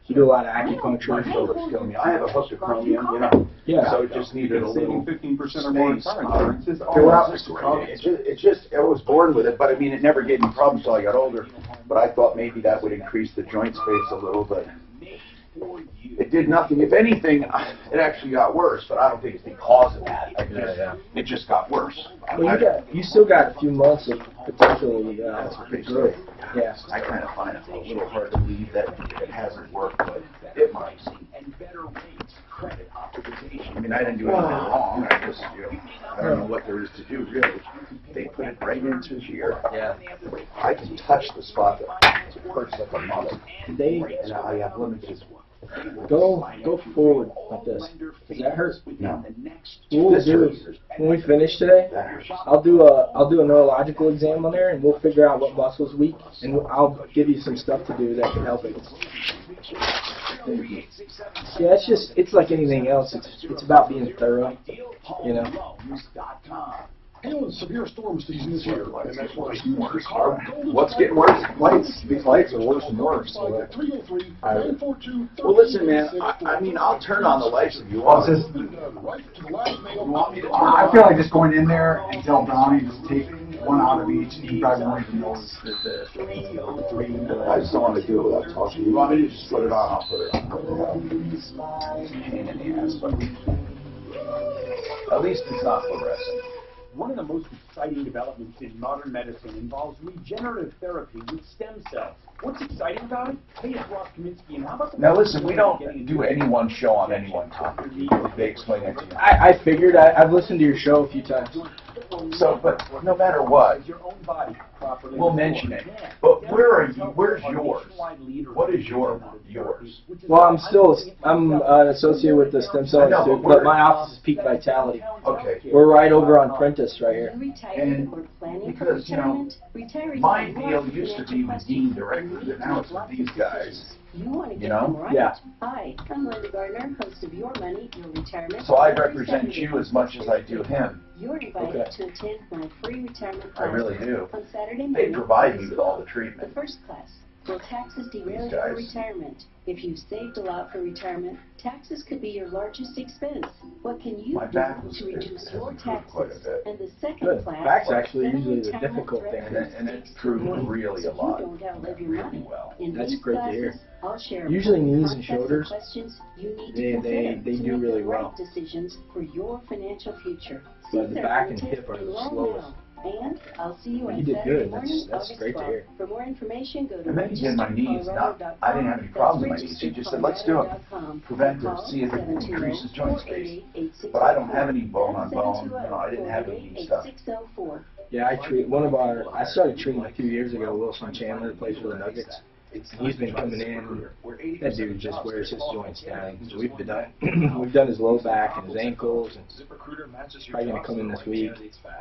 You do a lot of acupuncture. My shoulder's killing me. I have a hook to chromium, you know. Yeah. So it just needed a little 15% or more in car insurance. I was born with it, but I mean, it never gave me problems until I got older. But I thought maybe that would increase the joint space a little, but it did nothing. If anything, it actually got worse, but I don't think it's because of that. It just got worse. Well, you still got a few months of potential growth. Yeah. I kind of find it a little hard to believe that it hasn't worked, but it might. I mean, I didn't do anything wrong. I just, I don't know what there is to do, really. They put it right into here. Yeah. I can touch the spot that hurts like a mother. And I have limited. Go forward like this. Does that hurt? No. We'll do, when we finish today, I'll do a neurological exam on there, and we'll figure out what muscle's weak, and I'll give you some stuff to do that can help it. Yeah, it's like anything else. It's about being thorough, you know. Hailing severe storm season is here, and that's why What's getting worse? Lights. These lights are worse and worse. Well, listen, man. I mean, I'll turn on the lights if you want. I feel like just going in there and tell Brownie just take one out of each, and he probably won't even notice that I just don't want to do it without talking. You want me to just put it on? I'll put it on. Pain in the ass, but at least it's not fluorescent. One of the most exciting developments in modern medicine involves regenerative therapy with stem cells. What's exciting about it? Hey, it's Ross Kaminsky, and how about the... Now listen, we don't do any one show on any one topic. They explain it to you. I figured. I've listened to your show a few times. So, but no matter what, we'll mention it. But where's yours? What is yours? Well, I'm associated with the Stem Cell Institute, but my office is Peak Vitality. Okay. We're right over on Prentice right here. And because, my deal used to be with Dean directors, and now it's with these guys. You know? Yeah. Hi, I'm Linda Gardner, host of Your Money, Your Retirement. So I represent you as much as I do him. You're invited to attend my free retirement class. I really do. On Saturday morning. They provide me with all the treatment. The first class. Will taxes derail your retirement? If you've saved a lot for retirement, taxes could be your largest expense. What can you do to reduce your taxes? And the second class, back's actually usually the difficult thing, and it's proven really a lot. Really well. That's great to hear. I'll share usually knees and shoulders, they do really well. Decisions for your financial future. But the back and hip are the slowest. And I'll see you on did Saturday good. morning, That's great to hear. For more information, go to and then he did my knees. I didn't have any problems with my knees. He just said, let's do a preventive, see if it increases joint space. But I don't have any bone on bone. I didn't have any knee stuff. Yeah, I started treating a few years ago, Wilson Chandler, that plays for the Nuggets. He's been coming in. That dude just wears his joints down. So we've done his low back and his ankles, and probably gonna come in this week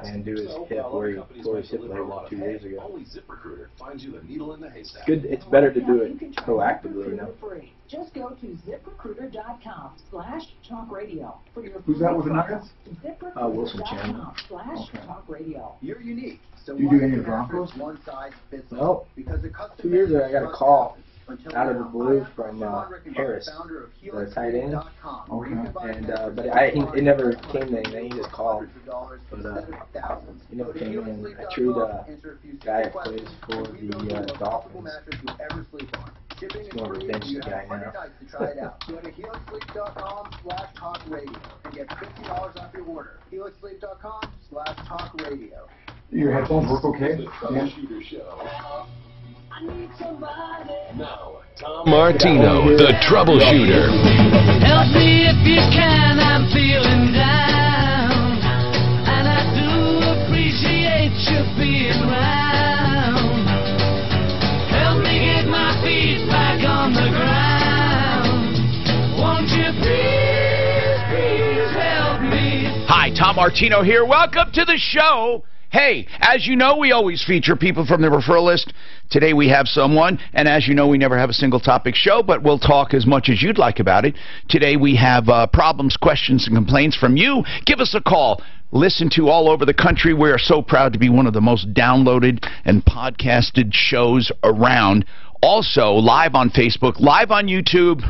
and do his hip where he tore his hip label 2 years ago. Good. It's better to do it proactively, you know. Just go to ZipRecruiter.com/talkradio for your Who's that with the Nuggets? Wilson Chandler. ZipRecruiter.com/talkradio. You're unique. So you do any Broncos? One size fits No. all. Because the 2 years ago, I got a call out of the blue from Harris, the tight end. And but it never came to anything. He just called. But he never came in. I treated a guy who plays for the Dolphins. He's more of a bench guy now. Try it out. Go to helixsleep.com/talkradio and get $50 off your order. helixsleep.com/talkradio. Your headphones work okay? Yeah. Now, Tom Martino, the Troubleshooter. Help me if you can, I'm feeling down. And I do appreciate you being around. Help me get my feet back on the ground. Won't you please help me? Hi, Tom Martino here. Welcome to the show. Hey, as you know, we always feature people from the referral list. Today we have someone, and as you know, we never have a single topic show, but we'll talk as much as you'd like about it. Today we have problems, questions, and complaints from you. Give us a call. Listen to all over the country. We are so proud to be one of the most downloaded and podcasted shows around. Also, live on Facebook, live on YouTube,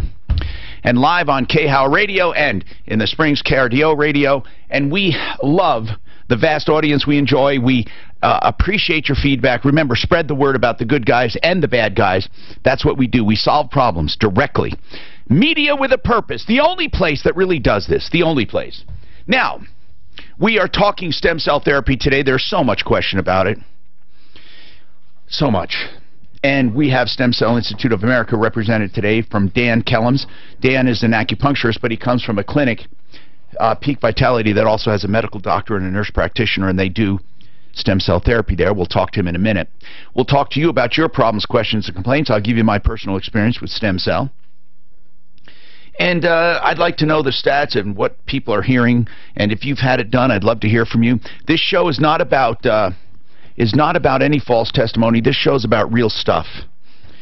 and live on KHOW Radio and in the Springs KRDO Radio. And we love the vast audience we enjoy. We appreciate your feedback. Remember, spread the word about the good guys and the bad guys. That's what we do. We solve problems directly. Media with a purpose. The only place that really does this. The only place. Now, we are talking stem cell therapy today. There's so much question about it. So much. And we have Stem Cell Institute of America represented today from Dan Kellums. Dan is an acupuncturist, but he comes from a clinic, Peak Vitality, that also has a medical doctor and a nurse practitioner, and they do stem cell therapy there. We'll talk to him in a minute. We'll talk to you about your problems, questions, and complaints. I'll give you my personal experience with stem cell. And I'd like to know the stats and what people are hearing. And if you've had it done, I'd love to hear from you. This show is not about any false testimony. This show is about real stuff.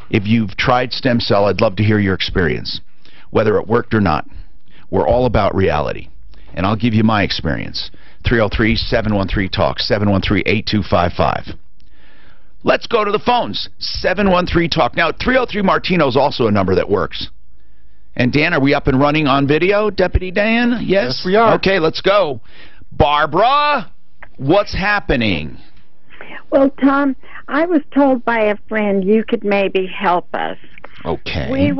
If you've tried stem cell, I'd love to hear your experience, whether it worked or not. We're all about reality. And I'll give you my experience. 303-713-TALK, 713-8255. Let's go to the phones. 713-TALK. Now, 303-MARTINO is also a number that works. And Dan, are we up and running on video, Deputy Dan? Yes? Yes, we are. Okay, let's go. Barbara, what's happening? Well, Tom, I was told by a friend you could maybe help us. Okay. We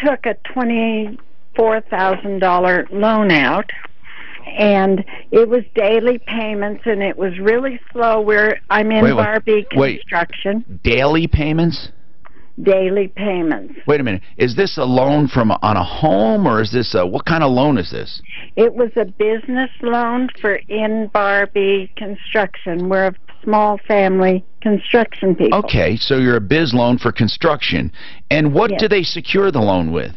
took a $24,000 loan out, and it was daily payments, and it was really slow. I'm in Barbie construction. Daily payments? Daily payments. Wait a minute. Is this a loan on a home, or is this what kind of loan is this? It was a business loan for in Barbie construction. We're a small family construction people. Okay, so you're a biz loan for construction. And what do they secure the loan with?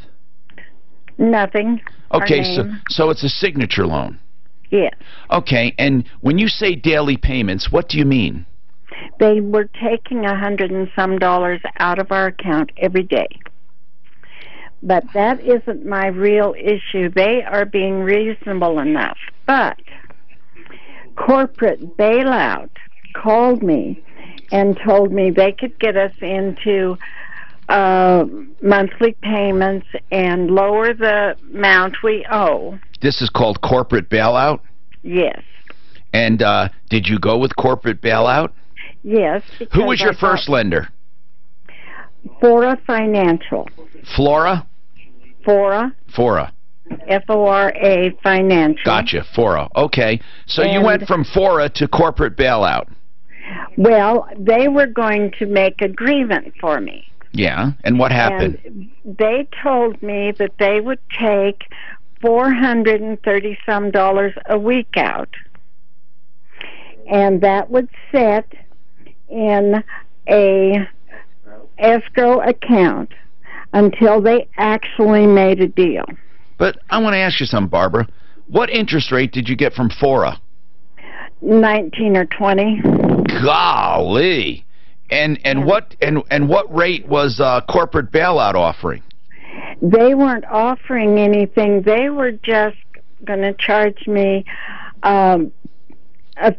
Nothing. Okay, so it's a signature loan. Yes. Okay, and when you say daily payments, what do you mean? They were taking $100 and some out of our account every day. But that isn't my real issue. They are being reasonable enough. But corporate bailout called me and told me they could get us into monthly payments and lower the amount we owe. This is called corporate bailout? Yes. And did you go with corporate bailout? Yes. Who was your first lender? Fora Financial. Flora? Fora. Fora. F-O-R-A Financial. Gotcha, Fora. Okay. So you went from Fora to corporate bailout. Well, they were going to make agreement for me. Yeah, and what happened? And they told me that they would take $430 some a week out. And that would set in a escrow account until they actually made a deal. But I want to ask you something, Barbara. What interest rate did you get from Fora? 19 or 20. Golly. And what rate was corporate bailout offering? They weren't offering anything. They were just going to charge me a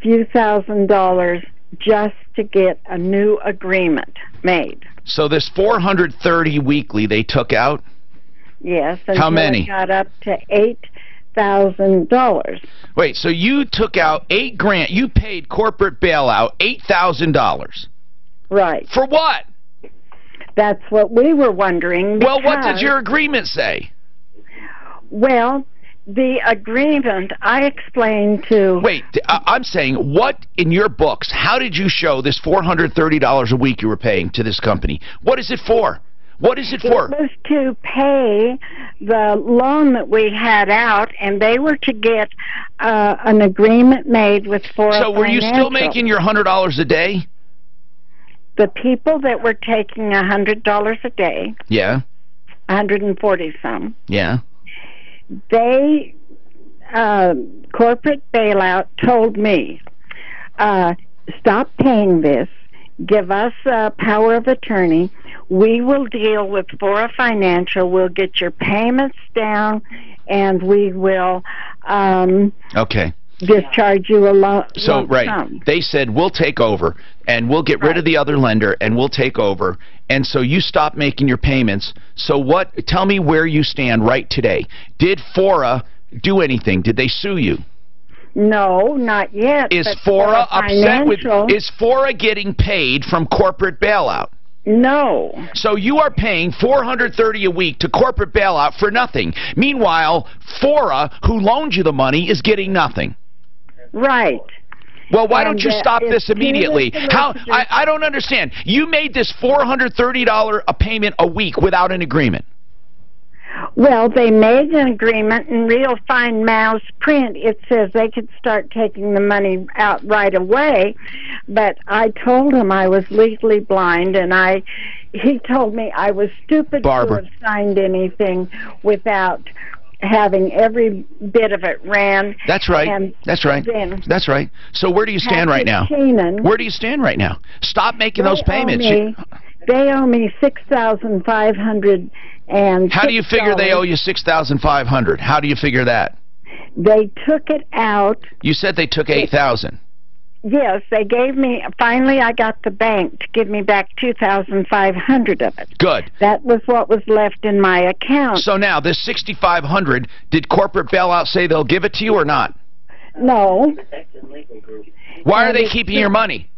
few $1,000s just to get a new agreement made. So this $430 weekly they took out? Yes. How many? It got up to $8,000. Wait, so you took out $8,000. You paid corporate bailout $8,000. Right. For what? That's what we were wondering. Well, what did your agreement say? Well, the agreement I explained to... Wait, I'm saying, what in your books, how did you show this $430 a week you were paying to this company? What is it for? What is it for? It was to pay the loan that we had out, and they were to get an agreement made with Fora So were you still making your $100 a day? The people that were taking $100 a day... Yeah. 140 some. Yeah. They, corporate bailout told me, stop paying this, give us power of attorney, we will deal with Fora Financial, we'll get your payments down, and we will... okay. discharge you a lump So, right, sum. they said, we'll take over, and we'll get rid of the other lender, and we'll take over. And so you stop making your payments. So what? Tell me where you stand right today. Did Fora do anything? Did they sue you? No, not yet. Is but Fora upset with? financial- Is Fora getting paid from corporate bailout? No. So you are paying $430 a week to corporate bailout for nothing. Meanwhile, Fora, who loaned you the money, is getting nothing. Right. Well, why don't And, you stop it's this immediately? to the How? solicitors. I don't understand. You made this $430 a payment a week without an agreement. Well, they made an agreement in real fine mouse print. It says they could start taking the money out right away, but I told him I was legally blind, and he told me I was stupid Barbara. to have signed anything without having every bit of it ran. That's right. And That's right. then That's right. So where do you stand right now? Keenan, Where do you stand right now? Stop making those they owe payments. They owe me $6,500. And How do you figure they owe you $6,500? How do you figure that? They took it out. You said they took $8,000. Yes, they gave me. Finally, I got the bank to give me back $2,500 of it. Good. That was what was left in my account. So now this $6,500, did corporate bailout say they'll give it to you or not? No. Why are And they it's keeping your money?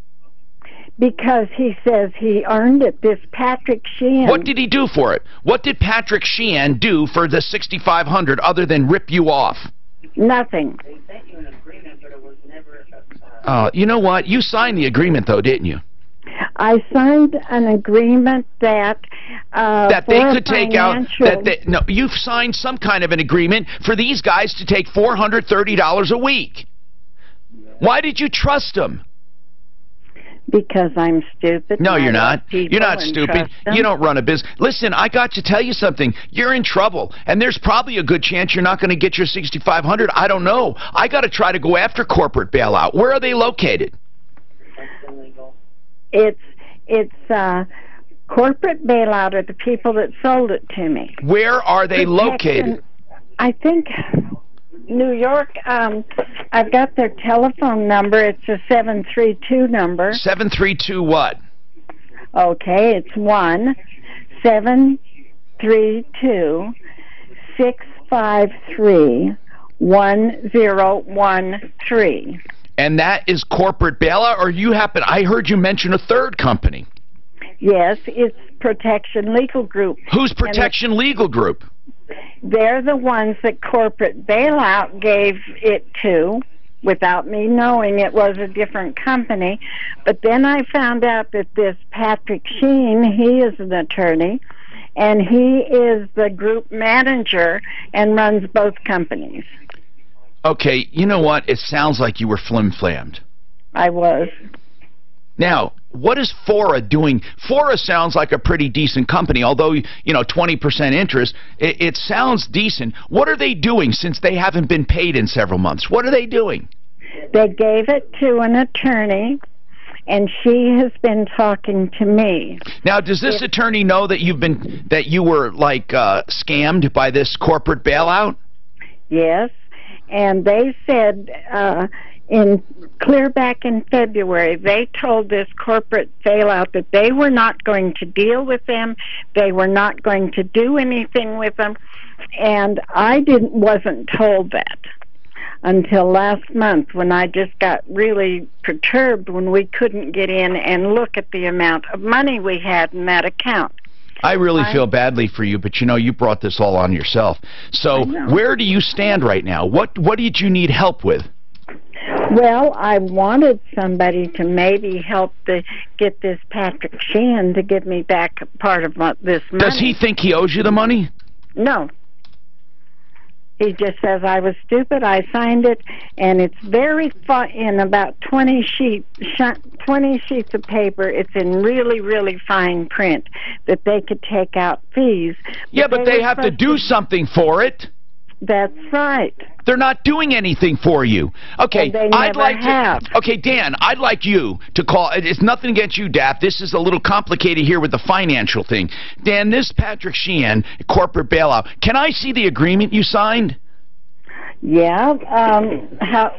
Because he says he earned it. This Patrick Sheehan. What did he do for it? What did Patrick Sheehan do for the $6,500 other than rip you off? Nothing. You know what? You signed the agreement, though, didn't you? I signed an agreement that That they for could take out. financial- No, you've signed some kind of an agreement for these guys to take $430 a week. Why did you trust them? Because I'm stupid. No, and I you're love not. people You're not and stupid. trust them. You don't run a business. Listen, I got to tell you something. You're in trouble, and there's probably a good chance you're not going to get your $6,500. I don't know. I got to try to go after corporate bailout. Where are they located? It's corporate bailout are the people that sold it to me. Where are they located? I think New York. I've got their telephone number. It's a 732 number. 732 what? Okay, it's 1-732-653-1013. And that is corporate bailout, or you happen? I heard you mention a third company. Yes, it's Protection Legal Group. Who's Protection Legal Group? They're the ones that corporate bailout gave it to without me knowing it was a different company. But then I found out that this Patrick Sheen, he is an attorney, and he is the group manager and runs both companies. Okay, you know what? It sounds like you were flim-flammed. I was. Now, what is Fora doing? Fora sounds like a pretty decent company, although, 20% interest. It sounds decent. What are they doing since they haven't been paid in several months? What are they doing? They gave it to an attorney, and she has been talking to me. Now, does this attorney know that you were scammed by this corporate bailout? Yes, and they said clear back in February, they told this corporate bailout that they were not going to deal with them, they were not going to do anything with them, and I wasn't told that until last month, when I just got really perturbed when we couldn't get in and look at the amount of money we had in that account. I really feel badly for you, but you brought this all on yourself. So where do you stand right now? What did you need help with? Well, I wanted somebody to maybe help get this Patrick Sheehan to give me back part of this money. Does he think he owes you the money? No. He just says I was stupid. I signed it, and it's very in about 20 sheets of paper. It's in really, really fine print that they could take out fees. Yeah, but they have to do something for it. That's right. They're not doing anything for you. Okay, Well, they I'd never like have. to. Okay, Dan, I'd like you to call. It's nothing against you, Dap. This is a little complicated here with the financial thing. Dan, this Patrick Sheehan corporate bailout. Can I see the agreement you signed? Yeah.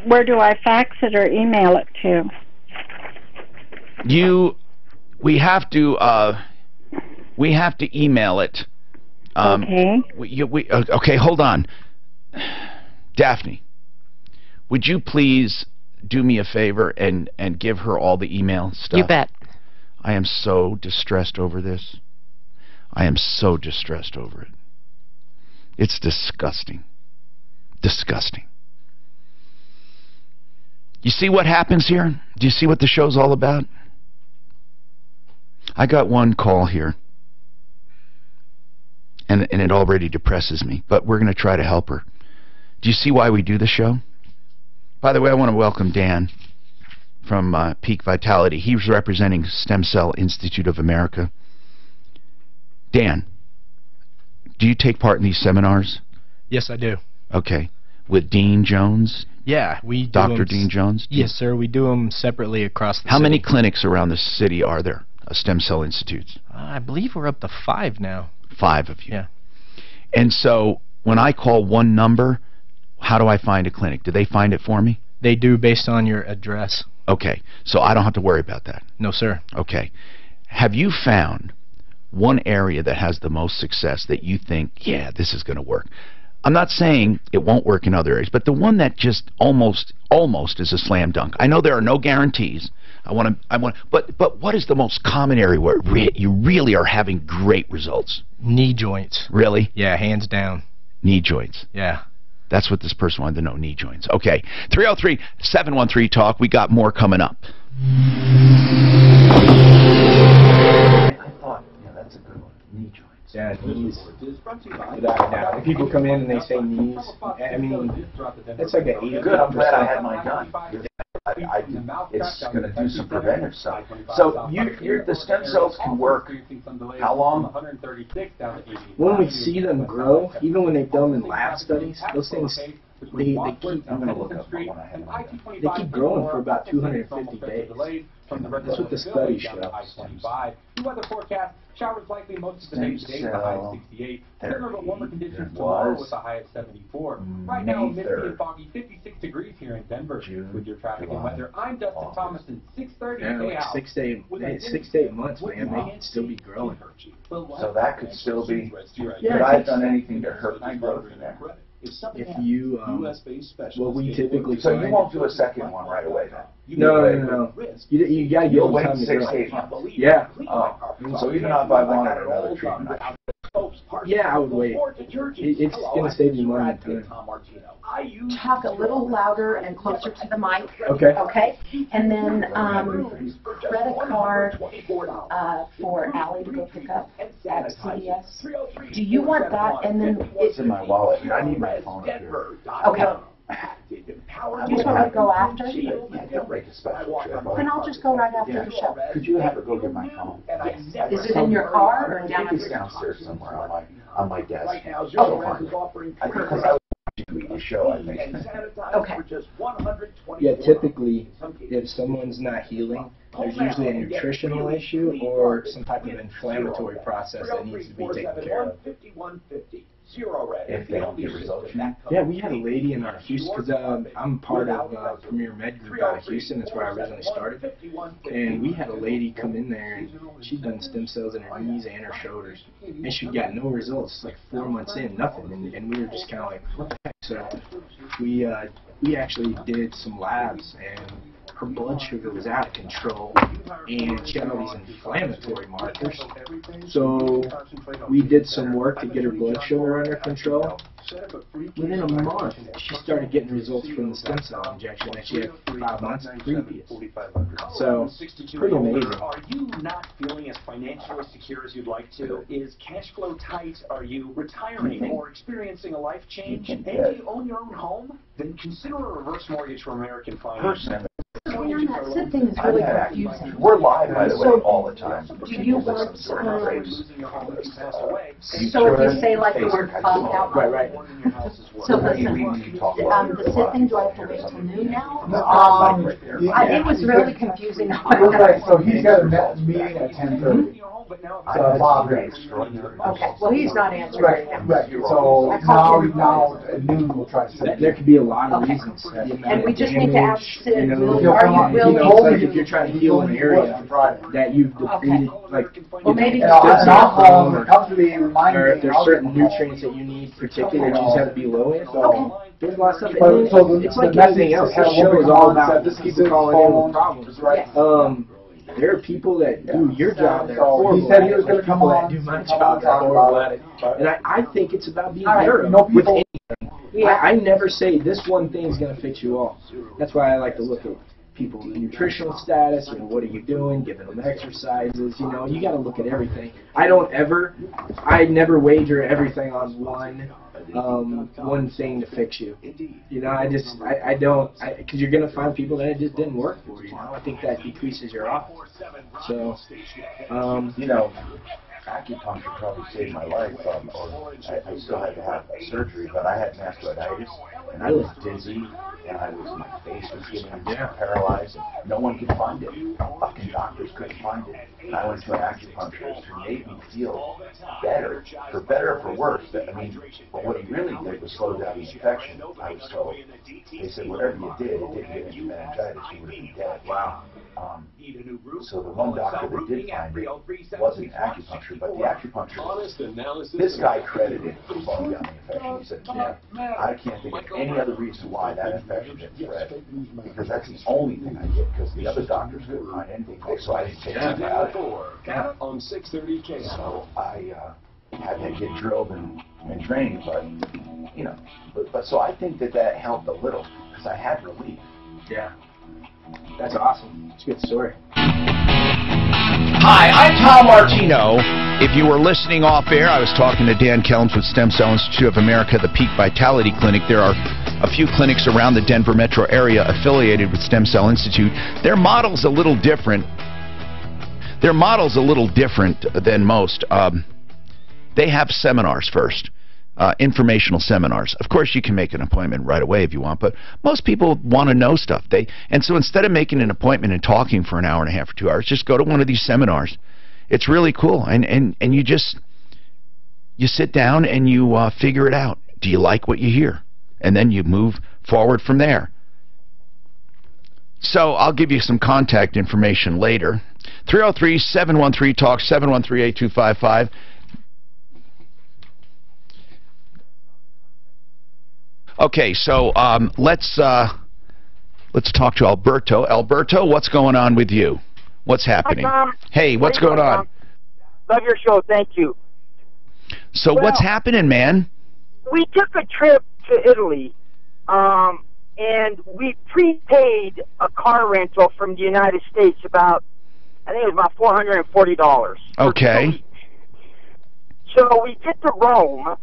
Where do I fax it or email it to? We have to email it. Okay. Okay, hold on. Daphne, would you please do me a favor and give her all the email stuff? You bet. I am so distressed over this. I am so distressed over it. It's disgusting. Disgusting. You see what happens here? Do you see what the show's all about? I got one call here, and it already depresses me, but we're going to try to help her. Do you see why we do the show? By the way, I want to welcome Dan from Peak Vitality. He's representing Stem Cell Institute of America. Dan, do you take part in these seminars? Yes, I do. Okay. With Dean Jones? Yeah, we do Dr. Dean Jones? Yes, sir. We do them separately across the city. How many clinics around the city are there? Stem Cell Institutes? I believe we're up to 5 now. 5 of you. Yeah. And so when I call one number, how do I find a clinic? Do they find it for me? They do, based on your address. Okay. So I don't have to worry about that. No, sir. Okay. Have you found one area that has the most success that you think, yeah, this is going to work? I'm not saying it won't work in other areas, but the one that just almost is a slam dunk. I know there are no guarantees. But what is the most common area where you really are having great results? Knee joints. Really? Yeah, hands down. Knee joints. Yeah. That's what this person wanted to know, knee joints. Okay. 303-713-TALK. We got more coming up. I thought, yeah, that's a good one. Knee joints. Yeah, knees. Without a doubt. If people come in and they say knees, I mean, that's like an 80%. Good, I'm glad I had mine done. It's going to do some preventive stuff. So the stem cells can work how long? When we see them grow, even when they've done in lab studies, those things, they keep, I'm going to look up one I have. they keep growing for about 250 days. That's what the study shows. New weather forecast. Showers likely most of the day today with a high of 68. Similar but warmer conditions tomorrow with a high of 74. Right now, misty and foggy, 56 degrees here in Denver. With your traffic and weather, I'm Dustin Thomason, 6:30 Yeah, like 6 to 8 months, man. They can still be growing. So that could still be. Could I have done anything to hurt my growth in there? If you, what we typically So find, you won't do a second one right away then? No. You gotta give You'll them wait time to 6 grow. to 8 months. Yeah. Oh, so even if I wanted another treatment, Yeah, I would wait. It's gonna save you money and time. Talk a little louder and closer to the mic. Okay. Okay? And then credit card for Allie to go pick up at CVS. Do you want that? And then it's in my wallet. I need my phone here. Okay. You just want me to go after? Yeah, don't break a special trip. Then I'll just go right after the show. Could you have her go get my phone? Is it in your car or down It's downstairs somewhere on my desk. Oh, fine. Because I was watching the show, I think. Okay. Yeah, typically, if someone's not healing, there's usually a nutritional issue or some type of inflammatory process that needs to be taken care of. If they don't get results. Yeah, we had a lady in our Houston, because I'm part of Premier Med Group out of Houston. That's where I originally started. And we had a lady come in there, and she'd done stem cells in her knees and her shoulders. And she got no results, like 4 months in, nothing. And we were just kind of like, what the heck? So we actually did some labs, and her blood sugar was out of control, and she had all these inflammatory markers. So we did some work to get her blood sugar under control. Within a month, she started getting results from the stem cell injection that she had 5 months previous. So it's pretty amazing. Are you not feeling as financially secure as you'd like to? Is cash flow tight? Are you retiring or experiencing a life change? And do you own your own home? Then consider a reverse mortgage from American Finance. That SIP thing is really confusing. We're live, by the way, all the time. Do you want so if you say like the word fund out? Right. So listen, the SIP thing, do I have to wait till noon now? It was really confusing. So he's got a meeting at 10:30. Okay, well, he's not answering him. Right, so now at noon we'll try to set There could be a lot of Okay. reasons. And we just need to ask Sid, You know, are you willing? it's like if you're trying to heal an area that you've depleted, like, Well, maybe and I'll call him, comes to me and remind or me. if there's certain nutrients that you need particularly that you just have to be low in. So, there's a lot of stuff. But, so It's the like message anything else. had This a show woman is all on, said, about this is people his calling in phone. with problems. Right. There are people that do your job that are So horrible. he said he was at going it. to come People on. that do my and job that are talk horrible about at it. And I think it's about being All right, thorough you know, with people- anything. Yeah. I never say this one thing is going to fix you all. That's why I like to look at people's nutritional status. You know, what are you doing? Giving them exercises. You know, you got to look at everything. I never wager everything on one thing to fix you. You know, I don't, because you're going to find people that it just didn't work for. You know, I think that decreases your odds. So, You know, acupuncture probably saved my life. Or I still had to have surgery, but I had mastoiditis, and I was dizzy, and my face was getting paralyzed, and no one could find it. Fucking doctors couldn't find it. And I went to an acupuncturist who made me feel better, for better or for worse. I mean, but what he really did was slow down the infection. I was told. They said whatever you did, it didn't get into meningitis. You would have been dead. Wow. So the one doctor that did find it wasn't acupuncture, but the acupuncturist, this guy credited for slowing down the infection. He said, I can't think of any other reason why that infection didn't spread, because that's the only thing I did, because the other doctors couldn't find anything, so I didn't take antibiotics. On 630 So I had to get drilled and trained, but, you know, but so I think that helped a little, because I had relief. yeah. That's awesome. It's a good story. Hi, I'm Tom Martino. If you were listening off air, I was talking to Dan Kellums with Stem Cell Institute of America, the Peak Vitality Clinic. There are a few clinics around the Denver metro area affiliated with Stem Cell Institute. Their model's a little different. Their model's a little different than most. They have seminars first. Informational seminars. Of course, you can make an appointment right away if you want, but most people want to know stuff. And so instead of making an appointment and talking for an hour and a half or 2 hours, just go to one of these seminars. It's really cool, and you sit down and you figure it out. Do you like what you hear? And then you move forward from there. So I'll give you some contact information later. 303-713-TALK, 713-8255. Okay, so let's talk to Alberto. Alberto, what's going on with you? What's happening? Hi, Tom. Hey, what's going on? Love your show. Thank you. So what's happening, man? We took a trip to Italy, and we prepaid a car rental from the United States I think it was about $440. Okay. So we get to Rome,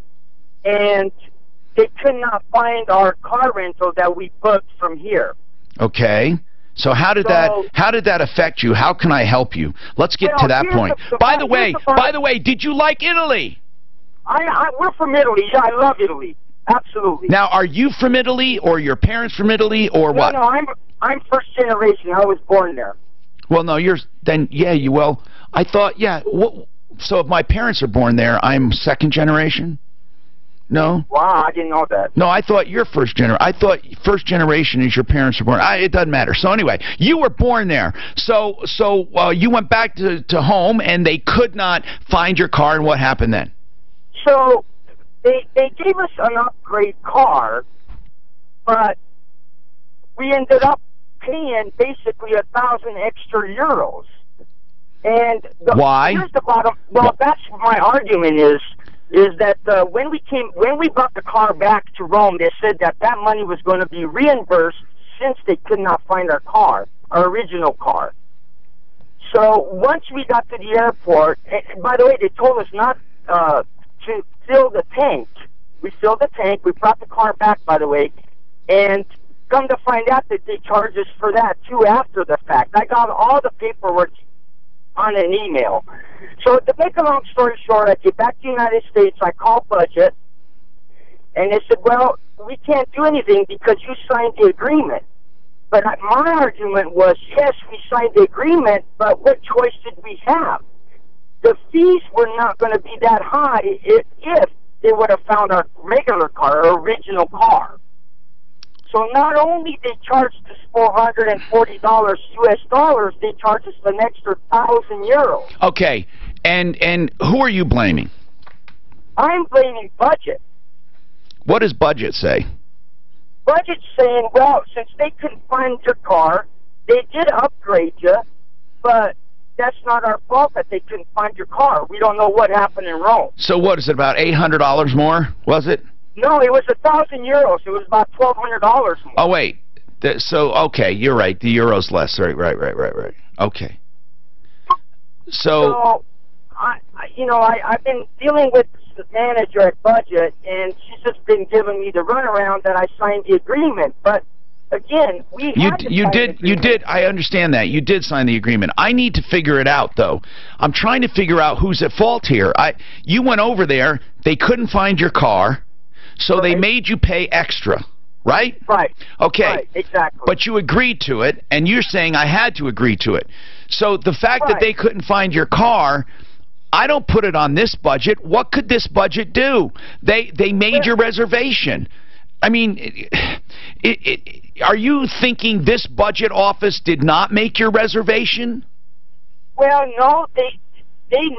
and they could not find our car rental that we booked from here. Okay. So how did that affect you? How can I help you? Let's get to that point. By the way, did you like Italy? We're from Italy. Yeah, I love Italy. Absolutely. Now, are you from Italy, or your parents from Italy, or what? No, I'm first generation. I was born there. Well, no, I thought, so if my parents are born there, I'm second generation? No? Wow, I didn't know that. No, I thought you're first generation. I thought first generation is your parents were born. It doesn't matter. So anyway, you were born there. So you went back to home, and they could not find your car, and what happened then? So they gave us an upgrade car, but we ended up paying basically 1,000 extra euros. And why? Here's the bottom. Well, that's my argument is that when we brought the car back to Rome, they said that money was going to be reimbursed since they could not find our car, our original car. So once we got to the airport, and by the way, they told us not to fill the tank. We filled the tank. We brought the car back, by the way, and come to find out that they charged us for that too after the fact. I got all the paperwork on an email. So to make a long story short, I get back to the United States, I call Budget, and they said, well, we can't do anything because you signed the agreement. But my argument was, yes, we signed the agreement, but what choice did we have? the fees were not going to be that high if they would have found our regular car, our original car. So not only they charged us $440 US dollars, they charged us an extra €1,000. Okay, and who are you blaming? I'm blaming budget. What does budget say? Budget's saying, well, since they couldn't find your car, they did upgrade you, but that's not our fault that they couldn't find your car. We don't know what happened in Rome. So what is it, about $800 more, was it? No, it was €1,000. It was about $1,200 more. Oh, wait. So, okay, you're right. The euro's less. Right. Okay. So I've been dealing with the manager at Budget, and she's just been giving me the runaround that I signed the agreement. But again, you did. I understand that you did sign the agreement. I need to figure it out, though. I'm trying to figure out who's at fault here. You went over there. They couldn't find your car, so they made you pay extra. Right? Right. Okay. Right, exactly. But you agreed to it, and you're saying I had to agree to it. So the fact that they couldn't find your car, I don't put it on this budget. What could this budget do? They made your reservation. I mean, are you thinking this budget office did not make your reservation? Well, no, they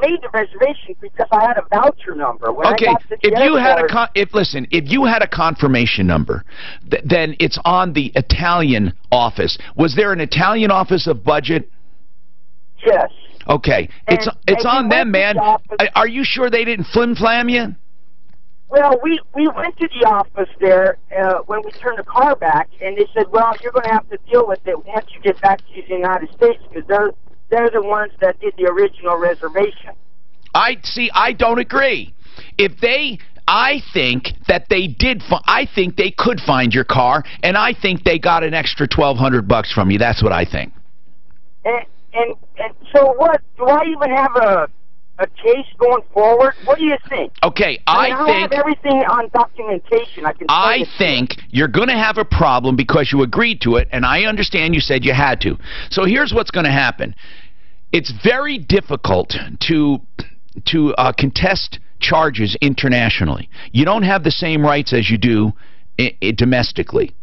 made the reservation because I had a voucher number. When okay, I got to the if you airport, had if you had a confirmation number, then it's on the Italian office. Was there an Italian office of Budget? Yes. Okay, it's on them, man. Are you sure they didn't flim-flam you? Well, we went to the office there when we turned the car back, and they said, well, you're going to have to deal with it once you get back to the United States, because they're the ones that did the original reservation. I don't agree. I think that they did. I think they could find your car, and I think they got an extra $1,200 from you. That's what I think. And so what? Do I even have a case going forward? What do you think? Okay, I have everything on documentation. I think you're going to have a problem because you agreed to it, and I understand you said you had to. So here's what's going to happen. It's very difficult to contest charges internationally. You don't have the same rights as you do domestically.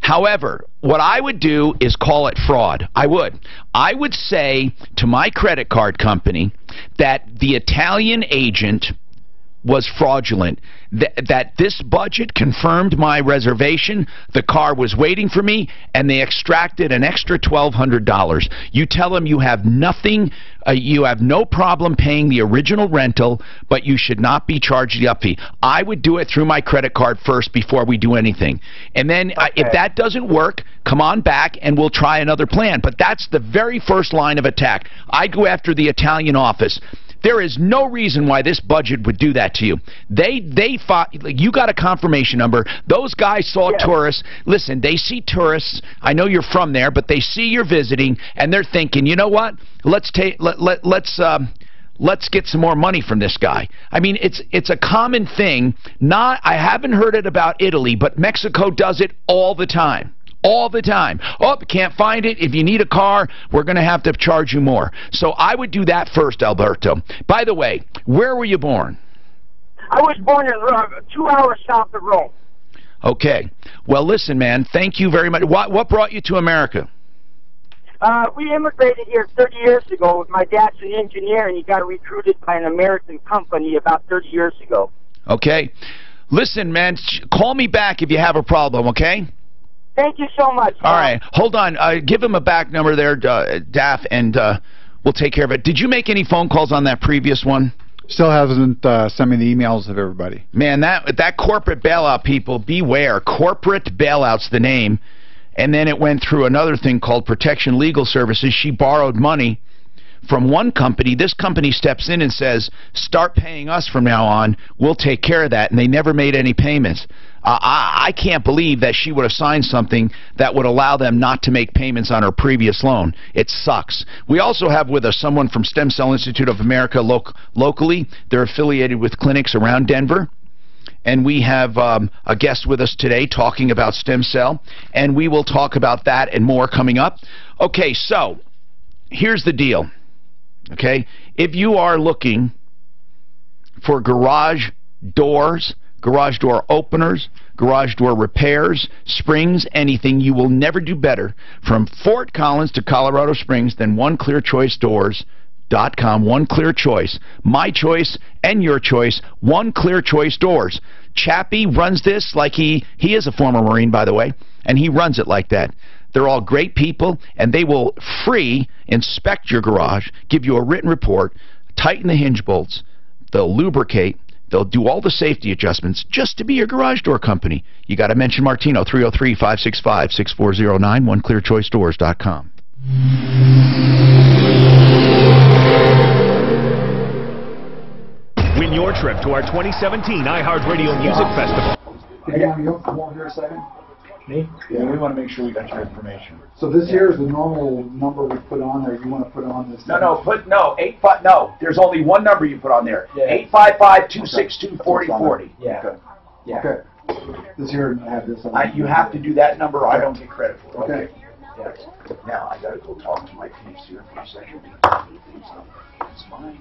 However, what I would do is call it fraud. I would say to my credit card company that the Italian agent was fraudulent, that this budget confirmed my reservation, the car was waiting for me, and they extracted an extra $1,200. You tell them you have nothing, you have no problem paying the original rental, but you should not be charged the up fee. I would do it through my credit card first before we do anything. And then if that doesn't work, come on back and we'll try another plan. But that's the very first line of attack. I go after the Italian office. There is no reason why this budget would do that to you. They fought. You got a confirmation number. Those guys saw tourists. Listen, they see tourists. I know you're from there, but they see you're visiting, and they're thinking, you know what? Let's get some more money from this guy. I mean, it's a common thing. I haven't heard it about Italy, but Mexico does it all the time. All the time. Oh, can't find it. If you need a car, we're going to have to charge you more. So I would do that first, Alberto. By the way, where were you born? I was born in 2 hours south of Rome. Okay. Well, listen, man, thank you very much. What brought you to America? We immigrated here 30 years ago. My dad's an engineer, and he got recruited by an American company about 30 years ago. Okay. Listen, man, call me back if you have a problem, okay? Thank you so much. All right. Hold on. Give him a back number there, Daff, and we'll take care of it. Did you make any phone calls on that previous one? Still hasn't sent me the emails of everybody. Man, that corporate bailout, people, beware. Corporate bailout's the name. And then it went through another thing called Protection Legal Services. She borrowed money from one company. This company steps in and says, start paying us from now on. We'll take care of that. And they never made any payments. I can't believe that she would have signed something that would allow them not to make payments on her previous loan. It sucks. We also have with us someone from Stem Cell Institute of America locally. They're affiliated with clinics around Denver. And we have a guest with us today talking about stem cell. And we will talk about that and more coming up. Okay, so here's the deal. Okay? If you are looking for garage doors, garage door openers, garage door repairs, springs, anything, you will never do better from Fort Collins to Colorado Springs than OneClearChoiceDoors.com. One Clear Choice. My choice and your choice. One Clear Choice Doors. Chappie runs this like he is a former Marine, by the way, and he runs it like that. They're all great people, and they will free inspect your garage, give you a written report, tighten the hinge bolts, they'll lubricate, they'll do all the safety adjustments just to be your garage door company. You got to mention Martino, 303-565-6409, OneClearChoiceDoors.com. Win your trip to our 2017 iHeartRadio Music Festival. Hey, you come over here a second. Me? Yeah, we want to make sure we got your information. So this here is the normal number we put on there. You want to put on this? No, there's only one number you put on there. Yeah. 855-262-4040. Yeah. Okay. Yeah. Okay. This here have this on. You have to do that number, or I don't get credit for it. Okay. Yeah. Now I gotta go talk to my piece here for a second. It's mine.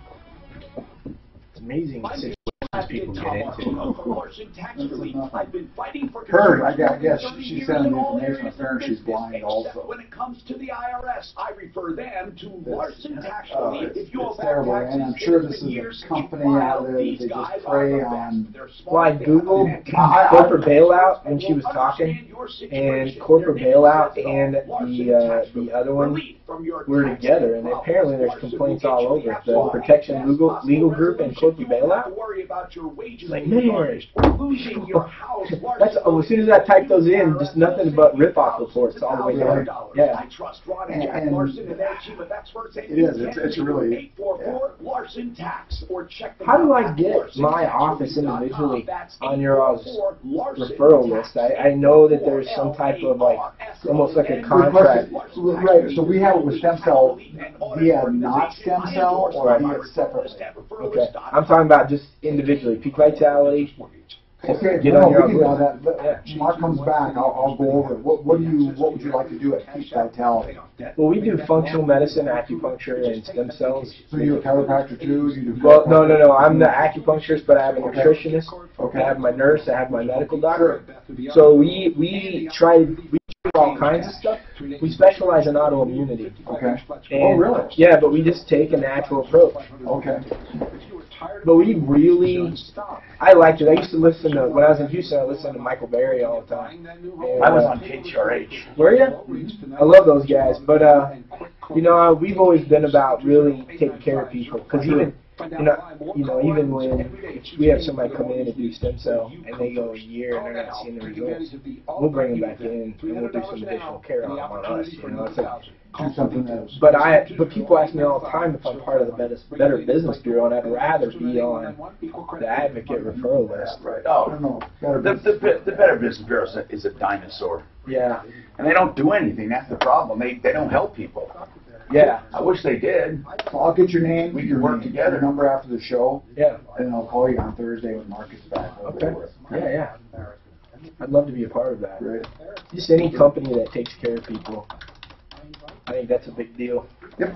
It's amazing people get into. Her, I guess she sent me information. Apparently she's blind also. When it comes to the IRS, I refer them to Larson Tax Relief. If you It's terrible, and I'm sure this is a company out there that they just prey on. Well, I Googled corporate bailout when she was talking, and corporate bailout and the other one were together, and apparently there's complaints all over. The Protection Legal Group and corporate bailout. Like, man, that's, as soon as I type those in, just nothing but rip-off reports all the way down. Yeah. And it is. It's really. How do I get my office individually on your referral list? I know that there's some type of like, almost like a contract. Right. So we have it with stem cell via not stem cell or via separately. Okay. I'm talking about just individually. Peak Vitality. Okay, Get no, on your we can do that. But Mark comes back, I'll go over it. What would you like to do at Peak Vitality? Well, we do functional medicine, acupuncture, and stem cells. So you're a chiropractor too? You do well, no. I'm the acupuncturist, but I have a nutritionist. Okay. I have my nurse. I have my medical doctor. So we try all kinds of stuff. We specialize in autoimmunity. Okay. And, really? Yeah, but we just take a natural approach. Okay. But we really, I liked it. I used to listen to, when I was in Houston, I listened to Michael Berry all the time. And, I was on KTRH. Were you? I love those guys. But, you know, we've always been about really taking care of people. Because even, even when we have somebody come in and do stem cell and they go a year and they're not seeing the results, we'll bring them back in and we'll do some additional care on us. You know, it's like, do something else. But people ask me all the time if I'm part of the Better Business Bureau, and I'd rather be on the advocate referral list. Right. Oh, the Better Business Bureau is a dinosaur. Yeah. And they don't do anything. That's the problem. They don't help people. Yeah. I wish they did. So I'll get your name. We can work together. Your number after the show. Yeah. And I'll call you on Thursday when Mark is back. Okay. Yeah. I'd love to be a part of that. Right. Just any company that takes care of people. I think that's a big deal. Yep.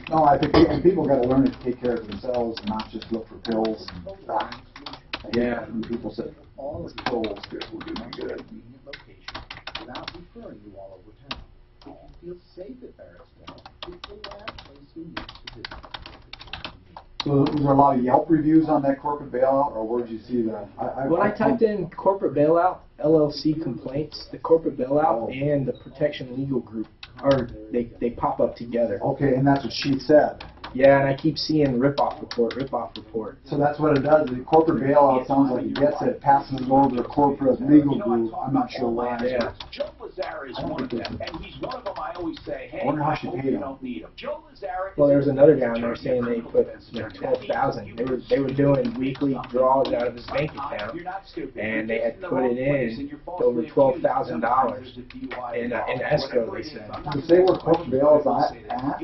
No, I think people got to learn to take care of themselves and not just look for pills and that. Yeah. And people say, all the pills will do me good. Without referring you all over town. If you feel safe at Barrettsville, it's the last place you need to visit. So was there a lot of Yelp reviews on that corporate bailout, or where did you see that? When I typed in corporate bailout, LLC complaints, the corporate bailout and the Protection Legal Group, they pop up together. Okay, and that's what she said. Yeah, and I keep seeing rip-off report. So that's what it does. The corporate bailout sounds like it gets it, passes it over to the corporate legal group. I'm not sure why. Yeah. Joe Lazar is one of them, and he's one of them I always say, hey, I wonder how she paid him. you don't need him. Joe Lazar. Well, there was another guy on there saying they put $12,000. They were doing weekly draws out of his bank account, and they had put it in to over $12,000 in escrow. They said. To say where corporate bailouts at,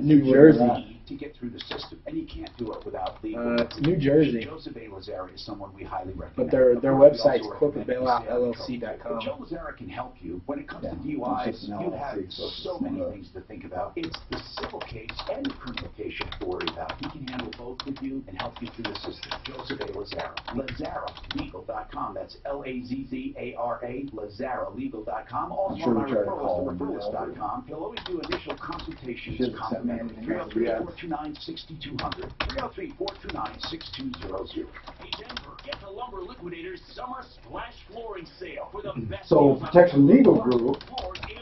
New Jersey. to get through the system, and you can't do it without legal. It's New Jersey. Joseph A. Lazara is someone we highly recommend. But their website's corporatebailoutllc.com. Joe Lazara can help you when it comes to DUIs. You have so many things to think about. It's the civil case and the criminal case you have to worry about. He can handle both with you and help you through the system. Joseph A. Lazara. LazaraLegal.com. That's L-A-Z-Z-A-R-A. LazaraLegal.com. Also on my referrals, referrals.com. He'll always do initial consultations complimentary. 303-429-6200. 303-429-6200. Hey Denver, get the Lumber Liquidators Summer Splash Flooring Sale for the best. So Protection Legal Group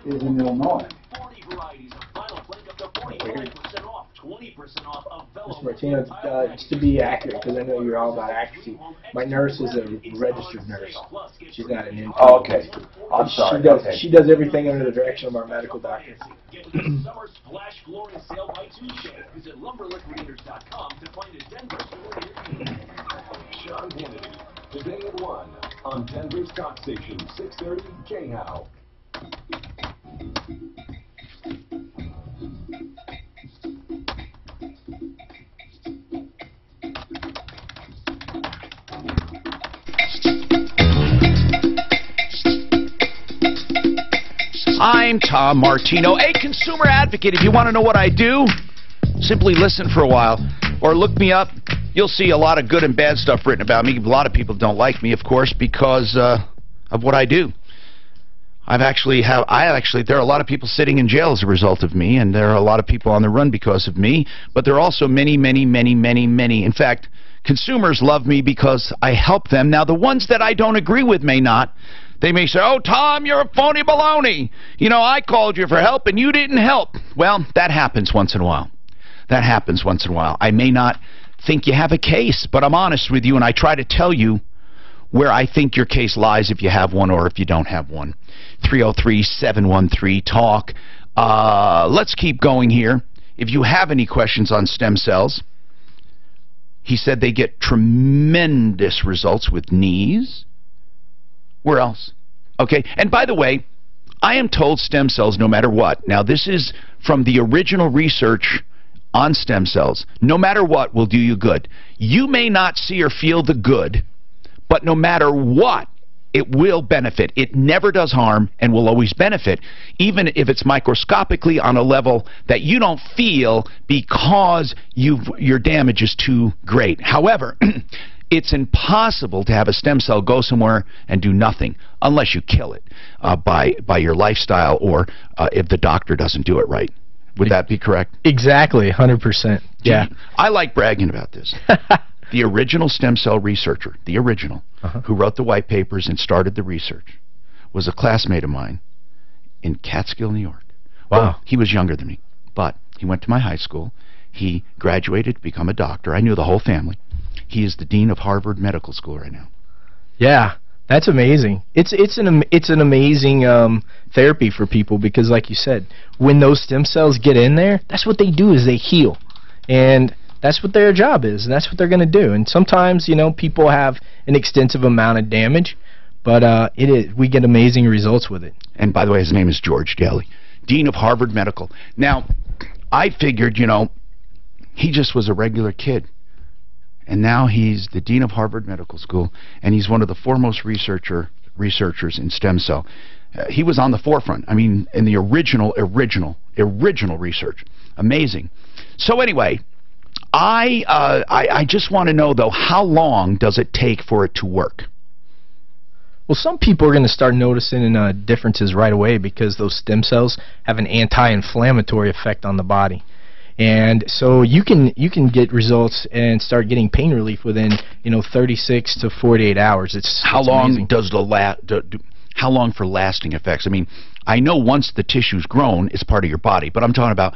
is in Illinois. 40 varieties of vinyl plank up to 45% off, 20% off of Velo. Mr. Martino, just to be accurate, because I know you're all about accuracy, my nurse is a registered nurse. She's not an intern. Oh, okay. I'm sorry. She does everything under the direction of our medical doctor. Get to the Summer Splash Flooring Sale by Tuesday. Visit lumberliquidators.com to find a Denver store near you. Sean Kennedy, today at 1 on Denver's Talk Station 630 J-How. I'm Tom Martino, a consumer advocate. If you want to know what I do, simply listen for a while or look me up. You'll see a lot of good and bad stuff written about me. A lot of people don't like me, of course, because of what I do. There are a lot of people sitting in jail as a result of me, and there are a lot of people on the run because of me, but there are also many, many, many, many, many. In fact, consumers love me because I help them. Now, the ones that I don't agree with may not. They may say, oh, Tom, you're a phony baloney. You know, I called you for help and you didn't help. Well, that happens once in a while. That happens once in a while. I may not think you have a case, but I'm honest with you, and I try to tell you where I think your case lies if you have one or if you don't have one. 303-713-TALK. Let's keep going here. If you have any questions on stem cells, he said they get tremendous results with knees. Where else? Okay, and by the way, I am told stem cells no matter what. Now, this is from the original research on stem cells. No matter what will do you good. You may not see or feel the good, but no matter what, it will benefit. It never does harm and will always benefit, even if it's microscopically on a level that you don't feel because your damage is too great. However, it's impossible to have a stem cell go somewhere and do nothing unless you kill it by your lifestyle or if the doctor doesn't do it right. Would that be correct? Exactly, 100%. Yeah. I like bragging about this. The original stem cell researcher, the original, who wrote the white papers and started the research, was a classmate of mine in Catskill, New York. Wow. Well, he was younger than me, but he went to my high school. He graduated to become a doctor. I knew the whole family. He is the dean of Harvard Medical School right now. Yeah, that's amazing. It's an amazing therapy for people because, like you said, when those stem cells get in there, that's what they do is they heal, and that's what their job is, and that's what they're going to do. And sometimes, you know, people have an extensive amount of damage, but we get amazing results with it. And by the way, his name is George Daly, dean of Harvard Medical. Now, I figured, you know, he just was a regular kid. And now he's the dean of Harvard Medical School, and he's one of the foremost researchers in stem cell. He was on the forefront. I mean, in the original research. Amazing. So anyway, I just want to know, though, how long does it take for it to work? Well, some people are going to start noticing differences right away because those stem cells have an anti-inflammatory effect on the body. And so you can get results and start getting pain relief within 36 to 48 hours. How long does how long for lasting effects? I mean, I know once the tissue's grown, it's part of your body, but I'm talking about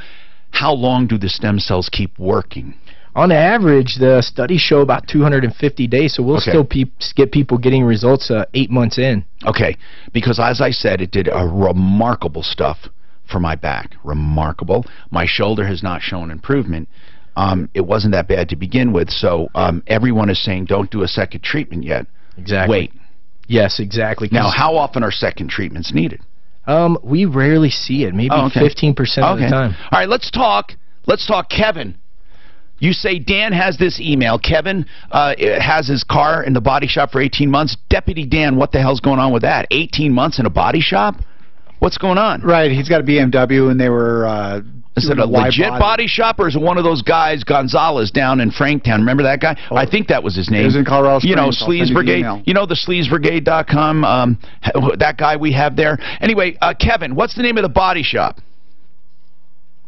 how long do the stem cells keep working? On average, the studies show about 250 days, so we'll still get people getting results 8 months in. Okay, because as I said, it did a remarkable stuff for my back. Remarkable. My shoulder has not shown improvement. It wasn't that bad to begin with, so everyone is saying don't do a second treatment yet. Exactly. Wait. Yes, exactly. Now, how often are second treatments needed? We rarely see it, maybe 15% of the time. All right, let's talk Kevin You say Dan has this email. Kevin has his car in the body shop for 18 months. Deputy Dan, what the hell's going on with that? 18 months in a body shop? What's going on? Right, he's got a BMW, and they were... is it a legit body shop, or is it one of those guys, Gonzalez, down in Franktown? Remember that guy? Oh, I think that was his name. He was in Colorado Springs. You know, Sleaze Brigade. You know the SleazeBrigade.com, that guy we have there. Anyway, Kevin, what's the name of the body shop?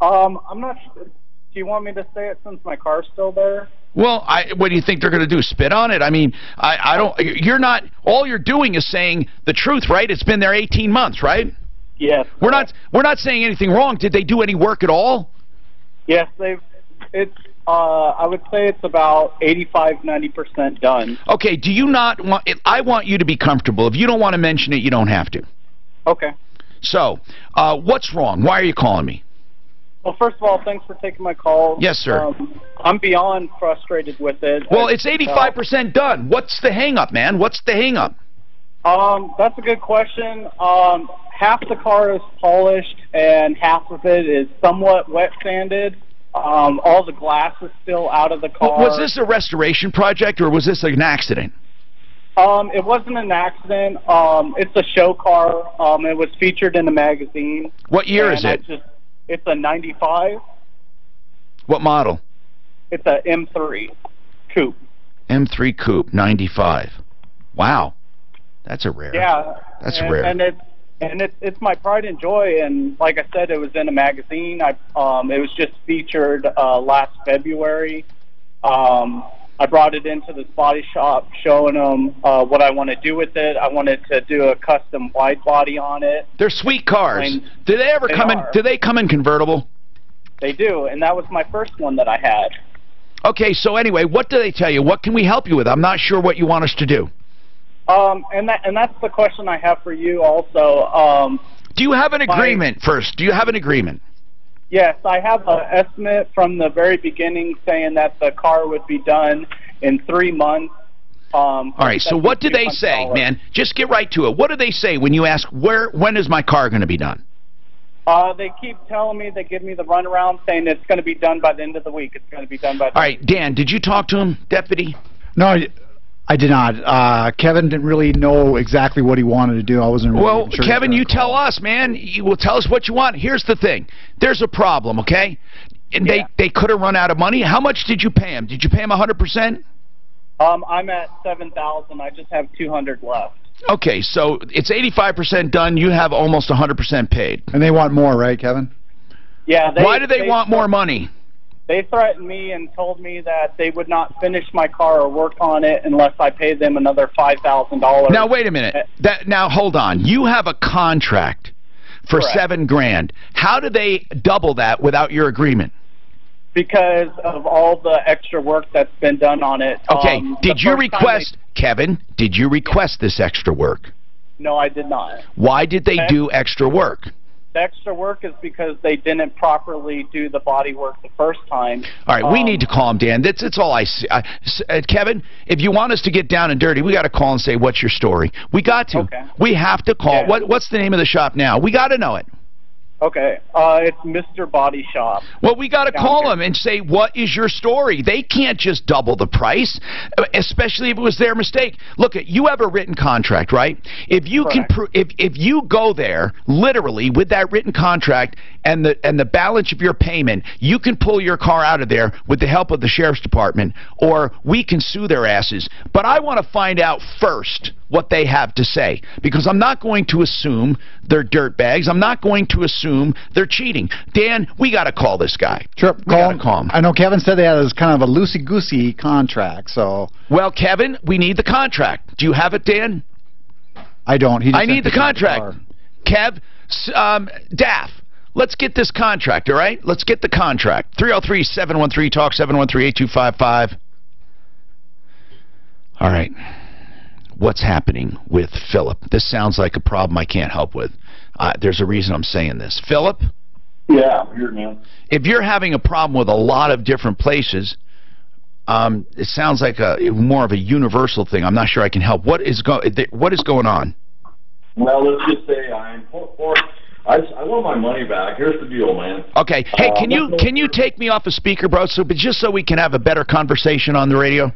I'm not sure. Do you want me to say it since my car's still there? Well, what do you think they're going to do? Spit on it? I mean, I don't. You're not. All you're doing is saying the truth, right? It's been there 18 months, right? Yes. We're not saying anything wrong. Did they do any work at all? Yes, it's I would say it's about 85–90% done. Okay, do you not want I want you to be comfortable. If you don't want to mention it, you don't have to. Okay. So, what's wrong? Why are you calling me? Well, first of all, thanks for taking my call. Yes, sir. I'm beyond frustrated with it. Well, it's 85% done. What's the hang-up, man? What's the hang-up? That's a good question. Half the car is polished, and half of it is somewhat wet sanded. All the glass is still out of the car. Was this a restoration project, or was this an accident? It wasn't an accident. It's a show car. It was featured in a magazine. What year is it? It's a 95. What model? It's a M3 coupe. M3 coupe, 95. Wow. That's a rare. Yeah. That's rare. And it's my pride and joy, and like I said, it was in a magazine. It was just featured last February. I brought it into this body shop, showing them what I want to do with it. I wanted to do a custom wide body on it. They're sweet cars. Do they ever come in? Do they come in convertible? They do, and that was my first one that I had. Okay, so anyway, what do they tell you? What can we help you with? I'm not sure what you want us to do. And that's the question I have for you also. Do you have an agreement first? Do you have an agreement? Yes, I have an estimate from the very beginning saying that the car would be done in 3 months. All right, so what do they say, man? Just get right to it. What do they say when you ask, when is my car going to be done? They keep telling me, they give me the runaround saying it's going to be done by the end of the week. It's going to be done by the All right, Dan, did you talk to him, Deputy? No, I did not. Kevin didn't really know exactly what he wanted to do. I wasn't really Well, sure. Kevin, you tell us, man. You will tell us what you want. Here's the thing. There's a problem, okay? And they could have run out of money. How much did you pay him? Did you pay him 100%? I'm at $7,000. I just have $200 left. Okay, so it's 85% done. You have almost 100% paid. And they want more, right, Kevin? Yeah. Why do they want more money? They threatened me and told me that they would not finish my car or work on it unless I paid them another $5,000. Now, wait a minute. Now, hold on. You have a contract for $7,000. How do they double that without your agreement? Because of all the extra work that's been done on it. Okay. Did you request, Kevin, did you request this extra work? No, I did not. Why did they do extra work? The extra work is because they didn't properly do the body work the first time. All right, we need to call him, Dan. That's all I see. Kevin, if you want us to get down and dirty, we got to call and say, what's your story? We got to. Okay. We have to call. Yeah. What's the name of the shop now? We got to know it. Okay, it's Mr. Body Shop. Well, we got to call them and say, what is your story? They can't just double the price, especially if it was their mistake. Look, you have a written contract, right? If you can, if you go there literally with that written contract and the balance of your payment, you can pull your car out of there with the help of the sheriff's department, or we can sue their asses. But I want to find out first what they have to say, because I'm not going to assume they're dirtbags. I'm not going to assume they're cheating. Dan, we got to call this guy. Sure, call him. I know Kevin said they had this kind of a loosey-goosey contract, so... Well, Kevin, we need the contract. Do you have it, Dan? I don't. I need the contract. Kev, Daff, let's get this contract, all right? Let's get the contract. 303-713-TALK, 713-8255. All right. What's happening with Philip? This sounds like a problem I can't help with. There's a reason I'm saying this. Philip? Yeah, I'm here, man. If you're having a problem with a lot of different places, it sounds like more of a universal thing. I'm not sure I can help. What is going on? Well, let's just say I'm I want my money back. Here's the deal, man. Okay. Hey, can you take me off a speaker, bro? But just so we can have a better conversation on the radio.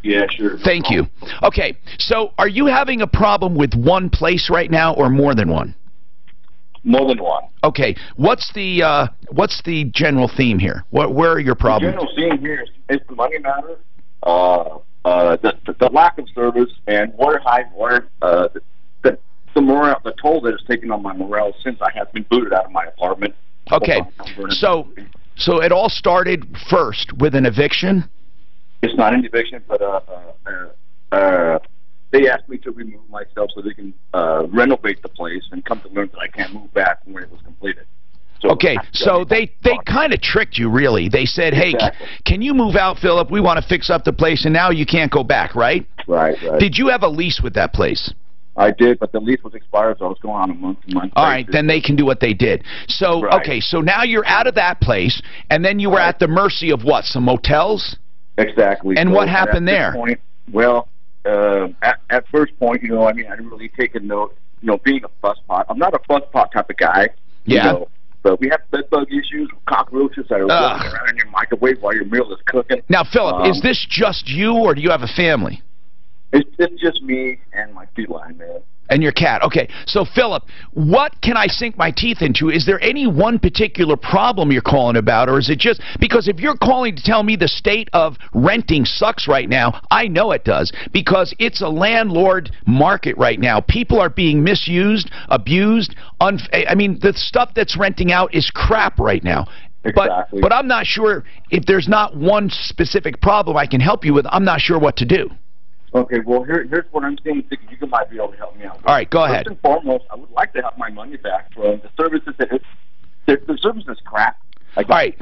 Yeah, sure. Thank you. Okay. So, are you having a problem with one place right now, or more than one? More than one. Okay. What's the general theme here? Where are your problems? The general theme here is the money matter, the lack of service, and the morale, the toll that it's taken on my morale since I have been booted out of my apartment. Okay. So it all started first with an eviction? It's not an eviction, but they asked me to remove myself so they can renovate the place, and come to learn that I can't move back when it was completed. So okay, so they kind of tricked you, really. They said, hey, can you move out, Philip? We want to fix up the place, and now you can't go back, right? Right. Did you have a lease with that place? I did, but the lease was expired, so I was going on a month-to-month. All right, then they can do what they did. So, okay, so now you're out of that place, and then you were at the mercy of what, some motels? Exactly. And so what happened there? At first point, I didn't really take a note, being a fusspot. I'm not a fusspot type of guy. Yeah. But we have bed bug issues, cockroaches that are walking around in your microwave while your meal is cooking. Now, Philip, is this just you, or do you have a family? It's just me and my feline, man. And your cat. Okay. So, Philip, what can I sink my teeth into? Is there any one particular problem you're calling about, or is it just because if you're calling to tell me the state of renting sucks right now, I know it does, because it's a landlord market right now. People are being misused, abused. I mean, the stuff that's renting out is crap right now. Exactly. But I'm not sure if there's not one specific problem I can help you with. I'm not sure what to do. Okay, well, here's what I'm thinking. You might be able to help me out. All right, go ahead. First and foremost, I would like to have my money back from the services. The service is crap. All right,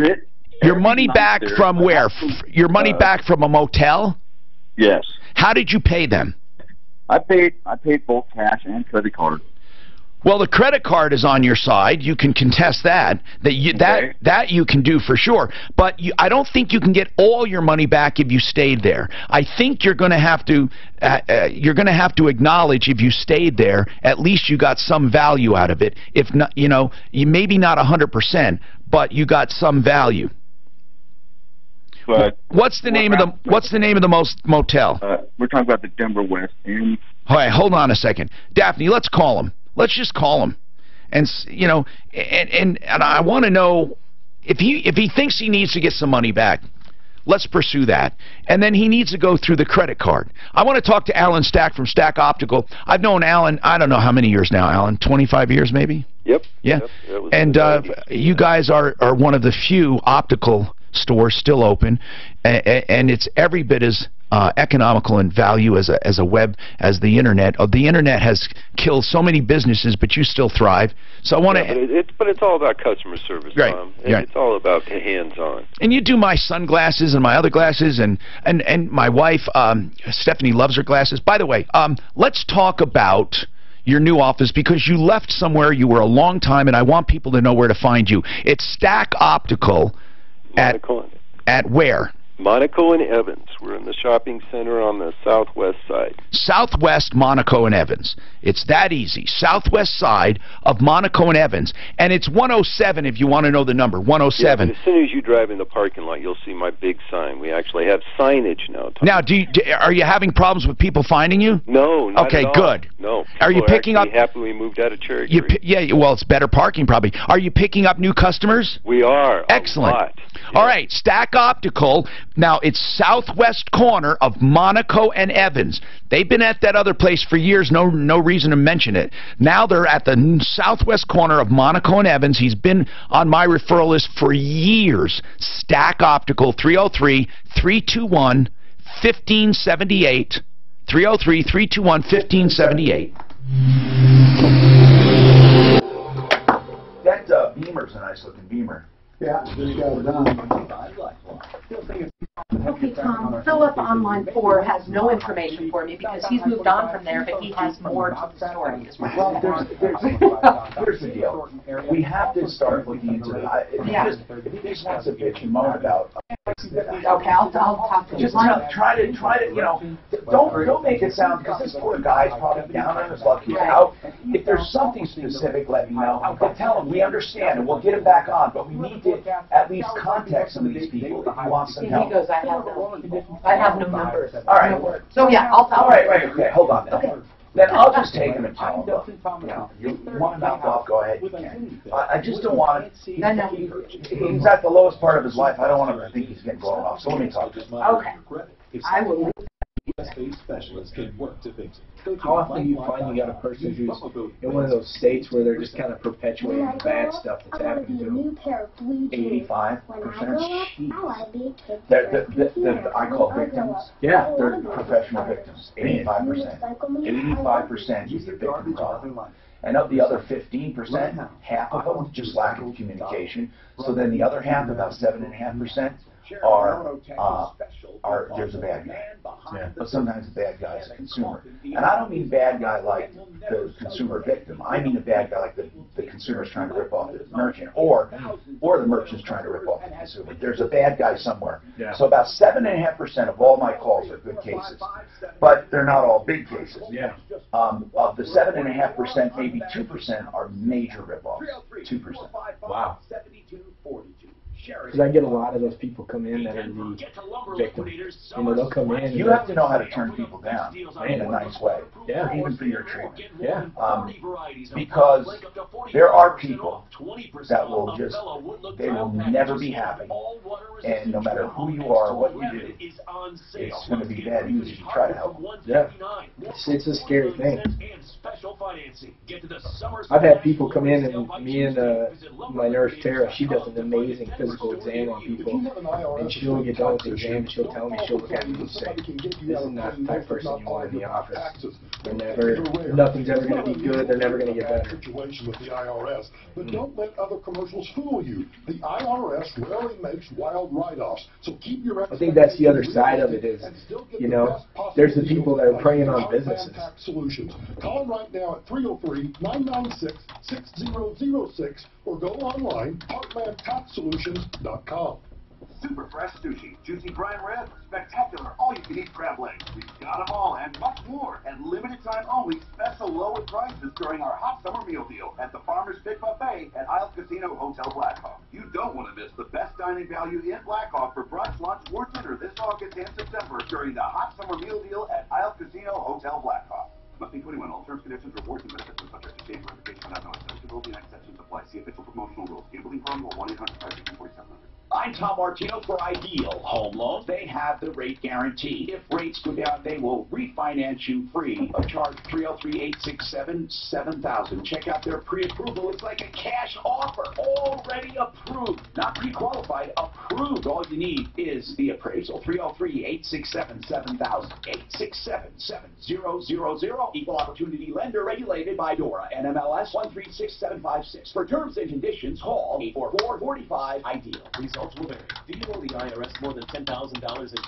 your money back from where? Your money back from a motel? Yes. How did you pay them? I paid both cash and credit card. Well, the credit card is on your side. You can contest that. That you can do for sure. But I don't think you can get all your money back if you stayed there. I think you're going to have to acknowledge if you stayed there, at least you got some value out of it. If not, you maybe not 100%, but you got some value. But what's the name of the motel? We're talking about the Denver West Inn. All right, hold on a second, Daphne. Let's call him. Let's just call him, and and I want to know if he thinks he needs to get some money back. Let's pursue that, and then he needs to go through the credit card. I want to talk to Alan Stack from Stack Optical. I've known Alan, I don't know how many years now, Alan, 25 years maybe. Yep. Yeah. Yep. And you guys are one of the few optical stores still open, and it's every bit as economical in value as a web as the internet. The internet has killed so many businesses, but you still thrive. So I want to. But it's all about customer service, right? Tom. Right. It's all about hands-on. And you do my sunglasses and my other glasses, and my wife Stephanie loves her glasses. By the way, let's talk about your new office, because you left somewhere. You were a long time, and I want people to know where to find you. It's Stack Optical. At where? Monaco and Evans. We're in the shopping center on the southwest side. Southwest Monaco and Evans. It's that easy. Southwest side of Monaco and Evans. And it's 107 if you want to know the number. 107. Yeah, as soon as you drive in the parking lot, you'll see my big sign. We actually have signage now. Now, are you having problems with people finding you? No, not okay, at all. good. No. Are you picking up? Happy we moved out of Cherry Creek. Yeah, well, it's better parking probably. Are you picking up new customers? We are. Excellent. A lot. All right, Stack Optical. Now, it's southwest corner of Monaco and Evans. They've been at that other place for years, no reason to mention it. Now they're at the southwest corner of Monaco and Evans. He's been on my referral list for years. Stack Optical, 303-321-1578. 303-321-1578. That Beamer's a nice looking Beamer. Yeah, just got it done. Okay, Tom, Philip on line 4 has no information for me because he's moved on from there, but he has more to the story. Well, here's the deal. We have to start looking into it. He just wants to bitch and moan about Okay, I'll talk to you. Just try to, you know, don't make it sound, because this poor guy's probably down on his luck, he's out. If there's something specific, let me know. But tell him we understand and we'll get him back on, but we need to at least contact some of these people if he wants some help. He goes, I have no numbers. All right. So yeah, I'll tell All right, okay, hold on. Okay. Then I'll just take him and tell him, look, you know, you want to mouth off, go ahead, you can. I just don't want it. No. He's at the lowest part of his life. I don't want him to think he's getting blown off. So let me talk to him. Okay. I will. U.S.-based specialists can work to fix it. How often do you find you got a person who's in one of those states where they're just kind of perpetuating the bad stuff that's happening to them? 85%. I call victims. Yeah. They're professional victims. 85%. 85% is the victim problem. And of the other 15%, half of them just lack of communication. So then the other half, about 7.5%, are there's a bad guy. Yeah. But sometimes the bad guy is a consumer. And I don't mean bad guy like the consumer victim. I mean a bad guy like the consumer's trying to rip off the merchant, or the merchant's trying to rip off the consumer. There's a bad guy somewhere. Yeah. So about 7.5% of all my calls are good cases. But they're not all big cases. Yeah. Of the 7.5%, maybe 2% are major rip-offs. 2%. Wow. Because I get a lot of those people come in that are the victims. You know, they'll come in. You have to know how to turn people down in a nice way. Yeah. Even for your treatment. Yeah. Because there are people that will just, they will never be happy. And no matter who you are, what you do, it's going to be bad news if you try to help them. Yeah. It's a scary thing. I've had people come in, and me and my nurse Tara, she does an amazing physical exam on people, and she'll get done with the exam and she'll tell me, she'll look at me and say, this is not the type of person you want in the office. Nothing's ever going to be good, they're never going to get better. Situation with the IRS, but don't let other commercials fool you. The IRS rarely makes wild write-offs, so keep your I think that's the other side of it is, you know, there's the people that are preying on businesses. Solutions. Call right now at 303-996-6006 or go online, heartlandtaxsolutions.com. Super fresh sushi, juicy prime rib, spectacular all-you-can-eat crab legs. We've got them all and much more at limited time only special lower prices during our hot summer meal deal at the Farmer's Pit Buffet at Isle Casino Hotel Blackhawk. You don't want to miss the best dining value in Blackhawk for brunch, lunch, or dinner this August and September during the hot summer meal deal at Isle Casino Hotel Blackhawk. Must be 21. All terms, conditions, rewards, and benefits are subject to change. Verification without no eligibility and exceptions apply. See official promotional rules. Gambling problem or 1-800-552-4700. I'm Tom Martino for Ideal Home Loans. They have the rate guarantee. If rates go down, they will refinance you free of charge. 303-867-7000. Check out their pre-approval. It's like a cash offer. Already approved. Not pre-qualified, approved. All you need is the appraisal. 303-867-7000. 867-7000. Equal opportunity lender regulated by DORA. NMLS 136756. For terms and conditions, call 844-45-IDEAL. Results will vary. Do you owe the IRS more than $10,000 in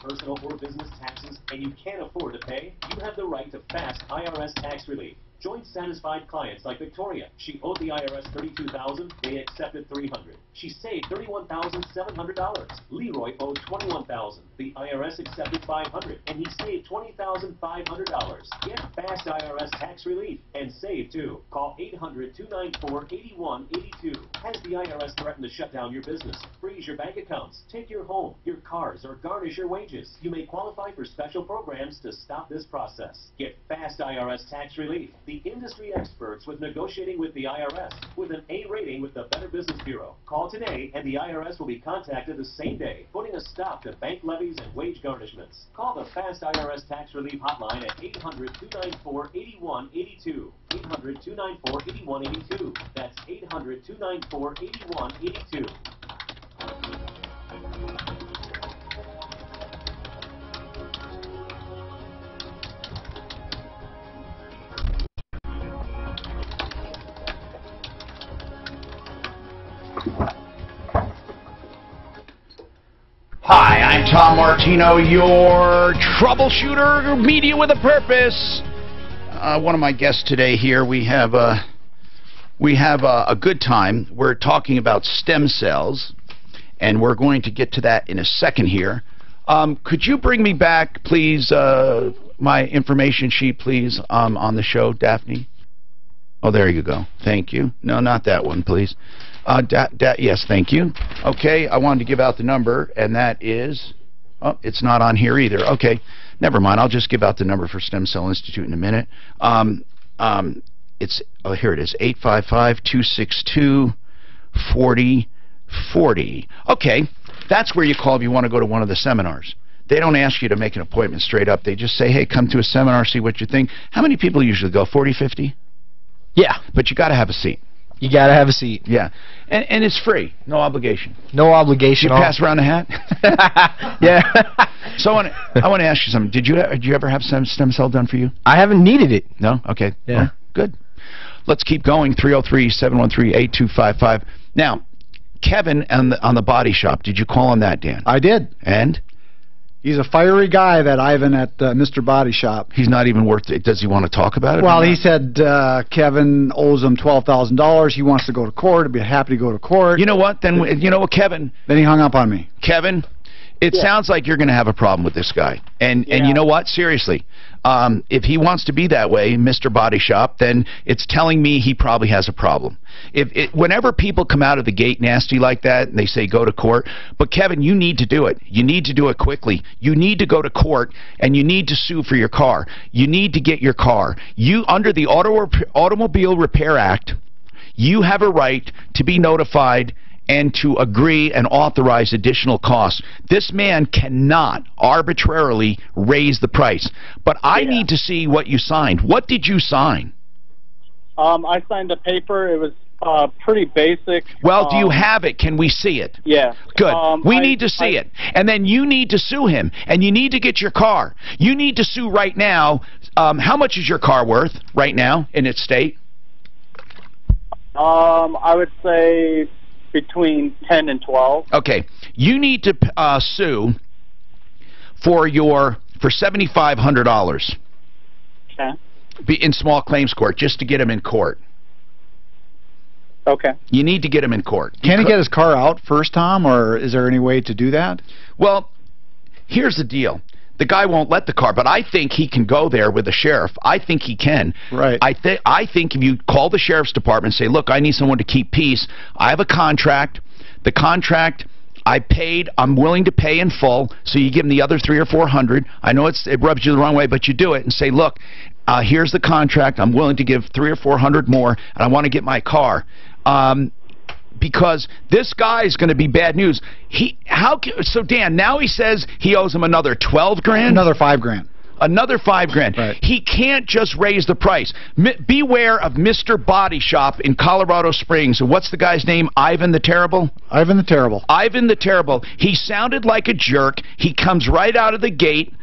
personal or business taxes and you can't afford to pay? You have the right to fast IRS tax relief. Join satisfied clients like Victoria. She owed the IRS $32,000. They accepted $300. She saved $31,700. Leroy owed $21,000. The IRS accepted $500, and he saved $20,500. Get fast IRS tax relief and save too. Call 800-294-8182. Has the IRS threatened to shut down your business, freeze your bank accounts, take your home, your cars, or garnish your wages? You may qualify for special programs to stop this process. Get fast IRS tax relief. The industry experts with negotiating with the IRS with an A rating with the Better Business Bureau. Call today and the IRS will be contacted the same day, putting a stop to bank levies and wage garnishments. Call the Fast IRS Tax Relief Hotline at 800-294-8182. 800-294-8182. That's 800-294-8182. Hi, I'm Tom Martino, your troubleshooter, media with a purpose. One of my guests today here, we have a good time. We're talking about stem cells, and we're going to get to that in a second here. Could you bring me back, please, my information sheet, please, on the show, Daphne? Oh, there you go. Thank you. No, not that one, please. Yes, thank you. Okay, I wanted to give out the number, and that is... Oh, it's not on here either. Okay, never mind. I'll just give out the number for Stem Cell Institute in a minute. It's here it is, 855-262-4040. Okay, that's where you call if you want to go to one of the seminars. They don't ask you to make an appointment straight up. They just say, hey, come to a seminar, see what you think. How many people usually go? 40, 50? Yeah. But you got to have a seat. You got to have a seat. Yeah. And it's free. No obligation. No obligation. You pass around the hat? Yeah. So I want to ask you something. Did you ever have some stem cell done for you? I haven't needed it. No? Okay. Yeah. Well, good. Let's keep going. 303-713-8255. Now, Kevin on the body shop, did you call on that, Dan? I did. And? He's a fiery guy, that Ivan at Mr. Body Shop. He's not even worth it. Does he want to talk about it? Well, he said Kevin owes him $12,000. He wants to go to court. He'd be happy to go to court. You know what? Then you know what, Kevin? Then he hung up on me. Kevin, it sounds like you're going to have a problem with this guy. And you know what? Seriously, if he wants to be that way, Mr. Body Shop, then it's telling me he probably has a problem. Whenever people come out of the gate nasty like that, and they say go to court, but Kevin, you need to do it. You need to do it quickly. You need to go to court, and you need to sue for your car. You need to get your car. You, under the Automobile Repair Act, you have a right to be notified and to agree and authorize additional costs. This man cannot arbitrarily raise the price. But I need to see what you signed. What did you sign? I signed a paper. It was pretty basic. Well, do you have it? Can we see it? Yeah. Good. We need to see it. And then you need to sue him. And you need to get your car. You need to sue right now. How much is your car worth right now in its state? I would say between 10 and 12. Okay. You need to sue for $7,500. Okay. Be in small claims court, just to get him in court. Okay. You need to get him in court. Can he get his car out first, Tom, or is there any way to do that? Well, here's the deal. The guy won't let the car, but I think he can go there with the sheriff. I think he can. Right. I think if you call the sheriff's department and say, look, I need someone to keep peace. I have a contract. The contract I paid, I'm willing to pay in full, so you give him the other $300 or $400. I know it rubs you the wrong way, but you do it and say, look, here's the contract. I'm willing to give $300 or $400 more, and I want to get my car. Because this guy is going to be bad news. So Dan, now he says he owes him another $12,000? Another $5,000. Another $5,000. Right. He can't just raise the price. Beware of Mr. Body Shop in Colorado Springs. What's the guy's name? Ivan the Terrible? Ivan the Terrible. Ivan the Terrible. He sounded like a jerk. He comes right out of the gate.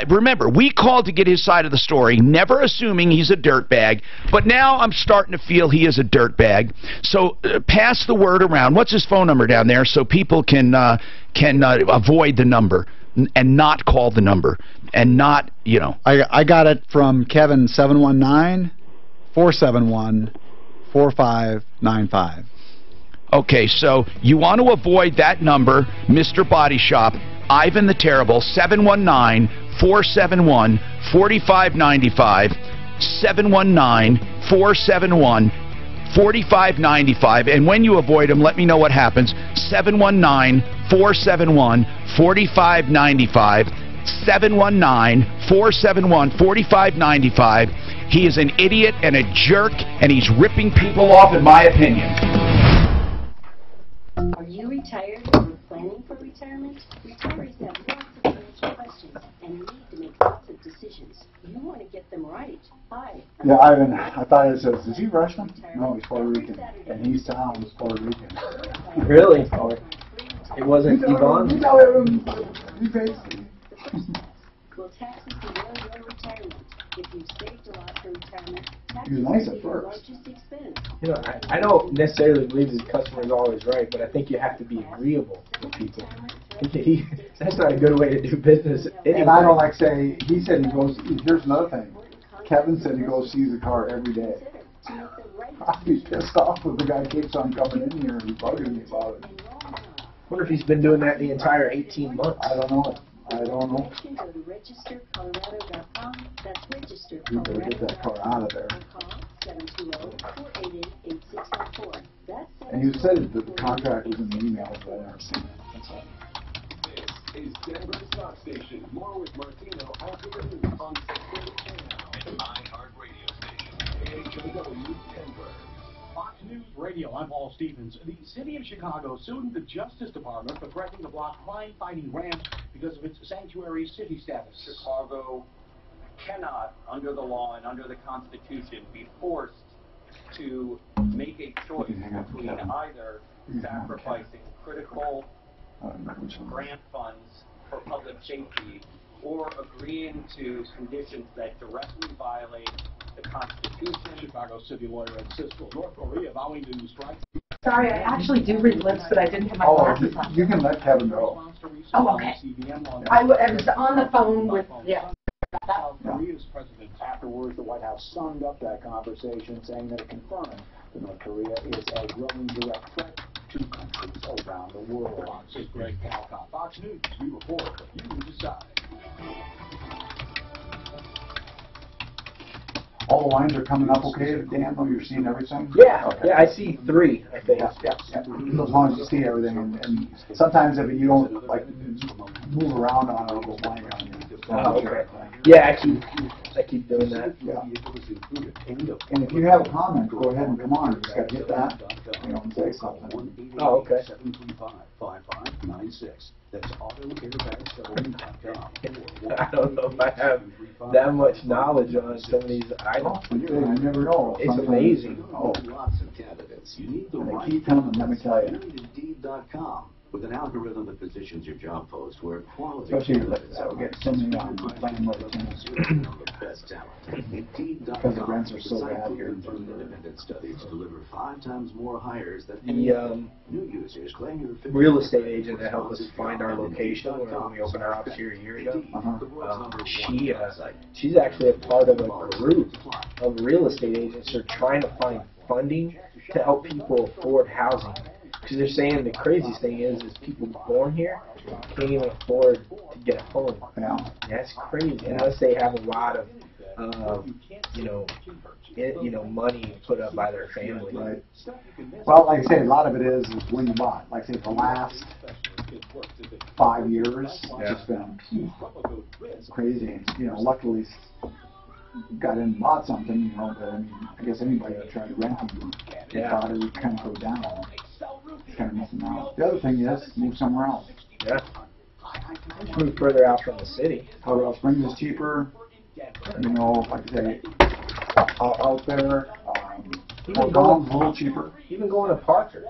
Remember, we called to get his side of the story, never assuming he's a dirtbag, but now I'm starting to feel he is a dirtbag. So pass the word around. What's his phone number down there so people can avoid the number and not call the number and not, you know. I got it from Kevin, 719-471-4595. Okay, so you want to avoid that number, Mr. Body Shop, Ivan the Terrible, 719-471-4595, 719-471-4595, and when you avoid them, let me know what happens, 719-471-4595, 719-471-4595. He is an idiot and a jerk, and he's ripping people off, in my opinion. Are you retired or planning for retirement? Retirees have lots of financial questions and need to make lots of decisions. You want to get them right. Hi. Yeah, Ivan, I thought it says, is he Russian? No, he's Puerto Rican. And he sounds Puerto Rican. Really? It wasn't Yvonne? Will taxes derail your retirement? If you've saved a lot for retirement, He was nice taxes at will be your first. largest expense. You know, I don't necessarily believe the customer is always right, but I think you have to be agreeable with people. That's not a good way to do business anyway. And I don't like say, he said he goes, here's another thing. Kevin said he goes see the car every day. I'd be pissed off if the guy keeps on coming in here and bugging me about it. wonder if he's been doing that the entire 18 months. I don't know. I don't know. Go to registercolorado.com. That's You better get that car out of there. Call 720-488-8604. And you said that the contract was in the email, but I never seen it. That's all. This is Denver's Talk Station. More with Martino afternoon on 6:30 AM. iHeartRadio station. KHOW Denver. Fox News Radio, I'm Paul Stevens. The city of Chicago sued the Justice Department for threatening to block crime-fighting grants because of its sanctuary city status. Chicago cannot, under the law and under the Constitution, be forced to make a choice between either sacrificing critical grant funds for public safety or agreeing to conditions that directly violate the Constitution. Chicago city lawyer Ed Siskel. North Korea vowing to strike. Sorry, I actually do read lips, but I didn't have my glasses on. You can let Kevin know. Oh, okay. I was on the phone with, yeah. South Korea's president. Afterwards, the White House summed up that conversation, saying that it confirmed that North Korea is a growing direct threat to countries around the world. Fox's Greg Calcott. Fox News, we report, you decide. All the lines are coming up okay, Dan? Though you're seeing everything? Yeah, okay. yeah, I see 3, I think. Yeah. As long as you see everything, and sometimes if you don't like move around on it, it'll go blank on you. Oh, okay. Yeah, I keep doing that. Yeah. And if you have a comment, go ahead and come on. You just got to hit that, and say something. Oh, okay. 735-5596. That's autoairbags.com. I don't know if I have that much knowledge on some of these items. You never know. It's amazing. Oh. Lots of candidates. You need the right keep coming, let me tell you. Indeed.com. With an algorithm that positions your job post where quality Especially so get so many landlord tenants. best talent. Indeed.com. Because the rents are so bad here. Independent studies deliver 5 times more hires than The new users claim your real estate agent that helped us find our location when we opened our office here a year ago, she's actually a part of a group of real estate agents who are trying to find funding to help people afford housing. Because they're saying the craziest thing is people born here can't even afford to get a home. Yeah. That's crazy. Unless they have a lot of, money put up by their family. Right. Well, like I say, a lot of it is when you bought. Like I say, the last 5 years, it's just been crazy. Luckily, got in and bought something, but I mean, I guess anybody that tried to rent them, thought it would kind of go down. It's kind of missing out. The other thing is, move somewhere else. Yeah. Move further out from the city. Colorado Springs is cheaper. Like I say, out there. Even Gom's a little cheaper. Even going to Parker.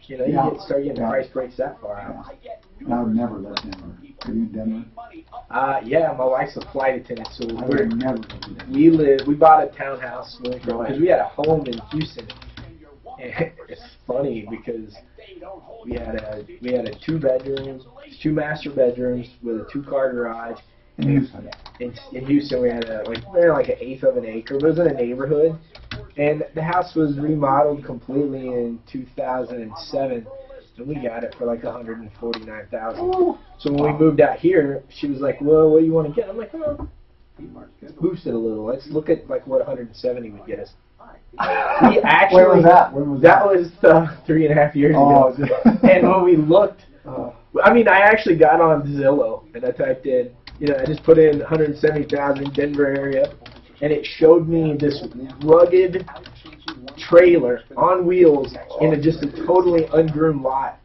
You start getting price breaks that far out. I would never live in Denver. Are you in Denver? Yeah, my wife's a flight attendant, so we bought a townhouse because we had a home in Houston. And it's funny because we had a 2 master bedrooms with a 2-car garage. In Houston. In Houston, we had like an eighth of an acre. It was in a neighborhood, and the house was remodeled completely in 2007. And we got it for like $149,000. So when we moved out here, she was like, "Well, what do you want to get?" I'm like, "Oh, boost it a little. Let's look at like what 170 would get us." We actually, Where was that? That was 3.5 years ago. And when we looked, I actually got on Zillow and I typed in, I just put in 170,000 Denver area, and it showed me this rugged trailer on wheels in just a totally ungroomed lot.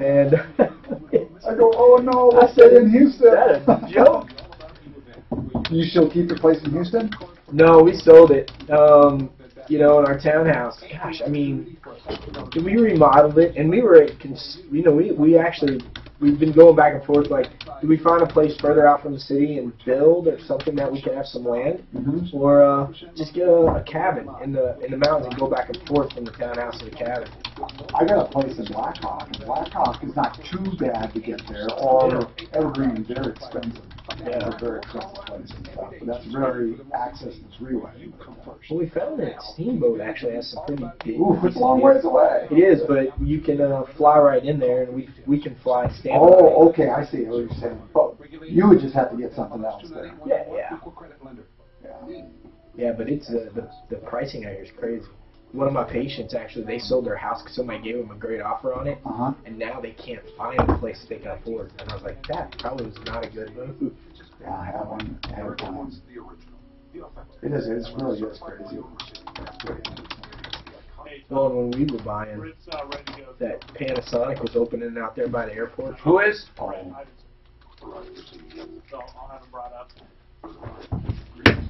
And I go, oh no, I said in Houston. That's a joke. You still keep the place in Houston? No, we sold it. In our townhouse. Gosh, we remodeled it, and we were, we've been going back and forth, like, do we find a place further out from the city and build, or something that we can have some land, or just get a cabin in the mountains and go back and forth from the townhouse to the cabin. I got a place in Blackhawk, and Blackhawk is not too bad to get there, or Evergreen is very expensive. It's a very expensive place and stuff, but that's very access to freeway. Well, we found that Steamboat actually has some pretty big. Ooh, it's a long ways away. It is, but you can fly right in there, and we can fly and stand. Oh, okay, I see what you're saying. But you would just have to get something else there. Yeah, but it's the pricing out here is crazy. One of my patients actually, they sold their house because somebody gave them a great offer on it, and now they can't find a place they can afford. And I was like, that probably was not a good move. Yeah, I have one. It is. It's really just crazy. Well, and when we were buying, that Panasonic was opening out there by the airport. Who is?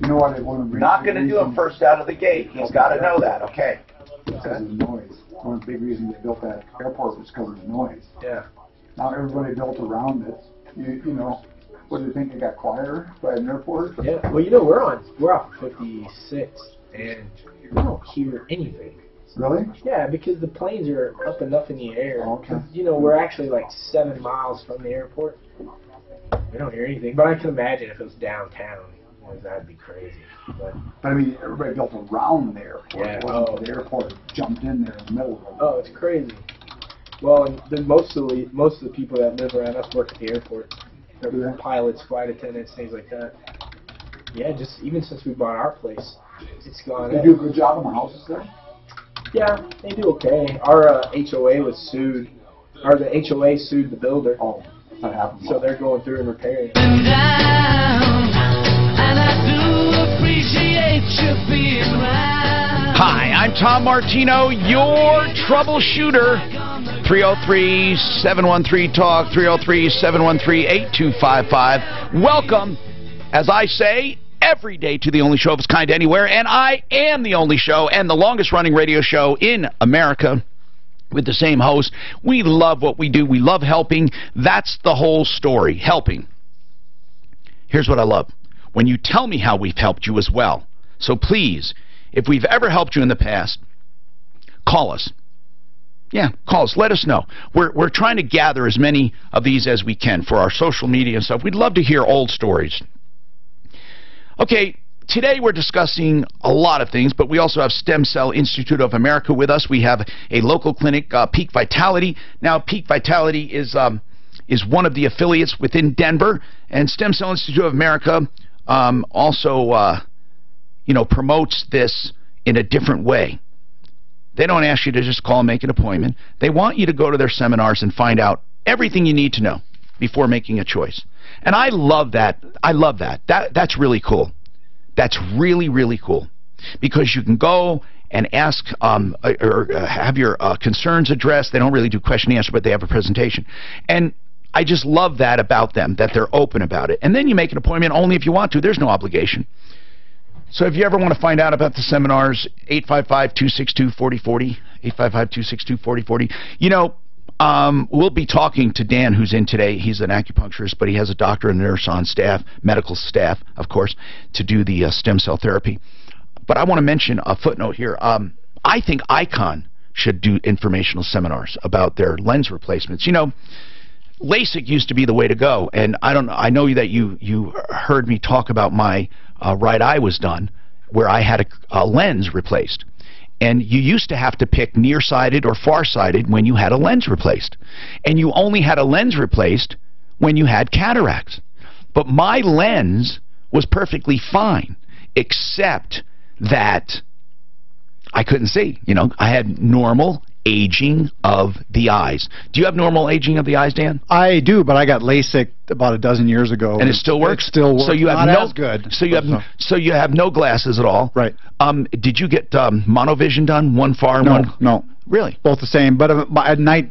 You know what? One of the Not going to do him first out of the gate. He's got to know that. Okay. Because of the noise. One of the big reasons they built that airport was because of the noise. Yeah. Now everybody built around it. You know, what do you think? It got quieter by an airport? Yeah. Well, you know, we're off 56, and we don't hear anything. Really? Yeah, because the planes are up enough in the air. Okay. You know, we're actually like 7 miles from the airport. We don't hear anything, but I can imagine if it was downtown, that'd be crazy. But I mean, everybody built around the airport. Yeah. It wasn't the airport jumped in there in the middle of it. Oh, it's crazy. Well, and then most of the people that live around us work at the airport. They're pilots, flight attendants, things like that. Yeah, just even since we bought our place, it's gone. They do a good job on the houses there? Yeah, they do okay. Our HOA was sued, or the HOA sued the builder. Oh, that happened. So they're going through and repairing. Hi, I'm Tom Martino, your troubleshooter. 303-713-TALK, 303-713-8255. Welcome, as I say, every day to the only show of its kind anywhere, and I am the only show and the longest-running radio show in America with the same host. We love what we do. We love helping. That's the whole story, helping. Here's what I love. When you tell me how we've helped you as well. So please, if we've ever helped you in the past, call us. Yeah, call us. Let us know. We're trying to gather as many of these as we can for our social media and stuff. We'd love to hear old stories. Okay, today we're discussing a lot of things, but we also have Stem Cell Institute of America with us. We have a local clinic, Peak Vitality. Now, Peak Vitality is one of the affiliates within Denver, and Stem Cell Institute of America also promotes this in a different way. They don't ask you to just call and make an appointment. They want you to go to their seminars and find out everything you need to know before making a choice. And I love that. I love that. That's really cool. That's really, really cool. Because you can go and ask or have your concerns addressed. They don't really do question and answer, but they have a presentation. And I just love that about them, that they're open about it. And then you make an appointment only if you want to. There's no obligation. So if you ever want to find out about the seminars, 855-262-4040, 855-262-4040. You know, we'll be talking to Dan, who's in today. He's an acupuncturist, but he has a doctor and a nurse on staff, medical staff, of course, to do the stem cell therapy. But I want to mention a footnote here. I think Icon should do informational seminars about their lens replacements. You know, LASIK used to be the way to go, and I know that you heard me talk about my right eye was done, where I had a lens replaced. And you used to have to pick nearsighted or farsighted when you had a lens replaced. And you only had a lens replaced when you had cataracts. But my lens was perfectly fine, except that I couldn't see. You know, I had normal aging of the eyes. Do you have normal aging of the eyes, Dan? I do, but I got LASIK about a dozen years ago. And it still works? It still works. So you have not as good. So you have no glasses at all. Right. Did you get monovision done? One far and one? No. Really? Both the same, but at night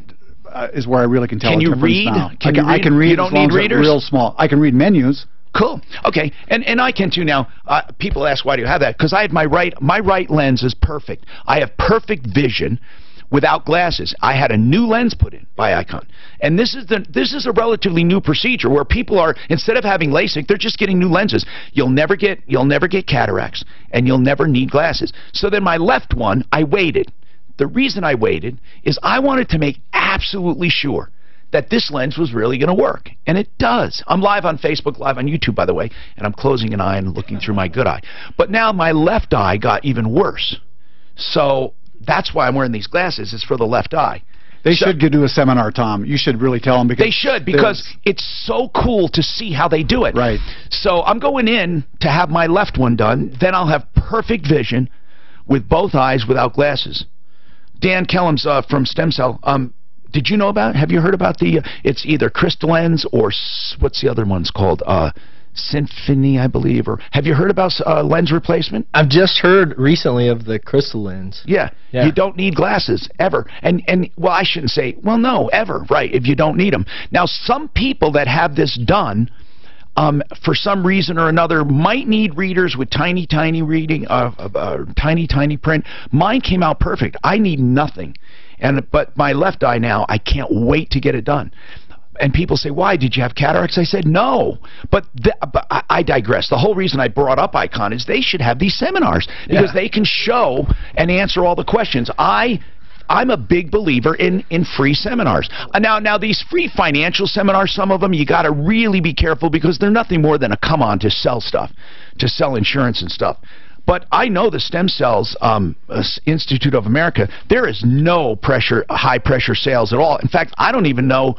is where I really can tell. Can you read? Now. I can read. You don't need readers? Real small. I can read menus. Cool. Okay. And I can too now. People ask, why do you have that? Because I had my right lens is perfect. I have perfect vision without glasses. I had a new lens put in by Icon. And this is a relatively new procedure where people are, instead of having LASIK, they're just getting new lenses. You'll never get cataracts, and you'll never need glasses. So then my left one, I waited. The reason I waited is I wanted to make absolutely sure that this lens was really going to work. And it does. I'm live on Facebook, live on YouTube, by the way, and I'm closing an eye and looking through my good eye. But now my left eye got even worse. So that's why I'm wearing these glasses. It's for the left eye. They should do a seminar, Tom. You should really tell them. Because they should, because it's so cool to see how they do it. Right. So I'm going in to have my left one done. Then I'll have perfect vision with both eyes without glasses. Dan Kellum's from Stem Cell. Did you know about it? Have you heard about the, it's either crystal lens or, what's the other one's called? Symphony, I believe. Or have you heard about lens replacement? I've just heard recently of the crystal lens. Yeah. You don't need glasses ever. And well, I shouldn't say, well, no, ever, right, if you don't need them. Now, some people that have this done, for some reason or another, might need readers with tiny, tiny reading, tiny, tiny print. Mine came out perfect. I need nothing. But my left eye now, I can't wait to get it done. And people say, why? Did you have cataracts? I said, no. But I digress. The whole reason I brought up Icon is they should have these seminars because they can show and answer all the questions. I'm a big believer in free seminars. Now these free financial seminars, some of them, you got to really be careful because they're nothing more than a come-on to sell stuff, to sell insurance and stuff. But I know the Stem Cells Institute of America, there is no pressure, high-pressure sales at all. In fact, I don't even know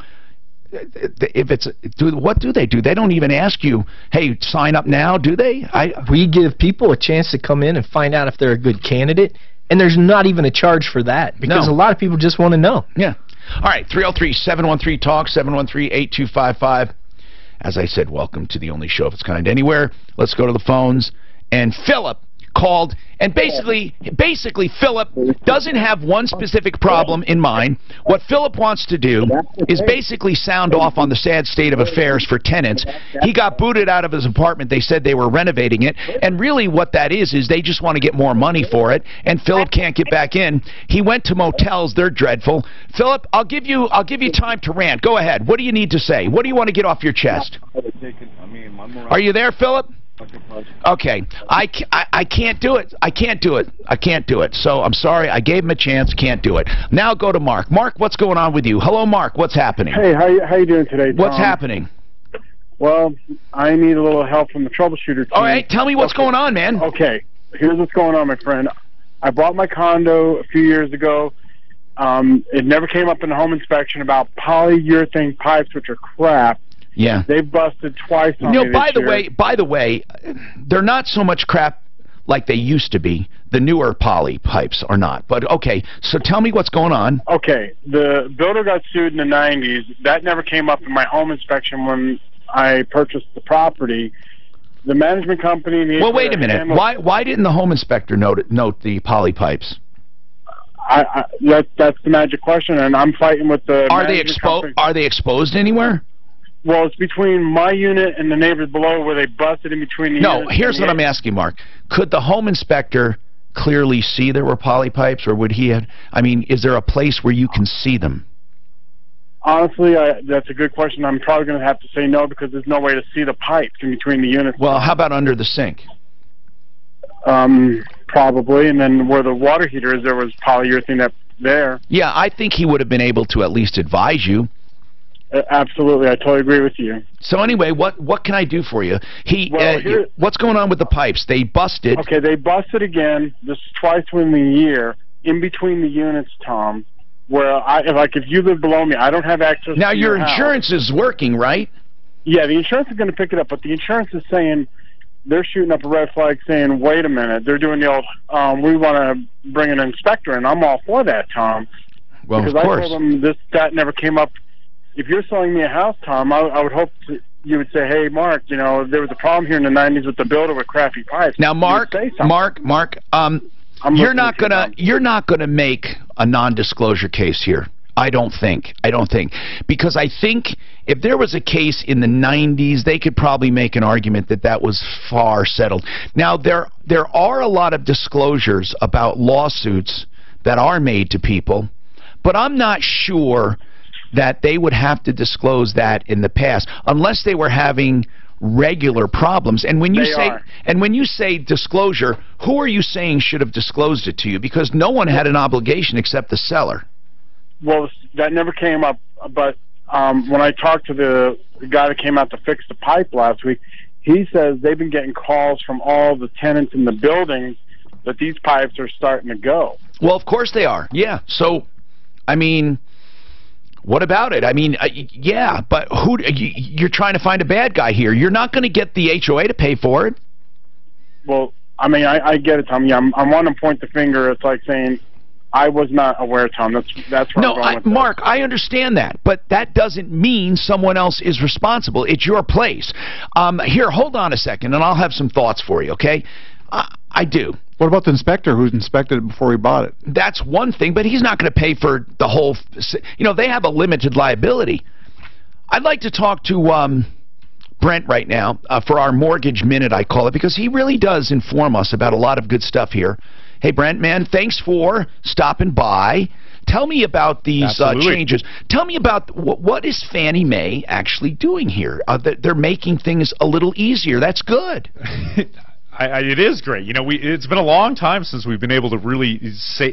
if it's what do they do? They don't even ask you, hey, sign up now, do they? We give people a chance to come in and find out if they're a good candidate, and there's not even a charge for that because a lot of people just want to know. Yeah. All right, 303-713-TALK, 713-8255. As I said, welcome to the only show of its kind anywhere. Let's go to the phones. And Philip called, and basically Philip doesn't have one specific problem in mind. What Philip wants to do is basically sound off on the sad state of affairs for tenants. He got booted out of his apartment. They said they were renovating it, and really what that is they just want to get more money for it, and Philip can't get back in. He went to motels. They're dreadful. Philip, I'll give you time to rant. Go ahead. What do you need to say? What do you want to get off your chest? Are you there, Philip? Okay, I can't do it. I can't do it. So I'm sorry. I gave him a chance. Can't do it. Now go to Mark. Mark, what's going on with you? Hello, Mark. What's happening? Hey, how you doing today, Tom? What's happening? Well, I need a little help from the Troubleshooter team. All right, tell me what's going on, man. Okay, here's what's going on, my friend. I bought my condo a few years ago. It never came up in the home inspection about polyurethane pipes, which are crap. Yeah. They busted twice on me this year. By the way, they're not so much crap like they used to be. The newer poly pipes are not. But okay, so tell me what's going on. Okay, the builder got sued in the 90s. That never came up in my home inspection when I purchased the property. The management company... Well, wait a minute. Why didn't the home inspector note the poly pipes? That's the magic question, and I'm fighting with the... Are they exposed anywhere? Well, it's between my unit and the neighbors below where they busted in between the units. No, here's what I'm asking, Mark. Could the home inspector clearly see there were poly pipes, or would he have... I mean, is there a place where you can see them? Honestly, that's a good question. I'm probably going to have to say no because there's no way to see the pipes in between the units. Well, how about under the sink? Probably, and then where the water heater is, there was polyurethane there. Yeah, I think he would have been able to at least advise you. Absolutely, I totally agree with you. So anyway, what can I do for you? What's going on with the pipes? They busted. Okay, they busted again. This is twice within the year, in between the units, Tom. Where if you live below me, I don't have access. Now to your house. Insurance is working, right? Yeah, the insurance is going to pick it up, but the insurance is saying they're shooting up a red flag, saying, "Wait a minute, they're doing the old. We want to bring an inspector," and I'm all for that, Tom. Well, because of course. I told them that never came up. If you're selling me a house, Tom, I would hope you would say, hey, Mark, you know, there was a problem here in the 90s with the builder with crappy pipes. Now, Mark, you're not gonna make a non-disclosure case here. I don't think. Because I think if there was a case in the 90s, they could probably make an argument that was far settled. Now, there are a lot of disclosures about lawsuits that are made to people, but I'm not sure that they would have to disclose that in the past unless they were having regular problems. And when you say disclosure, who are you saying should have disclosed it to you? Because no one had an obligation except the seller. Well, that never came up, but when I talked to the guy that came out to fix the pipe last week, he says they've been getting calls from all the tenants in the building that these pipes are starting to go. Well, of course they are. Yeah. So, I mean, what about it? I mean, yeah, but you're trying to find a bad guy here. You're not going to get the HOA to pay for it. Well, I mean, I get it, Tom. Yeah, I want to point the finger. It's like saying, I was not aware, Tom. That's where I'm going with Mark, I understand that, but that doesn't mean someone else is responsible. It's your place. Here, hold on a second, and I'll have some thoughts for you, okay? I do. What about the inspector who inspected it before he bought it? That's one thing, but he's not going to pay for the whole... You know, they have a limited liability. I'd like to talk to Brent right now for our Mortgage Minute, I call it, because he really does inform us about a lot of good stuff here. Hey, Brent, man, thanks for stopping by. Tell me about these changes. Tell me about what is Fannie Mae actually doing here? They're making things a little easier. That's good. It is great. You know, it's been a long time since we've been able to really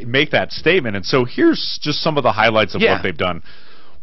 make that statement. And so here's just some of the highlights of what they've done.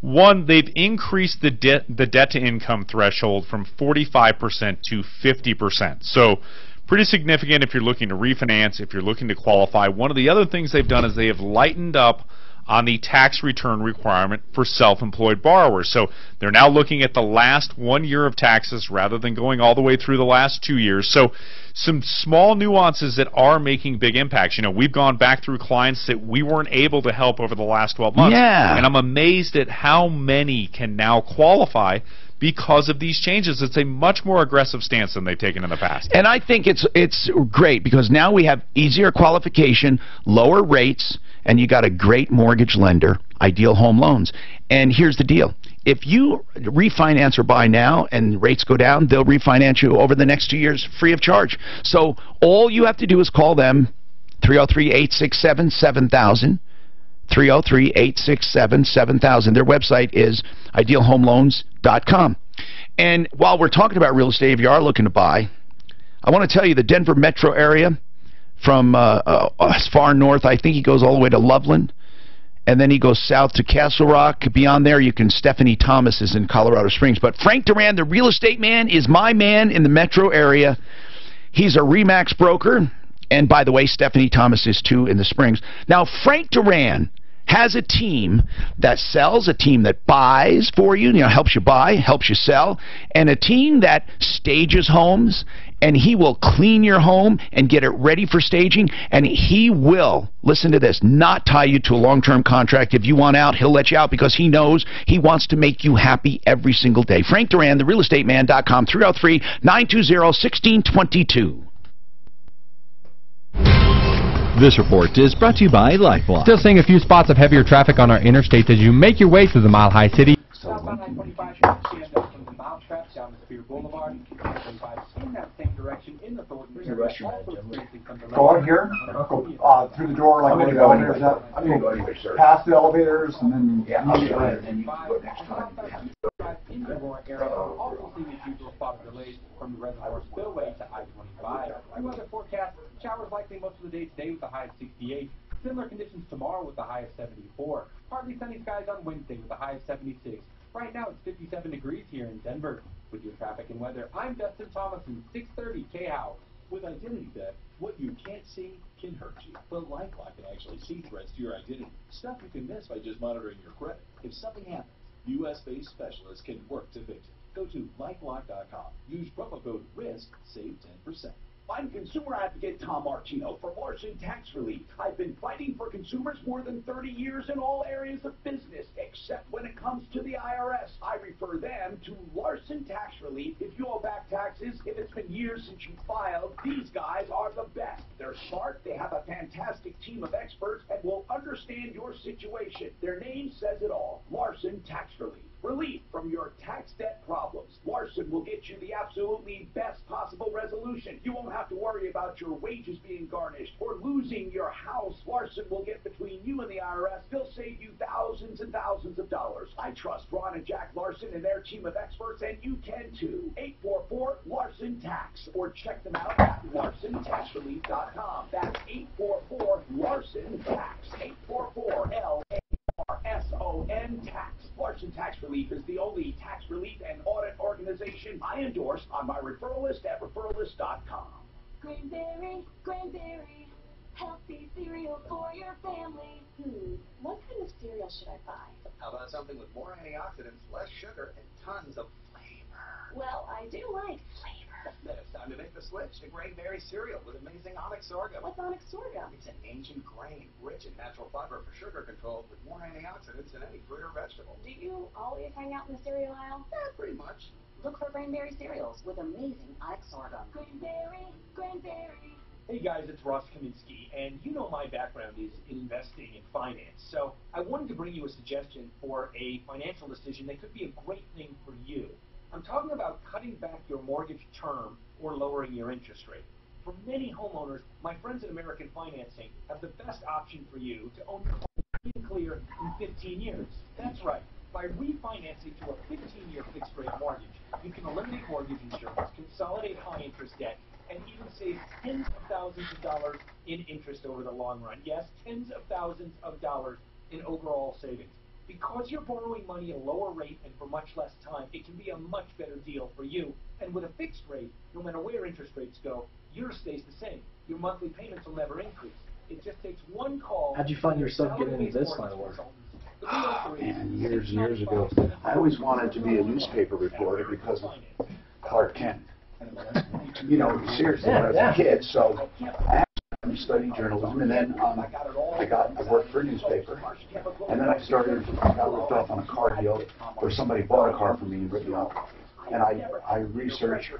One, they've increased the debt-to-income threshold from 45% to 50%. So pretty significant if you're looking to refinance, if you're looking to qualify. One of the other things they've done is they have lightened up on the tax return requirement for self-employed borrowers. So they're now looking at the last 1 year of taxes rather than going all the way through the last 2 years. So some small nuances that are making big impacts. You know, we've gone back through clients that we weren't able to help over the last 12 months. Yeah. And I'm amazed at how many can now qualify because of these changes. It's a much more aggressive stance than they've taken in the past. And I think it's great because now we have easier qualification, lower rates, and you got a great mortgage lender, Ideal Home Loans. And here's the deal. If you refinance or buy now and rates go down, they'll refinance you over the next 2 years free of charge. So all you have to do is call them, 303-867-7000. 303-867-7000. Their website is idealhomeloans.com. And while we're talking about real estate, if you are looking to buy, I want to tell you the Denver metro area from as far north, I think he goes all the way to Loveland, and then he goes south to Castle Rock. Beyond there, Stephanie Thomas is in Colorado Springs. But Frank Duran, the real estate man, is my man in the metro area. He's a RE/MAX broker. And by the way, Stephanie Thomas is too in the Springs. Now, Frank Duran has a team that sells, a team that buys for you, helps you buy, helps you sell, and a team that stages homes, and he will clean your home and get it ready for staging, and he will, listen to this, not tie you to a long-term contract. If you want out, he'll let you out because he knows he wants to make you happy every single day. Frank Duran, therealestateman.com, 303-920-1622. This report is brought to you by LifeLock. Still seeing a few spots of heavier traffic on our interstates as you make your way through the Mile High City. Southbound I-25 stand up from the Mile Trap down to Spear Boulevard. I-25 in that same direction in the Thornton area. Go out here, go through the door like where the elevators up. I'm going to go anyway, sir. Past the elevators and then... Yeah, I'll go ahead and you can go next time. In the Aurora area, also seeing a usual spot of delays from the Reservoir Spillway to I-25. New weather forecast, showers likely most of the day today with a high of 68. Similar conditions tomorrow with a high of 74. Partly sunny skies on Wednesday with a high of 76. Right now it's 57 degrees here in Denver. With your traffic and weather, I'm Dustin Thomason, 630 K-How. With identity theft, what you can't see can hurt you. But LifeLock can actually see threats to your identity. Stuff you can miss by just monitoring your credit. If something happens, U.S.-based specialists can work to fix it. Go to LifeLock.com. Use promo code RISK, save 10%. I'm consumer advocate Tom Martino for Larson Tax Relief. I've been fighting for consumers more than 30 years in all areas of business, except when it comes to the IRS. I refer them to Larson Tax Relief. If you owe back taxes, if it's been years since you filed, these guys are the best. They're smart, they have a fantastic team of experts, and will understand your situation. Their name says it all. Larson Tax Relief. Relief from your tax debt problems. Larson will get you the absolutely best possible resolution. You won't have to worry about your wages being garnished or losing your house. Larson will get between you and the IRS. They'll save you thousands and thousands of dollars. I trust Ron and Jack Larson and their team of experts, and you can too. 844-LARSON-TAX, or check them out at LarsonTaxRelief.com. That's 844-LARSON-TAX. 844-LARSON-TAX. Larson Tax Relief is the I endorse on my referral list at referrallist.com. Granberry, healthy cereal for your family. What kind of cereal should I buy? How about something with more antioxidants, less sugar, and tons of flavor? Well, I do like flavor. Then it's time to make the switch to Granberry cereal with amazing onyx sorghum. What's onyx sorghum? It's an ancient grain, rich in natural fiber for sugar control, with more antioxidants than any fruit or vegetable. Do you always hang out in the cereal aisle? Yeah, pretty much. Look for Granberry cereals with amazing onyx sorghum. Granberry. Hey guys, it's Ross Kaminsky, and you know my background is in investing in finance, so I wanted to bring you a suggestion for a financial decision that could be a great thing for you. I'm talking about cutting back your mortgage term or lowering your interest rate. For many homeowners, my friends at American Financing have the best option for you to own your home free and clear in 15 years. That's right. By refinancing to a 15-year fixed-rate mortgage, you can eliminate mortgage insurance, consolidate high-interest debt, and even save tens of thousands of dollars in interest over the long run. Yes, tens of thousands of dollars in overall savings. Because you're borrowing money at a lower rate and for much less time, it can be a much better deal for you. And with a fixed rate, no matter where interest rates go, yours stays the same. Your monthly payments will never increase. It just takes one call. How'd you find yourself getting into this line of work? Man, years and years ago, I always wanted to be a newspaper reporter because of Clark Kent. You know, seriously, when I was a kid, so I actually studied journalism, and then I worked for a newspaper, and then I got looked up on a car deal where somebody bought a car from me and ripped it up. And I researched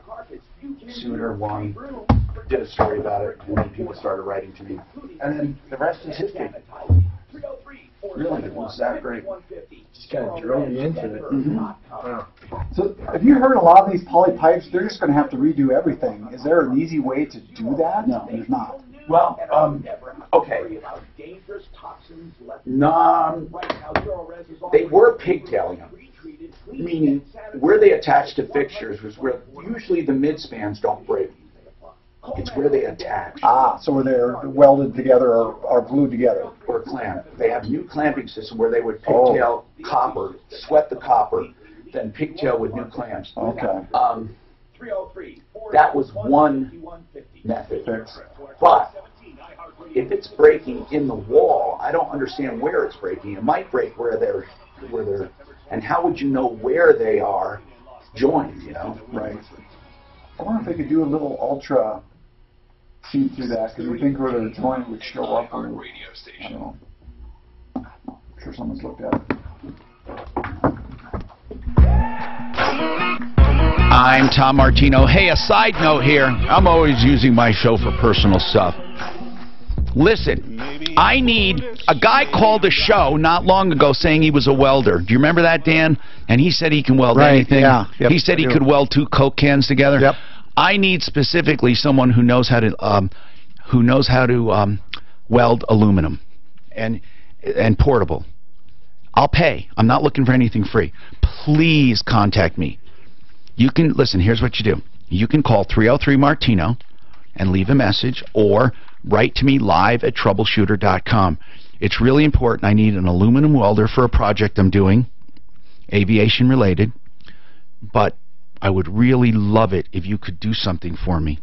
Sooner one, did a story about it, and then people started writing to me. And then the rest is history. Really, it was that great. Just kind of drove you into it. Wow. So have you heard a lot of these poly pipes, they're just going to have to redo everything. Is there an easy way to do that? No, there's not. Well, okay. They were pigtailing them, meaning where they attach to fixtures was where usually the mid-spans don't break. It's where they attach. So where they're welded together or glued together. Or clamped. They have new clamping system where they would pigtail copper, sweat the copper, then pigtail with new clamps. Okay. That was one method. But if it's breaking in the wall, I don't understand where it's breaking. It might break where they're, and how would you know where they are joined, you know? Right. I wonder if they could do a little ultra feed through that, because we think where they're joined would show up on the radio station. I don't know. I'm sure someone's looked at it. I'm Tom Martino. Hey, a side note here. I'm always using my show for personal stuff. Listen, I need... A guy called a show not long ago saying he was a welder. Do you remember that, Dan? And he said he can weld anything. Yeah. Yep, he said he could weld 2 Coke cans together. Yep. I need specifically someone who knows how to weld aluminum and portable. I'll pay. I'm not looking for anything free. Please contact me. You can listen. Here's what you do. You can call 303-MARTINO and leave a message, or write to me live at troubleshooter.com. It's really important. I need an aluminum welder for a project I'm doing, aviation related, but I would really love it if you could do something for me.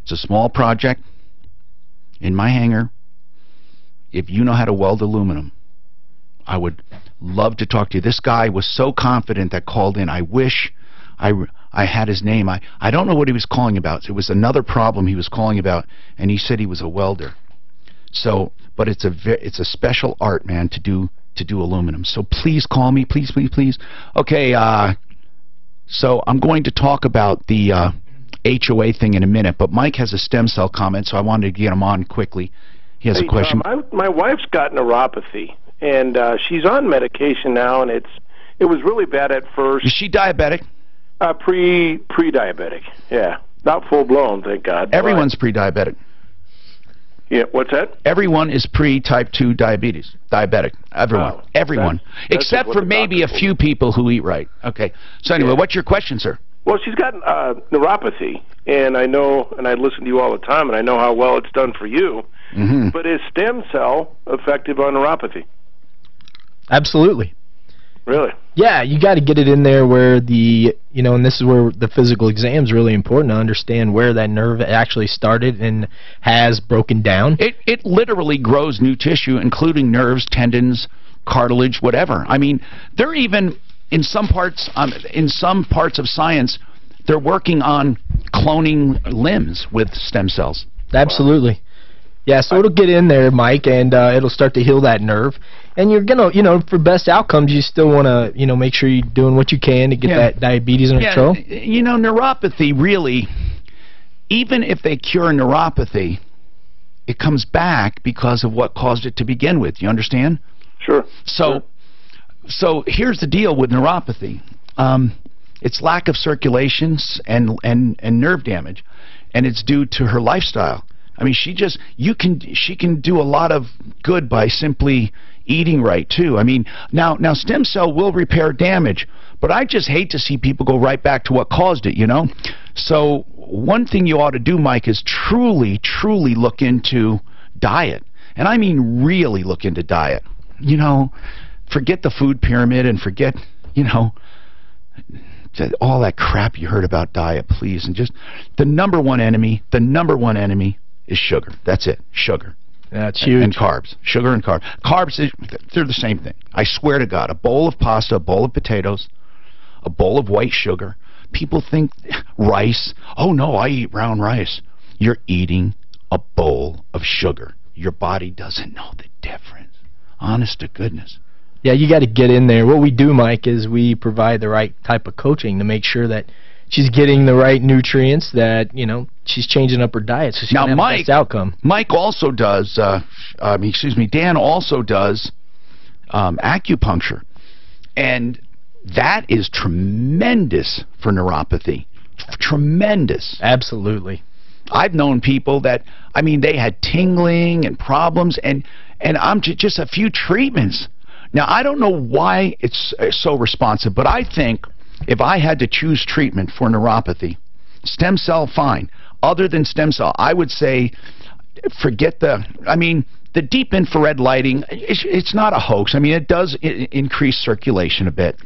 It's a small project in my hangar. If you know how to weld aluminum, I would love to talk to you. This guy was so confident that called in. I wish I had his name. I don't know what he was calling about. It was another problem he was calling about, and he said he was a welder. So, but it's a special art, man, to do aluminum. So please call me, please, please, please. Okay. So I'm going to talk about the HOA thing in a minute, but Mike has a stem cell comment, so I wanted to get him on quickly. He has a question. My wife's got neuropathy, and she's on medication now, and it was really bad at first. Is she diabetic? Pre-diabetic, yeah. Not full-blown, thank God. Everyone's pre-diabetic. Yeah, what's that? Everyone is pre-type 2 diabetes. Diabetic. Everyone. Oh, everyone. That's Except for maybe a few people who eat right. Okay. So anyway, what's your question, sir? Well, she's got neuropathy, and I know, and I listen to you all the time, and I know how well it's done for you. Mm-hmm. But is stem cell effective on neuropathy? Absolutely. Really? Yeah, you got to get it in there where the, you know, and this is where the physical exam is really important to understand where that nerve actually started and has broken down. It literally grows new tissue, including nerves, tendons, cartilage, whatever. I mean, they're even in some parts of science, they're working on cloning limbs with stem cells. Absolutely. Yeah, so it'll get in there, Mike, and it'll start to heal that nerve. And you're going to, you know, for best outcomes, you still want to, you know, make sure you're doing what you can to get that diabetes under control. You know, neuropathy really, even if they cure neuropathy, it comes back because of what caused it to begin with. You understand? Sure. So here's the deal with neuropathy. It's lack of circulations and nerve damage, and it's due to her lifestyle. I mean, she can do a lot of good by simply eating right too. I mean, now stem cell will repair damage, but I just hate to see people go right back to what caused it, you know? So one thing you ought to do, Mike, is truly look into diet. And I mean really look into diet. You know, forget the food pyramid and forget, you know, all that crap you heard about diet, please. And just the number one enemy is sugar. That's it, sugar. That's huge. And carbs. Sugar and carbs. Carbs, they're the same thing. I swear to God, a bowl of pasta, a bowl of potatoes, a bowl of white sugar. People think rice. Oh, no, I eat brown rice. You're eating a bowl of sugar. Your body doesn't know the difference. Honest to goodness. Yeah, you got to get in there. What we do, Mike, is we provide the right type of coaching to make sure that she's getting the right nutrients, that, you know, she's changing up her diet so she can have the best outcome. Mike also does, Dan also does acupuncture. And that is tremendous for neuropathy. Tremendous. Absolutely. I've known people that, I mean, they had tingling and problems, and I'm just a few treatments. Now, I don't know why it's so responsive, but I think if I had to choose treatment for neuropathy, stem cell, fine. Other than stem cell, I would say forget the deep infrared lighting. It's not a hoax. I mean, it does increase circulation a bit.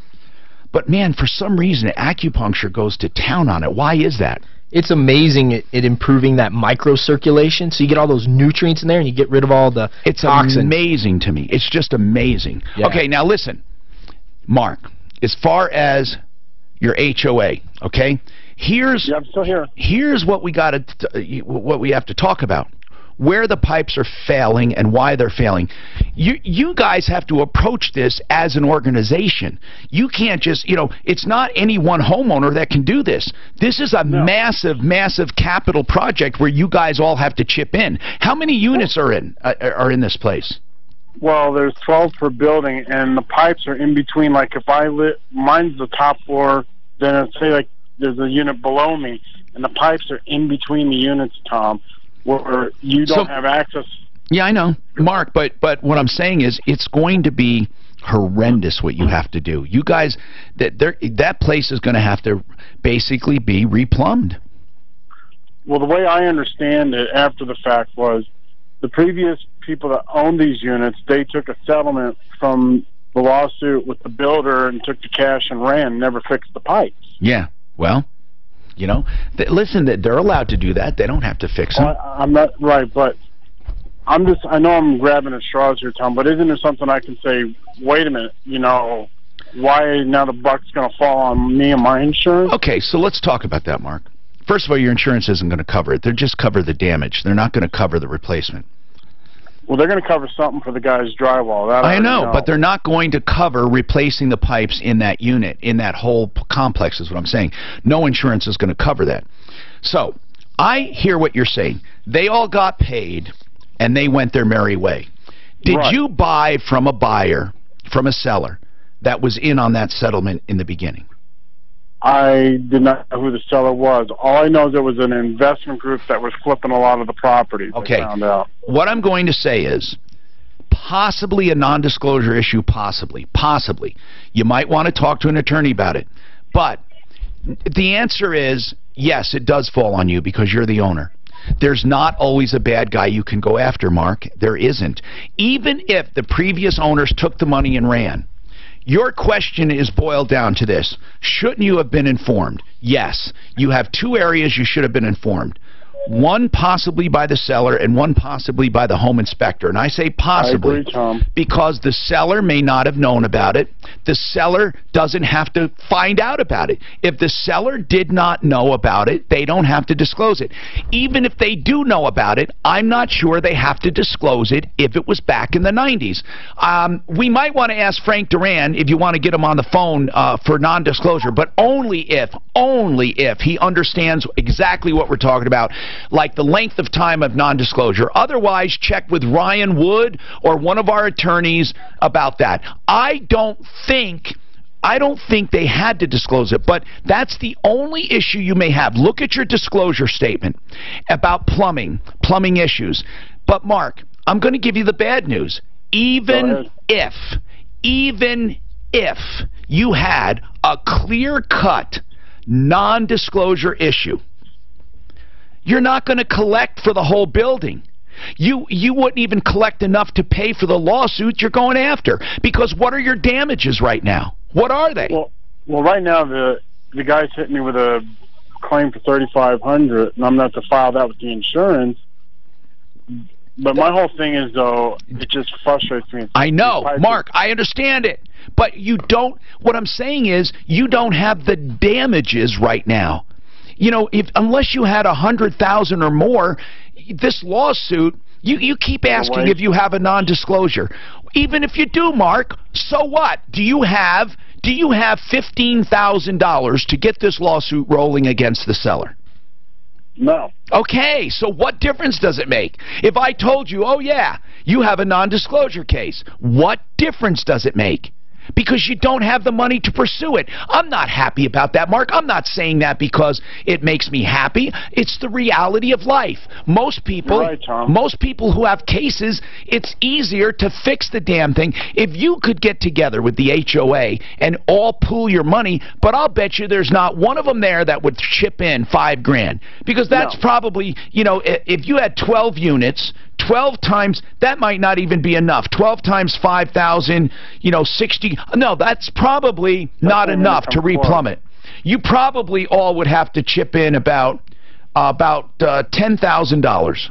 But, man, for some reason, acupuncture goes to town on it. Why is that? It's amazing at improving that microcirculation, so you get all those nutrients in there and you get rid of all the toxins. It's amazing to me. It's just amazing. Yeah. Okay, now listen, Mark, as far as your HOA, okay? Here's I'm still here. Here's what we have to talk about. Where the pipes are failing and why they're failing. You guys have to approach this as an organization. You can't just, you know, it's not any one homeowner that can do this. This is a massive capital project where you guys all have to chip in. How many units are in this place? Well, there's 12 per building, and the pipes are in between. Like if mine's the top floor, then it's say like there's a unit below me, and the pipes are in between the units, Tom, where you don't have access. Yeah, I know, Mark, but what I'm saying is it's going to be horrendous what you have to do. You guys, that place is going to have to basically be replumbed. Well, the way I understand it after the fact was the previous people that owned these units, they took a settlement from the lawsuit with the builder and took the cash and ran, never fixed the pipes. Yeah, well, you know, listen, they're allowed to do that. They don't have to fix them. I'm not right, but I know I'm grabbing at straws here, Tom, but isn't there something I can say, wait a minute, you know, why now the buck's going to fall on me and my insurance? Okay, so let's talk about that, Mark. First of all, your insurance isn't going to cover it. They'll just cover the damage. They're not going to cover the replacement. Well, they're going to cover something for the guy's drywall. That I know, but they're not going to cover replacing the pipes in that unit, in that whole complex is what I'm saying. No insurance is going to cover that. So, I hear what you're saying. They all got paid, and they went their merry way. Did you buy from a buyer, from a seller, that was in on that settlement in the beginning? I did not know who the seller was. All I know is there was an investment group that was flipping a lot of the properties. Okay. I found out. What I'm going to say is possibly a non-disclosure issue, possibly. You might want to talk to an attorney about it. But the answer is yes, it does fall on you because you're the owner. There's not always a bad guy you can go after, Mark. There isn't. Even if the previous owners took the money and ran, Your question is boiled down to this. Shouldn't you have been informed? Yes. You have two areas you should have been informed. One possibly by the seller and one possibly by the home inspector. And I say possibly I agree, Tom. because the seller may not have known about it. The seller doesn't have to find out about it. If the seller did not know about it, they don't have to disclose it. Even if they do know about it, I'm not sure they have to disclose it if it was back in the 90s. We might want to ask Frank Duran if you want to get him on the phone for non-disclosure, but only if he understands exactly what we're talking about, like the length of time of non-disclosure. Otherwise, check with Ryan Wood or one of our attorneys about that. I don't think they had to disclose it, but that's the only issue you may have. Look at your disclosure statement about plumbing issues. But Mark, I'm going to give you the bad news. Even if you had a clear-cut non-disclosure issue, you're not going to collect for the whole building. You wouldn't even collect enough to pay for the lawsuit you're going after. Because what are your damages right now? What are they? Well, right now the guy's hit me with a claim for $3,500, and I'm going to have to file that with the insurance. But my whole thing is, though, it just frustrates me. I know, Mark, I understand it. But you don't, what I'm saying is, you don't have the damages right now. You know, unless you had 100,000 or more, this lawsuit, you keep asking if you have a non-disclosure. Even if you do, Mark, so what? Do you have $15,000 to get this lawsuit rolling against the seller? No. Okay, so what difference does it make? If I told you, oh yeah, you have a non-disclosure case, what difference does it make? Because you don't have the money to pursue it. I'm not happy about that, Mark. I'm not saying that because it makes me happy. It's the reality of life. Most people who have cases, it's easier to fix the damn thing if you could get together with the HOA and all pool your money, but I'll bet you there's not one of them there that would chip in $5,000. Because that's probably, you know, if you had 12 units, 12 times, that might not even be enough. 12 times 5,000, you know, 60. No, that's probably not enough to replumb it. You probably all would have to chip in about $10,000.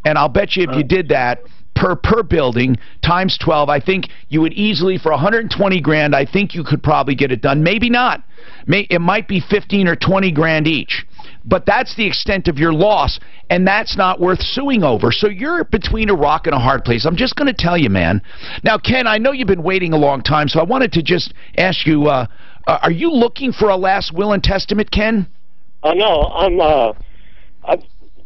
And I'll bet you if you did that per building times 12, I think you would easily, for 120 grand, I think you could probably get it done. Maybe not. It might be 15 or 20 grand each. But that's the extent of your loss, and that's not worth suing over. So you're between a rock and a hard place. I'm just going to tell you, man. Now, Ken, I know you've been waiting a long time, so I wanted to just ask you, are you looking for a last will and testament, Ken? No, I'm a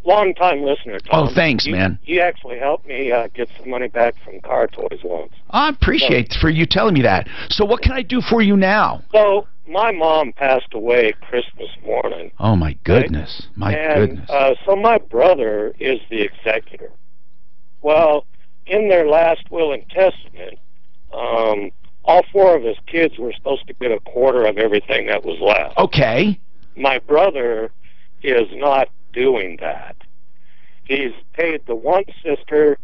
long-time listener, Tom. Oh, thanks, man. You actually helped me get some money back from Car Toys once. I appreciate for you telling me that. So what can I do for you now? So my mom passed away Christmas morning. Oh, my goodness. Right? My goodness. So my brother is the executor. Well, in their last will and testament, all four of his kids were supposed to get a quarter of everything that was left. Okay. My brother is not doing that. He's paid the one sister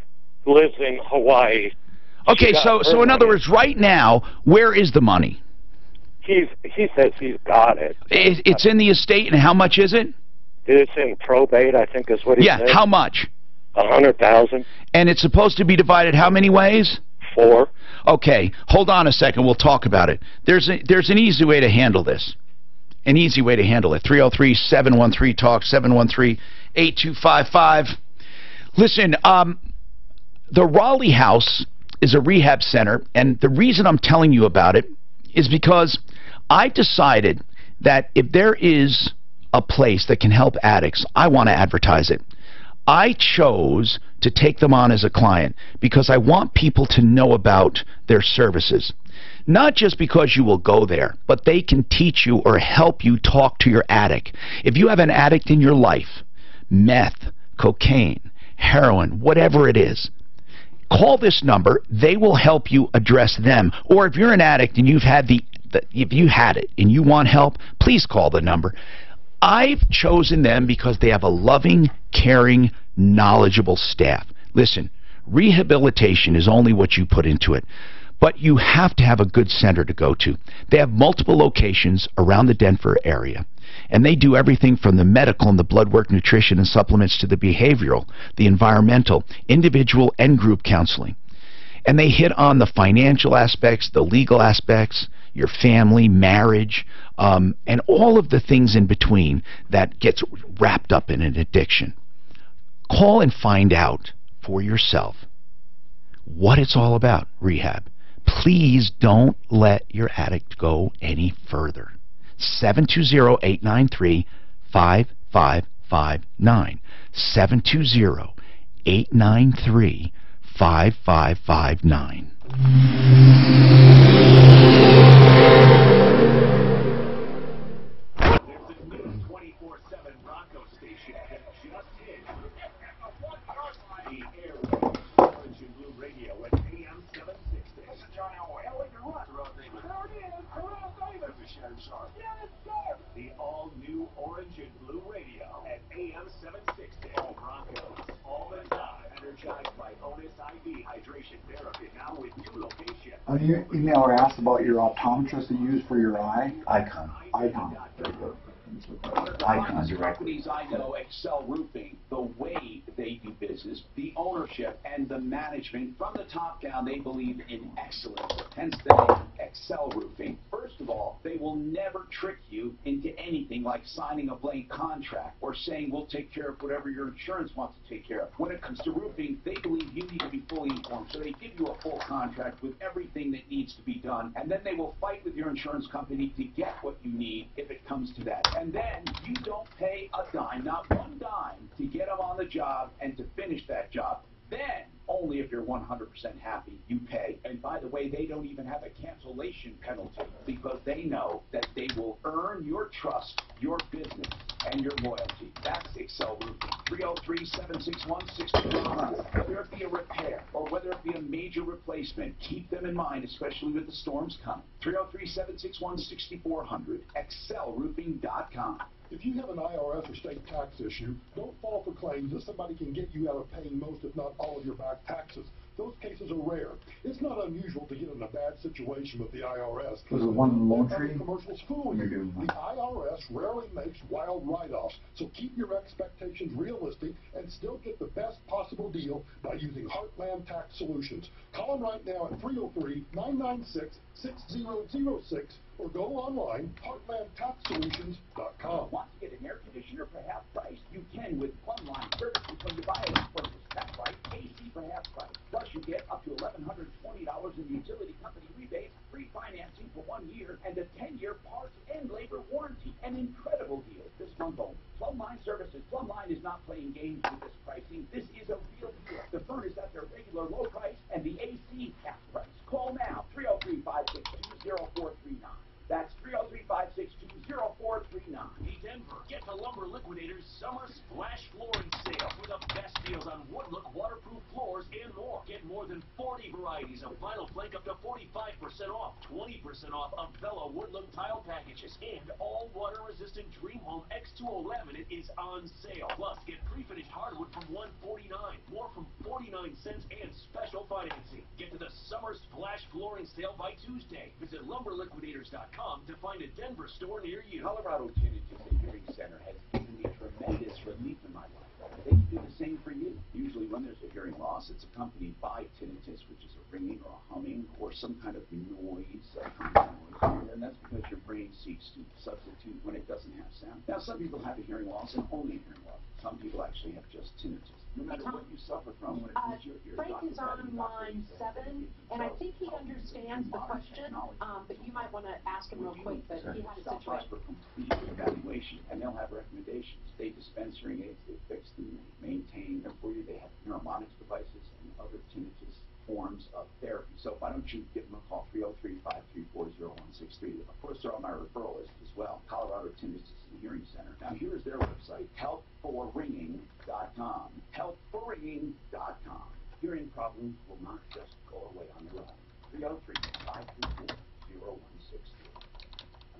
who lives in Hawaii. Okay, so in other words, right now, where is the money? He says he's got it. It's in the estate, and how much is it? It's in probate, I think is what he said. Yeah, how much? 100,000. And it's supposed to be divided how many ways? 4. Okay, hold on a second. We'll talk about it. There's an easy way to handle this. An easy way to handle it. 303-713-TALK, 713-8255. Listen, the Raleigh House is a rehab center, and the reason I'm telling you about it is because I decided that if there is a place that can help addicts, I want to advertise it. I chose to take them on as a client because I want people to know about their services. Not just because you will go there, but they can teach you or help you talk to your addict. If you have an addict in your life, meth, cocaine, heroin, whatever it is, call this number. They will help you address them. Or if you're an addict and you've had if you had it and you want help, please call the number. I've chosen them because they have a loving, caring, knowledgeable staff. Listen, rehabilitation is only what you put into it. But you have to have a good center to go to. They have multiple locations around the Denver area, and they do everything from the medical and the blood work, nutrition and supplements to the behavioral, the environmental, individual and group counseling. And they hit on the financial aspects, the legal aspects, your family, marriage, and all of the things in between that gets wrapped up in an addiction. Call and find out for yourself what it's all about, Rehab. Please don't let your addict go any further. 720-893-5559. 720-893-5559. The all-new Orange and Blue Radio at AM 760. All Broncos, all the time. Energized by Onus IV Hydration Therapy. Now with 2 locations. On your email, I asked about your optometrist that you use for your eye. Icon. Very good. Icon directly. Companies I know, Excel Roofing, the way they do business, the ownership and the management, from the top down, they believe in excellence. Hence the name Excel Roofing. First of all, they will never trick you into anything like signing a blank contract or saying we'll take care of whatever your insurance wants to take care of. When it comes to roofing, they believe you need to be fully informed, so they give you a full contract with everything that needs to be done, and then they will fight with your insurance company to get what you need if it comes to that. And then you don't pay a dime, not one dime, to get them on the job and to finish that job. Then, only if you're 100% happy, you pay. And by the way, they don't even have a cancellation penalty because they know that they will earn your trust, your business, and your loyalty. That's Excel Roofing. 303-761-6400. Whether it be a repair or whether it be a major replacement, keep them in mind, especially with the storms coming. 303-761-6400. ExcelRoofing.com. If you have an IRS or state tax issue, don't fall for claims that somebody can get you out of paying most, if not all, of your back taxes. Those cases are rare. It's not unusual to get in a bad situation with the IRS. Was it one in Lone Tree? Commercials fool you. The IRS rarely makes wild write-offs, so keep your expectations realistic and still get the best possible deal by using Heartland Tax Solutions. Call them right now at 303-996-6006 or go online, heartlandtaxsolutions.com. Want to get an air conditioner for half price? You can with Plumline services when you buy it at purchase. That's right, AC for half price. Plus, you get up to $1,120 in utility company rebates, free financing for 1 year, and a 10-year parts and labor warranty. An incredible deal this month only. Plumline services. Plumline is not playing games with this pricing. This is a real deal. The furnace at their regular low price and the AC half price. Call now, 303-562-0439. That's 303-562-0439. Hey, Denver, get the Lumber Liquidators Summer Splash Flooring Sale with the best deals on wood look waterproof floors and more. Get more than 40 varieties of vinyl plank up to 45% off, 20% off of Velo wood look tile packages, and all water-resistant Dream Home X2O laminate is on sale. Plus, get pre-finished hardwood from $149, more from 49 cents, and special financing. Get to the Summer Splash Flooring Sale by Tuesday. Visit lumberliquidators.com to find a Denver store near you. Colorado Tinnitus and Hearing Center has given me tremendous relief in my life. They can do the same for you. Usually when there's a hearing loss, it's accompanied by tinnitus, which is a ringing or a humming or some kind of noise, and that's because your brain seeks to substitute when it doesn't have sound. Now, some people have a hearing loss and only a hearing loss. Some people actually have just tinnitus. No matter what you suffer from when it comes to your ear, Frank is on line 7, and I think he understands the question, but you might want to ask him real quick, but he had a situation. For complete evaluation, and they'll have recommendations. They dispense hearing aids, they fix them, maintain them for you. They have neuromonics devices and other tinnitus forms of therapy. So why don't you give them a call, 303-534-0163. Of course, they're on my referral list as well, Colorado Tinnitus and Hearing Center. Now, here's their website, helpforringing.com. Helpforringing.com. Hearing problems will not just go away on their own. 303-534-0163.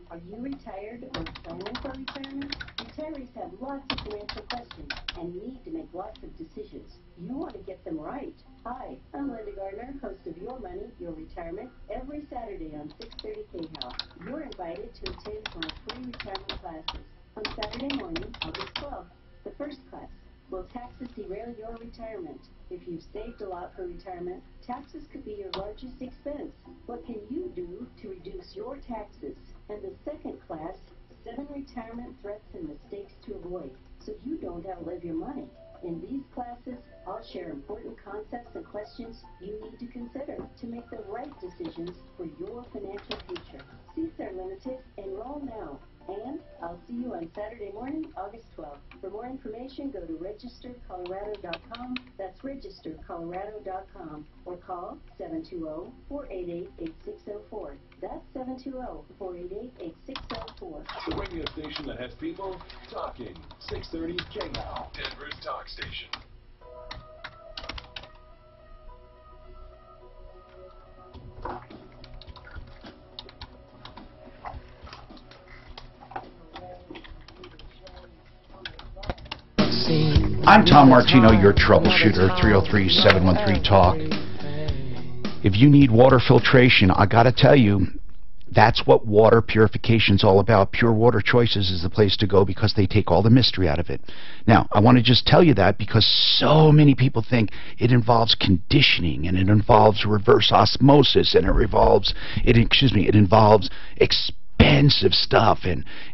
Are you retired or planning for retirement? Retirees have lots of financial questions and need to make lots of decisions. You want to get them right. Hi, I'm Linda Gardner, host of save your money, your retirement, every Saturday on 6:30 KHOW. You're invited to attend my free retirement classes. On Saturday morning, August 12th, the first class. Will taxes derail your retirement? If you've saved a lot for retirement, taxes could be your largest expense. What can you do to reduce your taxes? And the second class, 7 retirement threats and mistakes to avoid, so you don't outlive your money. In these classes, I'll share important concepts and questions you need to consider to make the right decisions for your financial future. Seats are limited. Enroll now. And I'll see you on Saturday morning, August 12th. For more information, go to registercolorado.com. That's registercolorado.com. Or call 720-488-8604. That's 720-488-8604. The radio station that has people talking. 630 KHOW, Denver's talk station. I'm Tom Martino, your troubleshooter, 303-713-TALK. If you need water filtration, I got to tell you, that's what water purification's all about. Pure Water Choices is the place to go because they take all the mystery out of it. Now, I want to just tell you that because so many people think it involves conditioning and it involves reverse osmosis and it involves expensive stuff,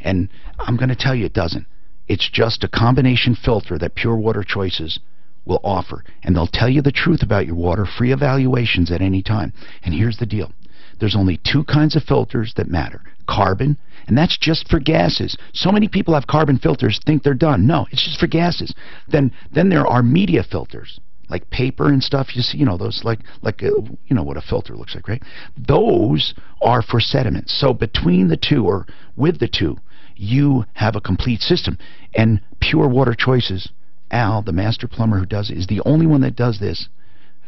and I'm going to tell you it doesn't. It's just a combination filter that Pure Water Choices will offer, and they'll tell you the truth about your water, free evaluations at any time. And here's the deal. There's only 2 kinds of filters that matter. Carbon, and that's just for gases. So many people have carbon filters, think they're done. No, it's just for gases. Then there are media filters, like paper and stuff. You see, those like what a filter looks like, right? Those are for sediments. So between the two, or with the two, you have a complete system. And Pure Water Choices, Al, the master plumber who does it, is the only one that does this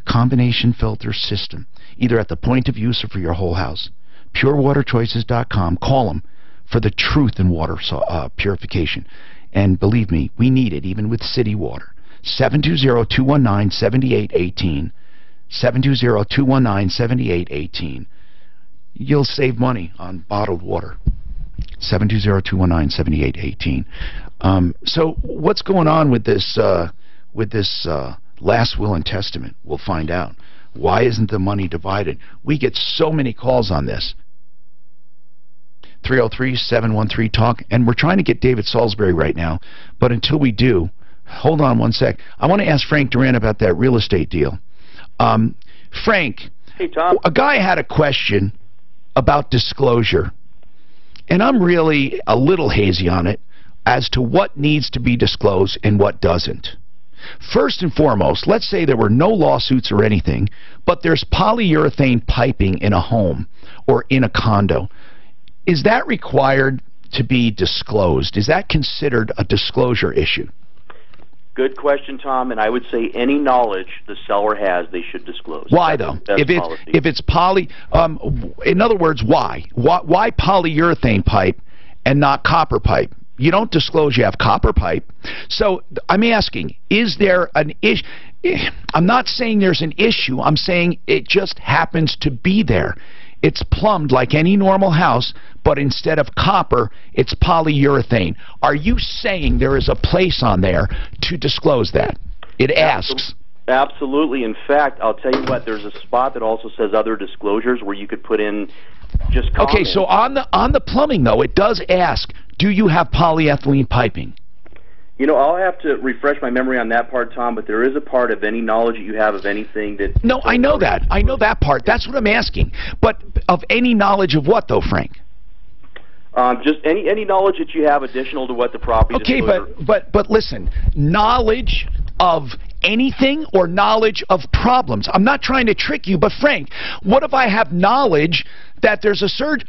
combination filter system, either at the point of use or for your whole house. PureWaterChoices.com. Call them for the truth in water purification. And believe me, we need it, even with city water. 720-219-7818. 720-219-7818. You'll save money on bottled water. 720-219-7818. So what's going on with this last will and testament? We'll find out. Why isn't the money divided? We get so many calls on this. 303-713-TALK, and we're trying to get David Salisbury right now, but until we do, hold on one sec. I want to ask Frank Duran about that real estate deal. Frank, hey, Tom. A guy had a question about disclosure, and I'm really a little hazy on it as to what needs to be disclosed and what doesn't. First and foremost, let's say there were no lawsuits or anything, but there's polyurethane piping in a home or in a condo. Is that required to be disclosed? Is that considered a disclosure issue? Good question, Tom, and I would say any knowledge the seller has, they should disclose. Why, though? If it's poly, in other words, why? Why polyurethane pipe and not copper pipe? You don't disclose you have copper pipe. So I'm asking, is there an issue? I'm not saying there's an issue. I'm saying it just happens to be there. It's plumbed like any normal house, but instead of copper, it's polyurethane. Are you saying there is a place on there to disclose that? It asks. Absolutely. In fact, I'll tell you what, there's a spot that also says other disclosures where you could put in just comments. Okay, so on the plumbing, though, it does ask, do you have polyethylene piping? You know, I'll have to refresh my memory on that part, Tom, but there is a part of any knowledge that you have of anything that... No, I know that. I know that part. That's what I'm asking. But of any knowledge of what, though, Frank? Just any knowledge that you have additional to what the property... Okay, but listen, knowledge of anything or knowledge of problems. I'm not trying to trick you, but Frank, what if I have knowledge that there's a surge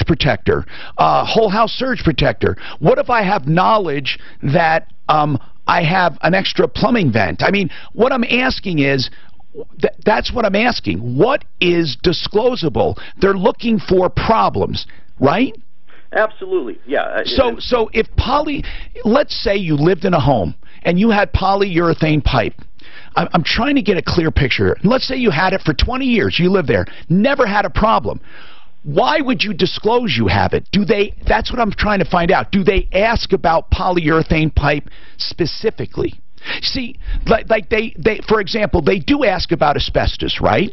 protector, whole house surge protector? What if I have knowledge that I have an extra plumbing vent? I mean, what I'm asking is, that's what I'm asking. What is disclosable? They're looking for problems, right? Absolutely, yeah. So if let's say you lived in a home and you had polyurethane pipe. I'm trying to get a clear picture. Let's say you had it for 20 years. You lived there. Never had a problem. Why would you disclose you have it? That's what I'm trying to find out. Do they ask about polyurethane pipe specifically? See, like they for example, they do ask about asbestos, right?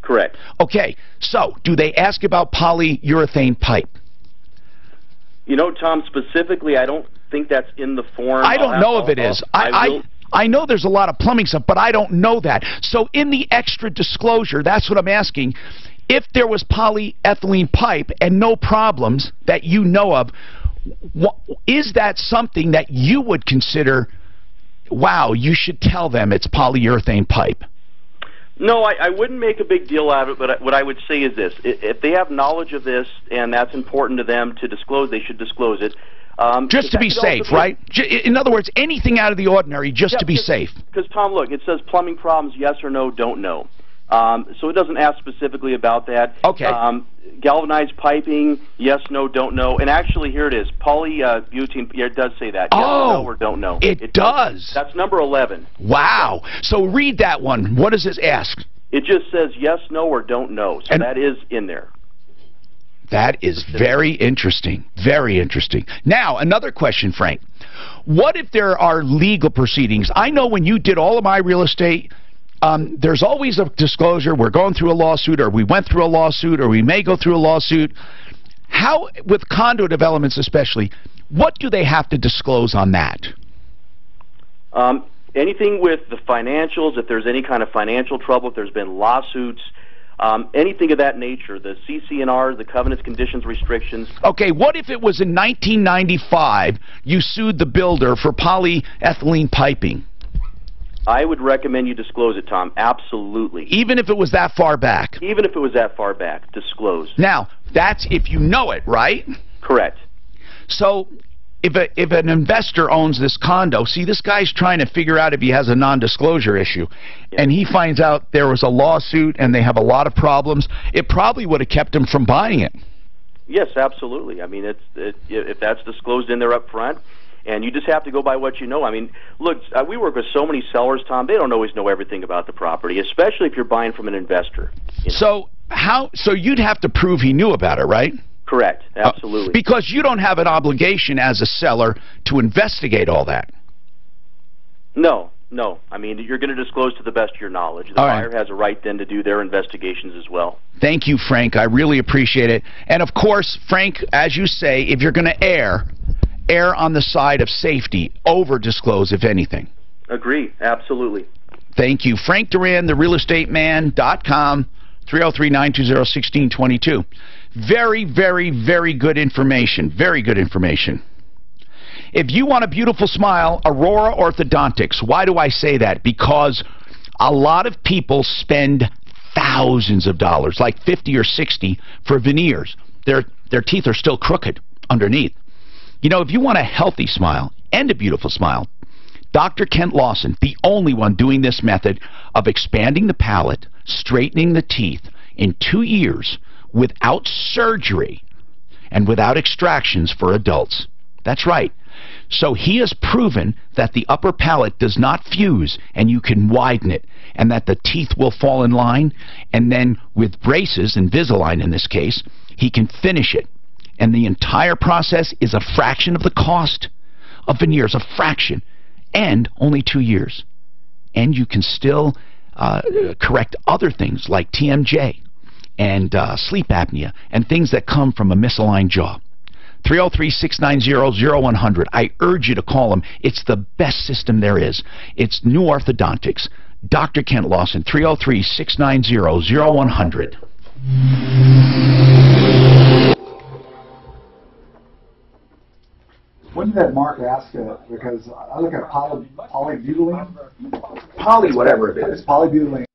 Correct. Okay, so do they ask about polyurethane pipe? You know, Tom, specifically, I don't think that's in the form. I don't know if it is. I know there's a lot of plumbing stuff, but I don't know that. So in the extra disclosure, that's what I'm asking. If there was polyethylene pipe and no problems that you know of, is that something that you would consider, wow, you should tell them it's polyurethane pipe? No, I wouldn't make a big deal out of it, but what I would say is this. If they have knowledge of this and that's important to them to disclose, they should disclose it. Just to be safe, right? In other words, anything out of the ordinary, just to be safe. Because, Tom, look, it says plumbing problems, yes or no, don't know. So it doesn't ask specifically about that. Okay. Galvanized piping, yes, no, don't know. And actually, here it is. Polybutene, yeah, it does say that. Yes, no, or don't know. It does. That's number 11. Wow. So read that one. What does it ask? It just says yes, no, or don't know. So that is in there. That is very interesting. Very interesting. Now, another question, Frank. What if there are legal proceedings? I know when you did all of my real estate, there's always a disclosure. We're going through a lawsuit, or we went through a lawsuit, or we may go through a lawsuit. How, with condo developments especially, what do they have to disclose on that? Anything with the financials, if there's any kind of financial trouble, if there's been lawsuits, anything of that nature, the CC&R, the covenants, conditions, restrictions. Okay, what if it was in 1995 you sued the builder for polyethylene piping? I would recommend you disclose it, Tom. Absolutely. Even if it was that far back? Even if it was that far back, disclose. Now, that's if you know it, right? Correct. So, if an investor owns this condo, see, this guy's trying to figure out if he has a non-disclosure issue, and he finds out there was a lawsuit and they have a lot of problems, it probably would have kept him from buying it. Yes, absolutely. I mean, if that's disclosed in there up front, and you just have to go by what you know. I mean, look, we work with so many sellers, Tom. They don't always know everything about the property, especially if you're buying from an investor. You know? So you'd have to prove he knew about it, right? Correct. Absolutely. Because you don't have an obligation as a seller to investigate all that. No. I mean, you're going to disclose to the best of your knowledge. The buyer has a right then to do their investigations as well. Thank you, Frank. I really appreciate it. And, of course, Frank, as you say, if you're going to err on the side of safety, over-disclose, if anything. Agree. Absolutely. Thank you. Frank Duran, therealestateman.com, 303-920-1622. Very, very, very good information. Very good information. If you want a beautiful smile, Aurora Orthodontics. Why do I say that? Because a lot of people spend thousands of dollars, like 50 or 60, for veneers. Their teeth are still crooked underneath. You know, if you want a healthy smile and a beautiful smile, Dr. Kent Lawson, the only one doing this method of expanding the palate, straightening the teeth in 2 years without surgery and without extractions for adults. That's right. So he has proven that the upper palate does not fuse and you can widen it, and that the teeth will fall in line, and then with braces, Invisalign in this case, he can finish it. And the entire process is a fraction of the cost of veneers, a fraction, and only 2 years. And you can still correct other things like TMJ and sleep apnea and things that come from a misaligned jaw. 303-690-0100. I urge you to call him. It's the best system there is. It's New Orthodontics. Dr. Kent Lawson, 303-690-0100. What did that mark ask? Because I look at polybutylene. Whatever it is. Polybutylene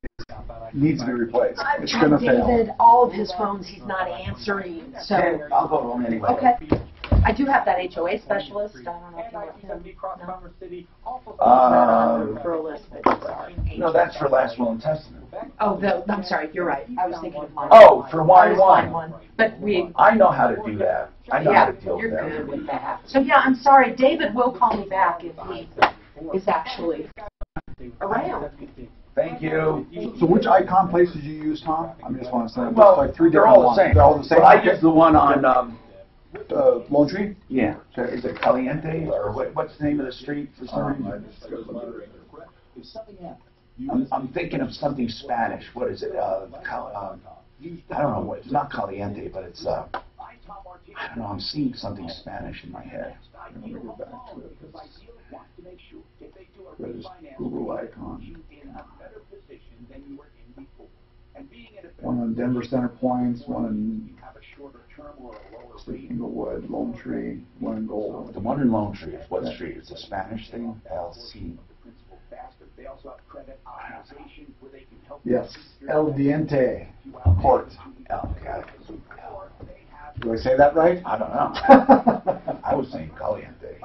needs to be replaced. It's going to fail. David, all of his phones he's not answering. So I'll go home anyway. Okay. I do have that HOA specialist. I don't know if you want him. For a list, but sorry. No, that's for last will and testament. Oh, I'm sorry. You're right. I was thinking of line. Oh, for line one. But I know how to do that. I know how to deal with that. You're good with that. So yeah, I'm sorry. David will call me back if he is actually around. Thank you. So which icon place did you use, Tom? I just want to say, Well, like three they're different all the ones. same. They're all the same. But I use the one on, Lone Tree? yeah, is it Caliente, or what's the name of the street for some reason? I'm thinking of something Spanish. What is it? I don't know what, it's not Caliente, but it's, I don't know, I'm seeing something Spanish in my head. Let me go back to it. There's Google icon. One on Denver Center Points, one in Inglewood, Lone Tree, one in Gold. The one in Lone Tree is what street? It's a Spanish thing? LC. Yes, El Diente Port. Do I say that right? I don't know. I was saying Caliente.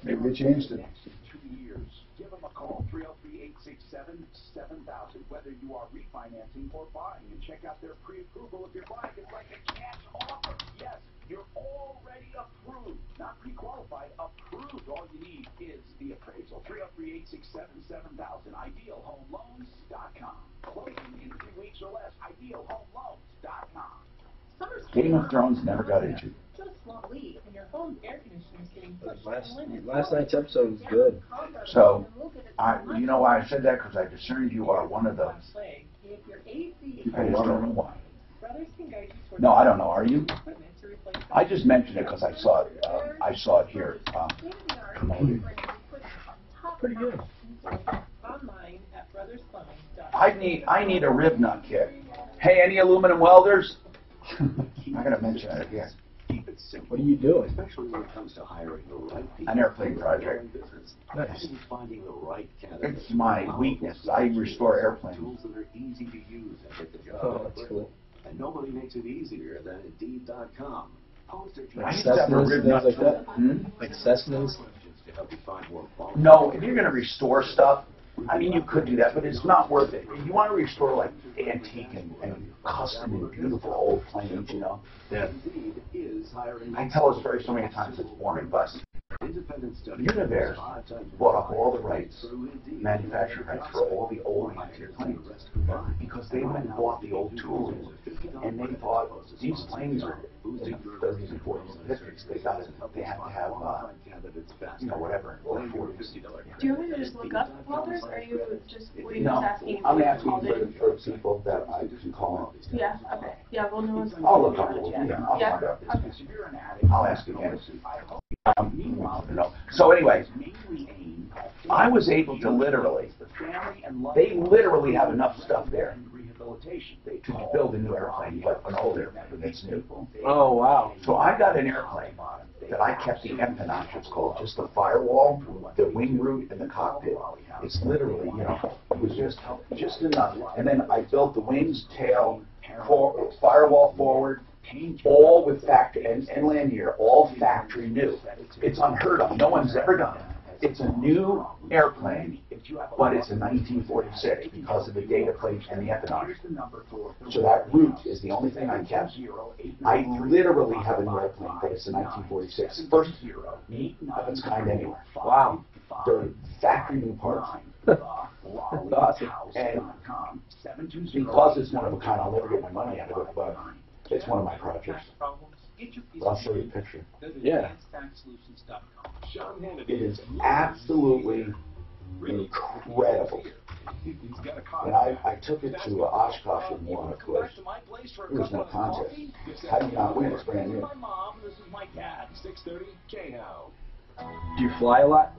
Maybe they changed it. Give them a call, 303-867-7000, whether you are refinancing or buying, and check out their pre-approval. If you're buying, it's like a cash offer. Yes, you're already approved, not pre-qualified, approved. All you need is the appraisal. 303-867-7000, idealhomeloans.com. Closing in 3 weeks or less, idealhomeloans.com. Game of Thrones never got into. Last night's episode was good. So, you know why I said that? Because I discerned you are one of those. I just don't know why. No, I don't know. Are you? I just mentioned it because I saw it. I saw it here promoted. Pretty good. I need a rib nut kit. Hey, any aluminum welders? I gotta mention it again. What are you doing? Especially when it comes to hiring the right people. An airplane project. Nice. Finding the right candidates. It's my weakness. I restore airplanes. Tools that are easy to use and get the job Oh, done. that's cool. And nobody makes it easier than Indeed.com. Post a I job used to have a rib nut like that? Like Cessnas? to help you find more qualified. No, if you're gonna restore stuff, I mean, you could do that, but it's not worth it. You want to restore like antique and custom and beautiful old planes, you know. Yeah. Indeed is hiring. I tell this story so many times it's boring, but Univair bought up all the rights, manufacturing rights for all the old antique planes because they went and bought the old tools, and they thought these planes are in the 30s and 40s and 50s. They had to have, you know, whatever, or 40s. Do you want me to just look up welders, or are you just, were you No, just asking? I'm if asking called in? for people that I can call in. Yeah, okay. Yeah, well, no one's. I'll look up. Yeah, I'll find out. Okay. I'll ask again. No. So anyway, I was able to they literally have enough stuff there to build a new airplane, but an old airplane that's new. Oh, wow. So I got an airplane that I kept the empennage, it's called, just the firewall, the wing root, and the cockpit. It's literally, you know, it was just enough. And then I built the wings, tail, firewall forward, all with factory, and lanyard, all factory new. It's unheard of. No one's ever done it. It's a new airplane, but it's a 1946 because of the data plate and the empennage. So that root is the only thing I kept. I literally have a new airplane, but it's a 1946. First of its kind anywhere. Wow. They're factory new parts. That's awesome. And because it's one of a kind, I'll never get my money out of it, but it's one of my projects. I'll show you a picture. Yeah. It is absolutely incredible. And I took it to Oshkosh and won, of course. It was no contest. How do you not win? It's brand new. Do you fly a lot?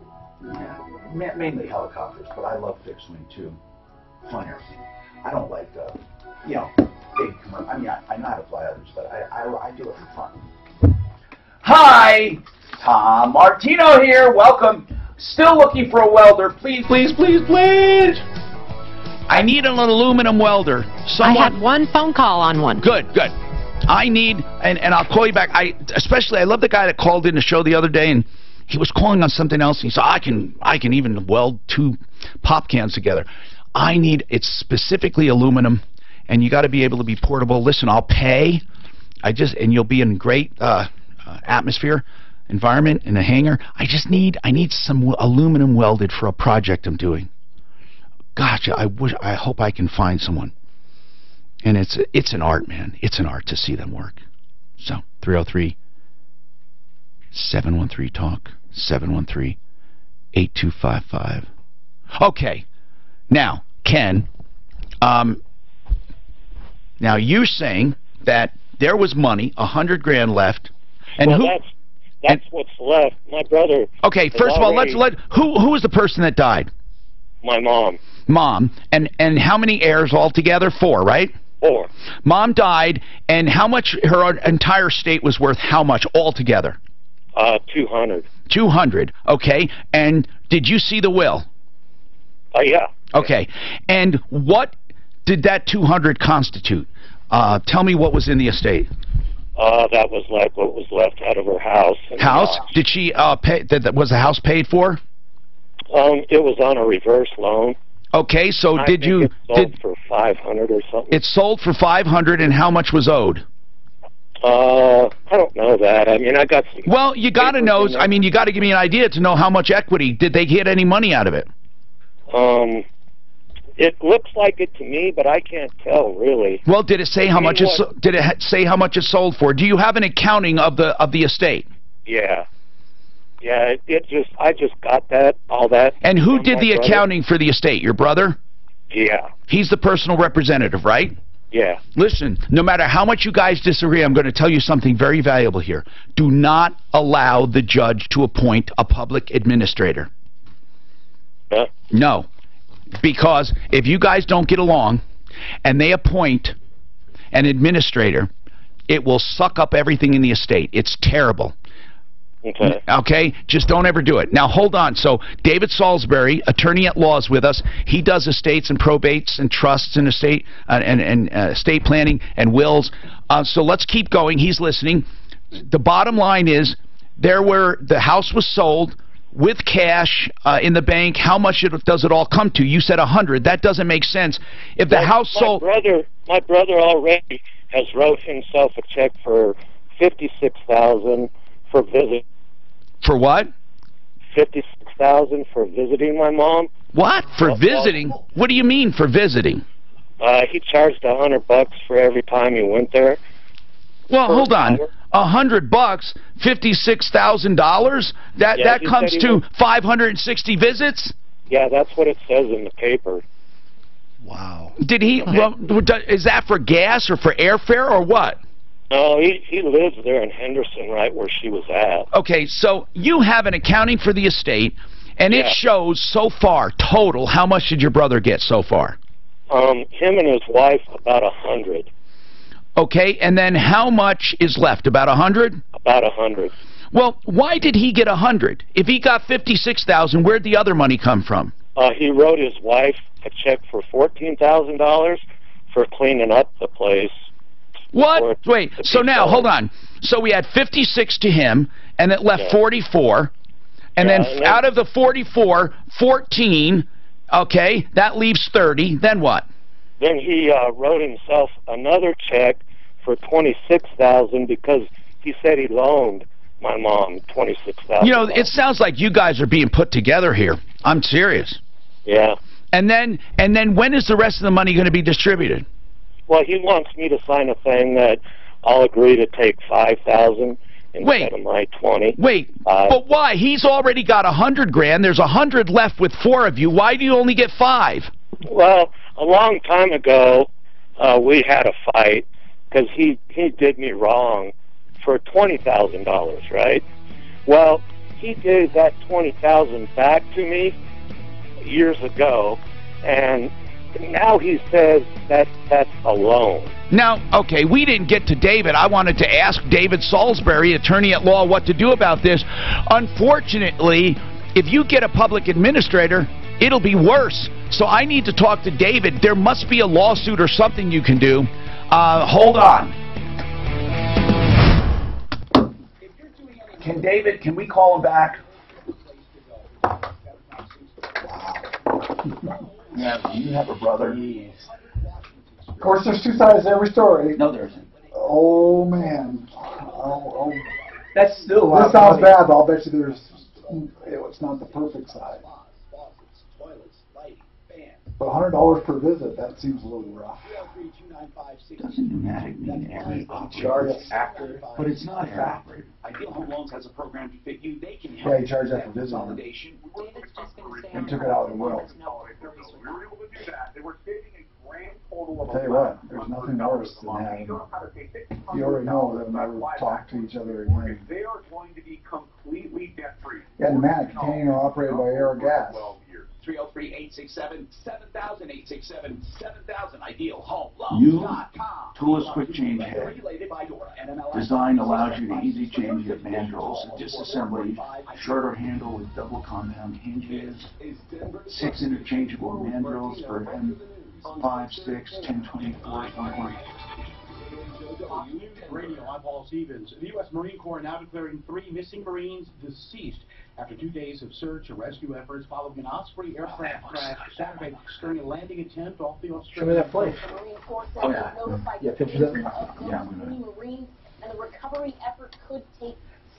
Yeah, mainly helicopters, but I love fixed wing too. Fun airplane. I don't like the, you know, big commercial. I mean, I know how to fly others, but I do it for fun. Hi, Tom Martino here. Welcome. Still looking for a welder. Please, please, please, please. I need an aluminum welder. Someone... I had one phone call on one. Good, good. I need, and I'll call you back. I love the guy that called in the show the other day, and he was calling on something else. And he said, I can even weld 2 pop cans together. I need, it's specifically aluminum, and you got to be able to be portable. Listen, I'll pay. And you'll be in great atmosphere. environment in a hangar. I need some aluminum welded for a project I'm doing. Gosh, I hope I can find someone. And it's an art, man. It's an art to see them work. So 303-713-TALK, 713-8255. Okay. Now, Ken, now you're saying that there was money, $100,000 left, and well, that's what's left. My brother. Okay, first of all, who was the person that died? My mom. Mom, and how many heirs altogether? 4, right? 4. Mom died, and how much her entire estate was worth? How much altogether? 200. 200. Okay, and did you see the will? Yeah. Okay, and what did that 200 constitute? Tell me what was in the estate. That was like what was left out of her house. House? Did she pay? Was the house paid for? It was on a reverse loan. Okay, so I did think you? It sold for 500 or something. It sold for 500, and how much was owed? I don't know that. I mean, I got. Well, you got to know. I mean, you got to give me an idea to know how much equity. Did they get any money out of it? It looks like it to me, but I can't tell really. Well, did it say how much? Did it say how much it sold for? Do you have an accounting of the estate? Yeah. Yeah, I just got all that. And who did the accounting for the estate? Your brother? Yeah. He's the personal representative, right? Yeah. Listen, no matter how much you guys disagree, I'm going to tell you something very valuable here. Do not allow the judge to appoint a public administrator. Huh? No. Because if you guys don't get along and they appoint an administrator, it will suck up everything in the estate. It's terrible. Okay. Okay? Just don't ever do it. Now, hold on. So, David Salisbury, attorney at law, is with us. He does estates and probates and trusts and estate estate planning and wills. So, let's keep going. He's listening. The bottom line is, the house was sold with cash in the bank. How much does it all come to? You said 100. That doesn't make sense. If the house sold... My brother already has wrote himself a check for $56,000 for visit. For what? $56,000 for visiting my mom. What? For visiting? What do you mean for visiting? He charged $100 for every time he went there. Well, hold on. $100, $56,000. That comes to 560 visits. Yeah, that's what it says in the paper. Wow. Did he? Well, is that for gas or for airfare or what? No, he lives there in Henderson, right where she was at. Okay, so you have an accounting for the estate, and it shows so far total. How much did your brother get so far? Him and his wife about 100. Okay, and then how much is left? About 100? About 100. Well, why did he get 100? If he got 56,000, where'd the other money come from? He wrote his wife a check for $14,000 for cleaning up the place. What? Wait, so now, hold on. So we had 56 to him, and it left 44. And then out of the 44, 14, okay, that leaves 30. Then what? Then he wrote himself another check for $26,000 because he said he loaned my mom $26,000. You know, it sounds like you guys are being put together here. I'm serious. Yeah. And then when is the rest of the money going to be distributed? Well, he wants me to sign a thing that I'll agree to take $5,000 instead of my 20. Wait, but why? He's already got $100,000. There's 100 left with 4 of you. Why do you only get 5? Well, a long time ago, we had a fight because he did me wrong for $20,000, right? Well, he gave that $20,000 back to me years ago, and now he says that that's a loan. Now, okay, we didn't get to David. I wanted to ask David Salisbury, attorney at law, what to do about this. Unfortunately, if you get a public administrator, it'll be worse. So I need to talk to David. There must be a lawsuit or something you can do. Hold on. Can we call him back? Yeah, you have a brother. Of course, there's 2 sides to every story. No, there isn't. Oh, man. That's still a lot. This sounds bad, but I'll bet you it's not the perfect size. But $100 per visit, that seems a little rough. Doesn't pneumatic mean every charge after? But it's not after. Ideal Home Loans has a program to fit you. They can Yeah, help you charge after visiting. consolidation. And took it out of the will. We were able to do that. They were saving a grand total of I'll tell you what, there's nothing worse than having, you already know they'll never talk to each other again. They are going to be completely debt-free. Yeah, pneumatic, contained or operated by air or gas. 303-867-7000, 867-7000. You, IdealHomeLoans.com. toolless quick change head. Regulated by DORA, NMLS. Design allows you to easy change of mandrels and disassembly, shorter handle with double compound hinges, 6 interchangeable mandrels for M5, 6, 10, 24, 21. Radio, I'm Paul Stevens. The U.S. Marine Corps now declaring 3 missing Marines deceased after 2 days of search and rescue efforts following an Osprey aircraft crash Saturday during a landing attempt off the Australian. Show me that plane. Oh, yeah. Pictures of it? Yeah, Marines, and the recovery effort could take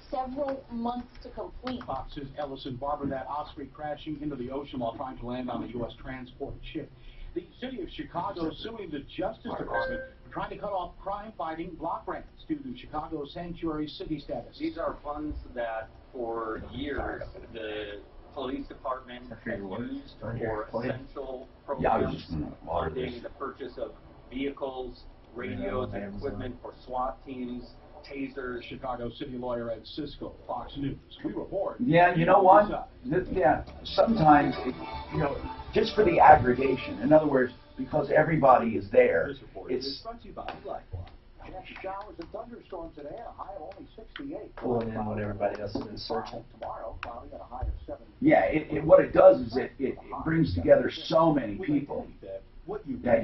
several months to complete. Fox's Ellison Barber, that Osprey crashing into the ocean while trying to land on a U.S. transport ship. The city of Chicago suing the Justice Department for trying to cut off crime-fighting block grants due to Chicago's sanctuary city status. These are funds that, for years, the police department has used for essential programs, funding the purchase of vehicles, radios, and equipment for SWAT teams, tasers. Chicago city lawyer Ed Siskel, Fox News. We report. Yeah, you know what? Yeah, sometimes, just for the aggregation. In other words, because everybody is there, it's brought to you by LifeLock. Showers and thunderstorms today, a high of only 68. Pulling in when everybody else has been searching. Tomorrow, probably at a high of 70. yeah. What it does is it brings together so many people that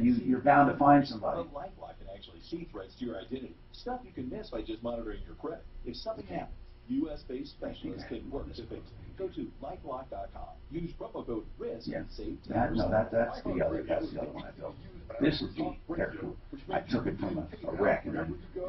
you're bound to find somebody. But LifeLock can actually see threats to your identity, stuff you can miss by just monitoring your credit. If something happens, U.S.-based specialists can work to fix it. Go to LifeLock.com. Use promo code RISK and save 10%. That's the other one I built. This is the careful. I took it from a wreck and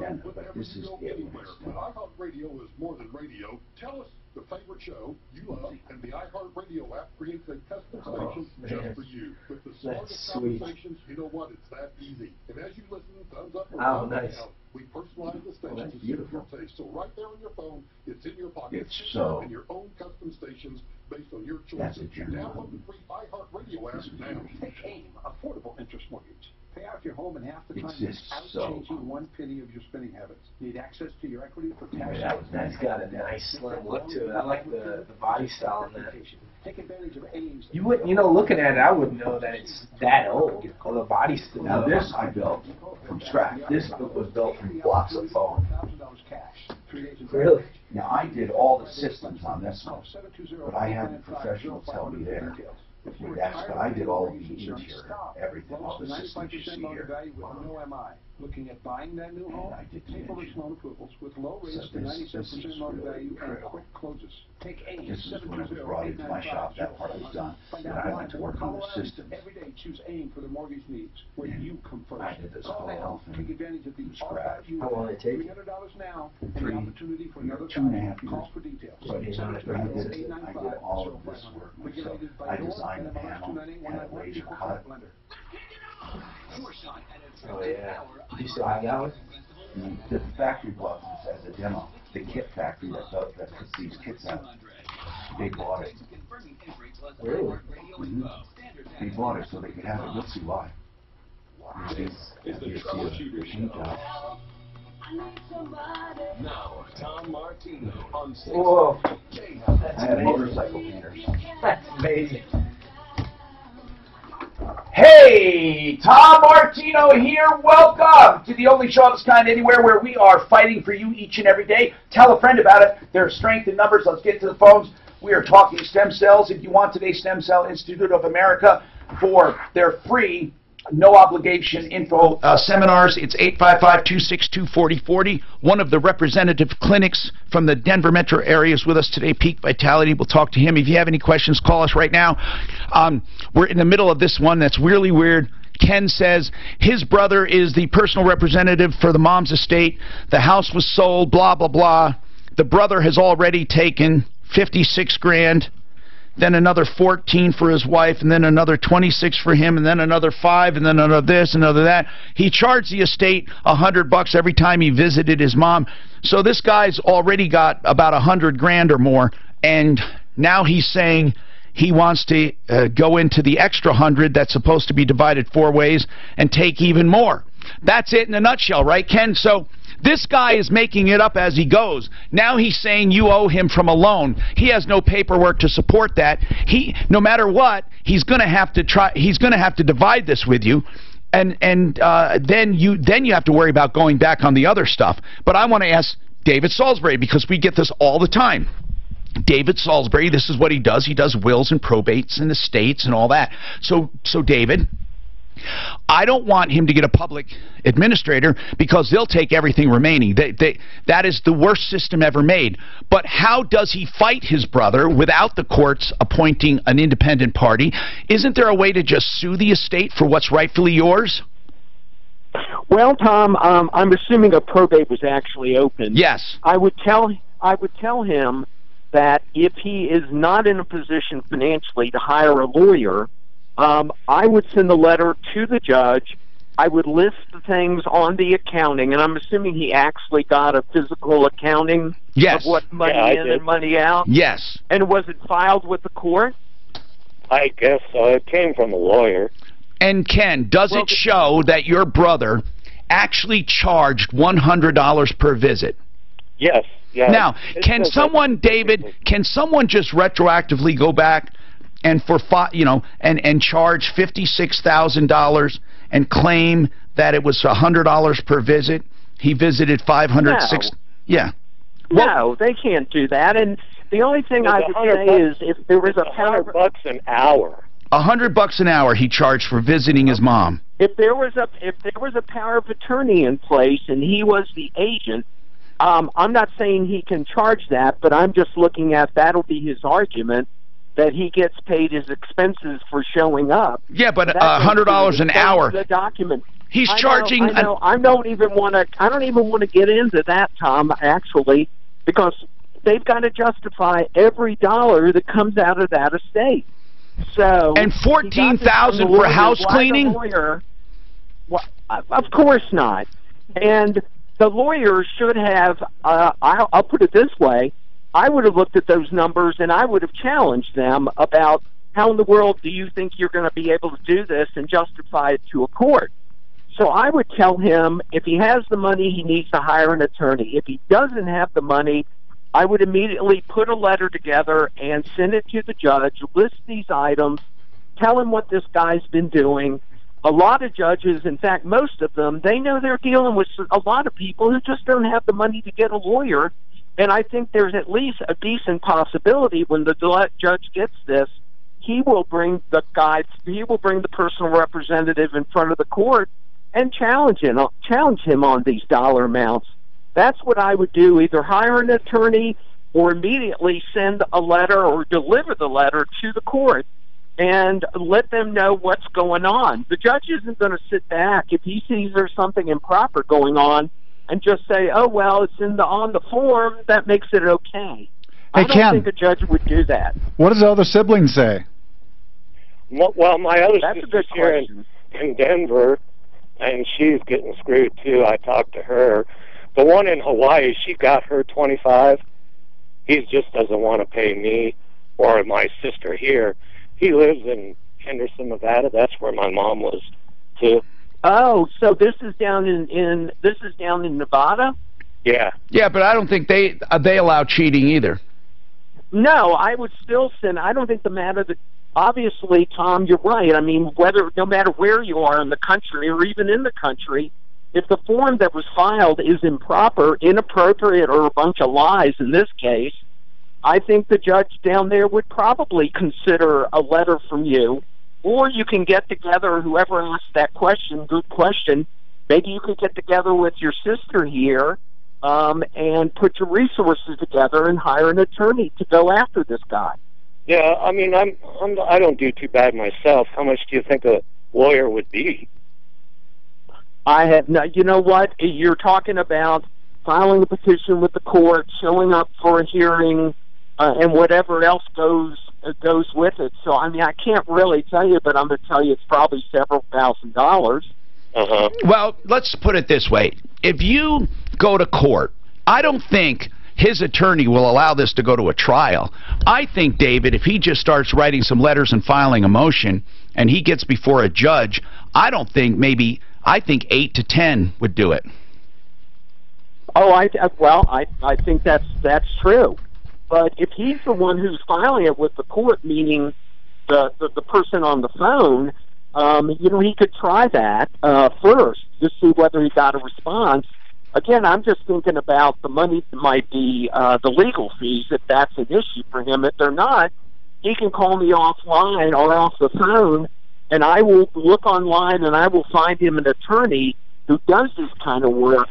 then but this is it. When iHeartRadio is more than radio, tell us the favorite show you love, and the iHeartRadio app creates a custom station just for you. With the smartest conversations, you know what? It's that easy. And as you listen, thumbs up or thumbs down. We personalize the station to suit your taste. So right there on your phone, it's in your pocket. And your own custom stations based on your choices. Download the free iHeartRadio app now. Take AIM, affordable interest mortgage. Pay off your home in half the time without changing one penny of your spending habits. Need access to your equity for tax. That's got a nice slim look to it. I like the body style in that. Take advantage of AIM's. You wouldn't, looking at it, I wouldn't know that it's that old. Or the body style. Now this I built from scratch. This was built from blocks of foam. Really? Now I did all the systems on this one, but I had the professionals tell me there. But I did all of the interior, everything, all the systems you see here. Looking at buying that new home? Paperless loan approvals with low rates to 97% loan value and quick closes. Take AIM. This is when we brought it to my shop. That part was done. Then I went to work on the systems. Every day, choose AIM for the mortgage needs where you come first. I did this whole thing Take advantage of the scratch. How long did it take? $300 now. An opportunity for another 2.5 years. Call for details. So I did all of this work. So I designed the panel, had it laser cut. Oh yeah. You still have that one? The factory bought this as a demo. The kit factory that puts these kits out. They bought it. Really? Mm-hmm. They bought it so they could have it. You'll see why. This is the Troubleshooter Show. Now, Tom Martino on 6. Whoa. I had motorcycle painters. That's amazing. Hey, Tom Martino here. Welcome to the only show of its kind anywhere where we are fighting for you each and every day. Tell a friend about it. There's strength in numbers. Let's get to the phones. We are talking stem cells. If you want today's Stem Cell Institute of America for their free, no obligation info seminars, it's 855-262-4040. One of the representative clinics from the Denver metro area is with us today, Peak Vitality. We'll talk to him. If you have any questions, call us right now. We're in the middle of this one that's really weird. Ken says his brother is the personal representative for the mom's estate. The house was sold, blah, blah, blah. The brother has already taken 56 grand, then another 14 for his wife, and then another 26 for him, and then another 5, and then another this, another that. He charged the estate $100 every time he visited his mom. So this guy's already got about 100 grand or more, and now he's saying he wants to go into the extra 100 that's supposed to be divided 4 ways and take even more. That's it in a nutshell, right, Ken? So this guy is making it up as he goes. Now he's saying you owe him from a loan. He has no paperwork to support that. No matter what, he's going to have to try. He's going to have to divide this with you, and then you have to worry about going back on the other stuff. But I want to ask David Salisbury, because we get this all the time. David Salisbury, this is what he does. He does wills and probates and estates and all that. So David, I don't want him to get a public administrator because they'll take everything remaining. That is the worst system ever made. But how does he fight his brother without the courts appointing an independent party? Isn't there a way to just sue the estate for what's rightfully yours? Well, Tom, I'm assuming a probate was actually open. Yes. I would tell him that if he is not in a position financially to hire a lawyer, I would send a letter to the judge. I would list the things on the accounting, and I'm assuming he actually got a physical accounting yes. of what money in and money out. Yes. And was it filed with the court? I guess so. It came from a lawyer. And Ken, does it show that your brother actually charged $100 per visit? Yes. Yeah. Now, can someone, David, can someone just retroactively go back and and charge $56,000 and claim that it was $100 per visit? He visited 506. No. Yeah. No, they can't do that. And the only thing I would say is if there was a $100 an hour. $100 an hour he charged for visiting his mom. If there was a power of attorney in place and he was the agent, I'm not saying he can charge that, but I'm just looking at that'll be his argument, that he gets paid his expenses for showing up. Yeah, but $100 an hour. The document. He's charging. I know. I don't even want to get into that, Tom. Actually, because they've got to justify every dollar that comes out of that estate. So and $14,000 for house cleaning. Lawyer, well, of course not. And the lawyer should have. I'll put it this way. I would have looked at those numbers and I would have challenged them about how in the world do you think you're going to be able to do this and justify it to a court. So I would tell him if he has the money, he needs to hire an attorney. If he doesn't have the money, I would immediately put a letter together and send it to the judge, list these items, tell him what this guy's been doing. A lot of judges, in fact, most of them, they know they're dealing with a lot of people who just don't have the money to get a lawyer. And I think there's at least a decent possibility when the judge gets this, he will bring the personal representative in front of the court and challenge him on these dollar amounts. That's what I would do, either hire an attorney or immediately send a letter or deliver the letter to the court and let them know what's going on. The judge isn't going to sit back if he sees there's something improper going on and just say, oh, well, it's on the form, that makes it okay. I don't think a judge would do that. What does the other siblings say? Well, my other sister's here in Denver, and she's getting screwed, too. I talked to her. The one in Hawaii, she got her 25. He just doesn't want to pay me or my sister here. He lives in Henderson, Nevada. That's where my mom was, too. Oh, so this is down in Nevada? Yeah. Yeah, but I don't think they allow cheating either. No, I would still send. I don't think the matter that. Obviously, Tom, you're right. I mean, no matter where you are in the country or even in the country, if the form that was filed is improper, inappropriate, or a bunch of lies in this case, I think the judge down there would probably consider a letter from you. Or you can get together, whoever asked that question, good question, maybe you could get together with your sister here and put your resources together and hire an attorney to go after this guy. Yeah, I mean, I don't do too bad myself. How much do you think a lawyer would be? I have no. You know what? You're talking about filing a petition with the court, showing up for a hearing, and whatever else goes with it. So, I mean, I can't really tell you, but I'm going to tell you it's probably several $1,000s. Well, let's put it this way. If you go to court, I don't think his attorney will allow this to go to a trial. I think, David, if he just starts writing some letters and filing a motion and he gets before a judge, I think 8 to 10 would do it. Oh, I think that's true. But if he's the one who's filing it with the court, meaning the person on the phone, he could try that first to see whether he got a response. Again, I'm just thinking about the money that might be the legal fees, if that's an issue for him. If they're not, he can call me offline or off the phone, and I will look online and I will find him an attorney who does this kind of work,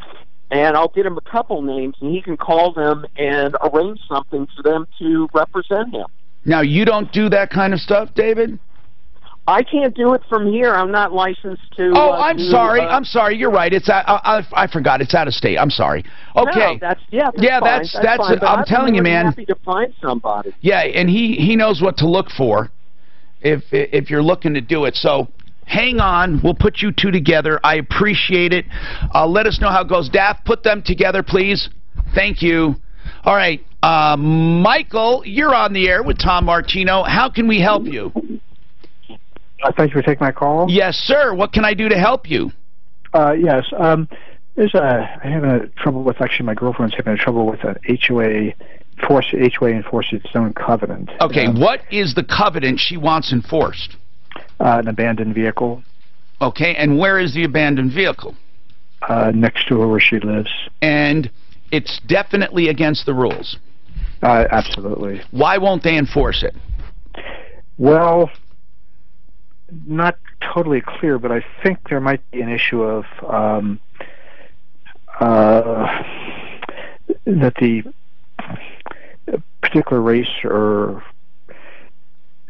and I'll get him a couple names, and he can call them and arrange something for them to represent him. Now, you don't do that kind of stuff, David? I can't do it from here. I'm not licensed to. Oh, I'm sorry. I'm sorry. You're right. It's I forgot. It's out of state. I'm sorry. Okay. No, that's fine, but I'm telling you, man. Happy to find somebody. Yeah, and he knows what to look for if you're looking to do it. So hang on. We'll put you two together. I appreciate it. Let us know how it goes. Daft, put them together, please. Thank you. All right, Michael, you're on the air with Tom Martino. How can we help you? Thank you for taking my call. Yes, sir. What can I do to help you? Yes. I'm having trouble with, actually, my girlfriend's having trouble with an HOA enforces its own covenant. Okay, what is the covenant she wants enforced? An abandoned vehicle. Okay, and where is the abandoned vehicle? Next to where she lives. And it's definitely against the rules? Absolutely. Why won't they enforce it? Well, not totally clear, but I think there might be an issue of that the particular race or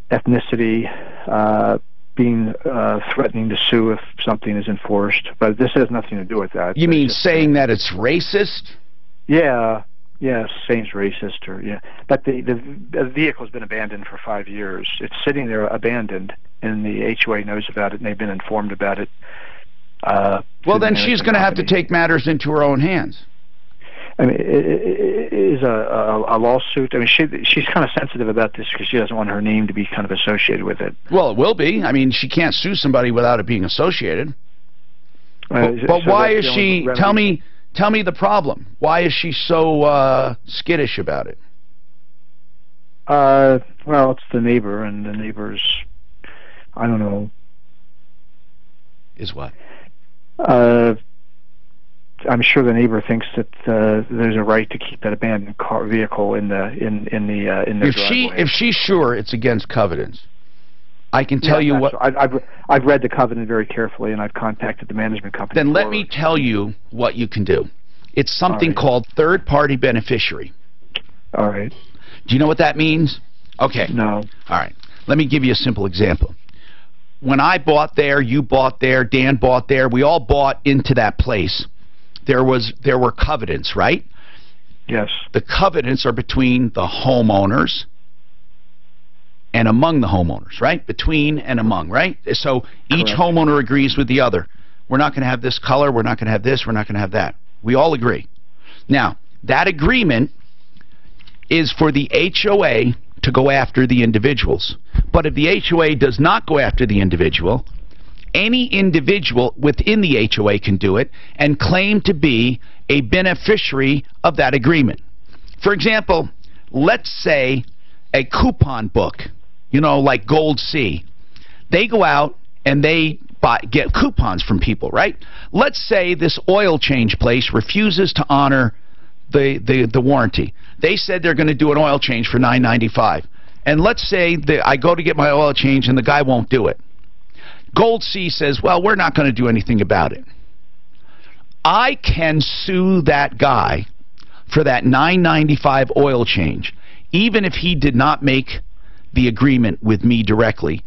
ethnicity being threatening to sue if something is enforced. But this has nothing to do with that. You mean saying that it's racist? Yeah. Yeah, saying it's racist, or yeah. But the vehicle's been abandoned for 5 years. It's sitting there abandoned, and the HOA knows about it, and they've been informed about it. Well, then she's going to have to take matters into her own hands. I mean, it is a lawsuit. I mean, she's kind of sensitive about this because she doesn't want her name to be kind of associated with it. Well, it will be. I mean, she can't sue somebody without it being associated. But so why is she? Tell me the problem. Why is she so skittish about it? Well, it's the neighbor, and the neighbor's, I don't know. Is what? I'm sure the neighbor thinks that there's a right to keep that abandoned vehicle in their driveway. If she's sure it's against covenants, I can tell you what. I've read the covenant very carefully, and I've contacted the management company. Then let me tell you what you can do. It's something called third-party beneficiary. All right. Do you know what that means? Okay. No. All right. Let me give you a simple example. When I bought there, you bought there, Dan bought there, we all bought into that place. There were covenants, right? Yes. The covenants are between the homeowners and among the homeowners, right? Between and among, right? So each homeowner agrees with the other. We're not going to have this color, we're not going to have this, we're not going to have that. We all agree. Now, that agreement is for the HOA to go after the individuals. But if the HOA does not go after the individual, any individual within the HOA can do it and claim to be a beneficiary of that agreement. For example, let's say a coupon book, like Gold Sea. They go out and they get coupons from people, right? Let's say this oil change place refuses to honor the warranty. They said they're going to do an oil change for $9.95. And let's say that I go to get my oil change and the guy won't do it. Gold Sea says, well, we're not going to do anything about it. I can sue that guy for that $9.95 oil change, even if he did not make the agreement with me directly,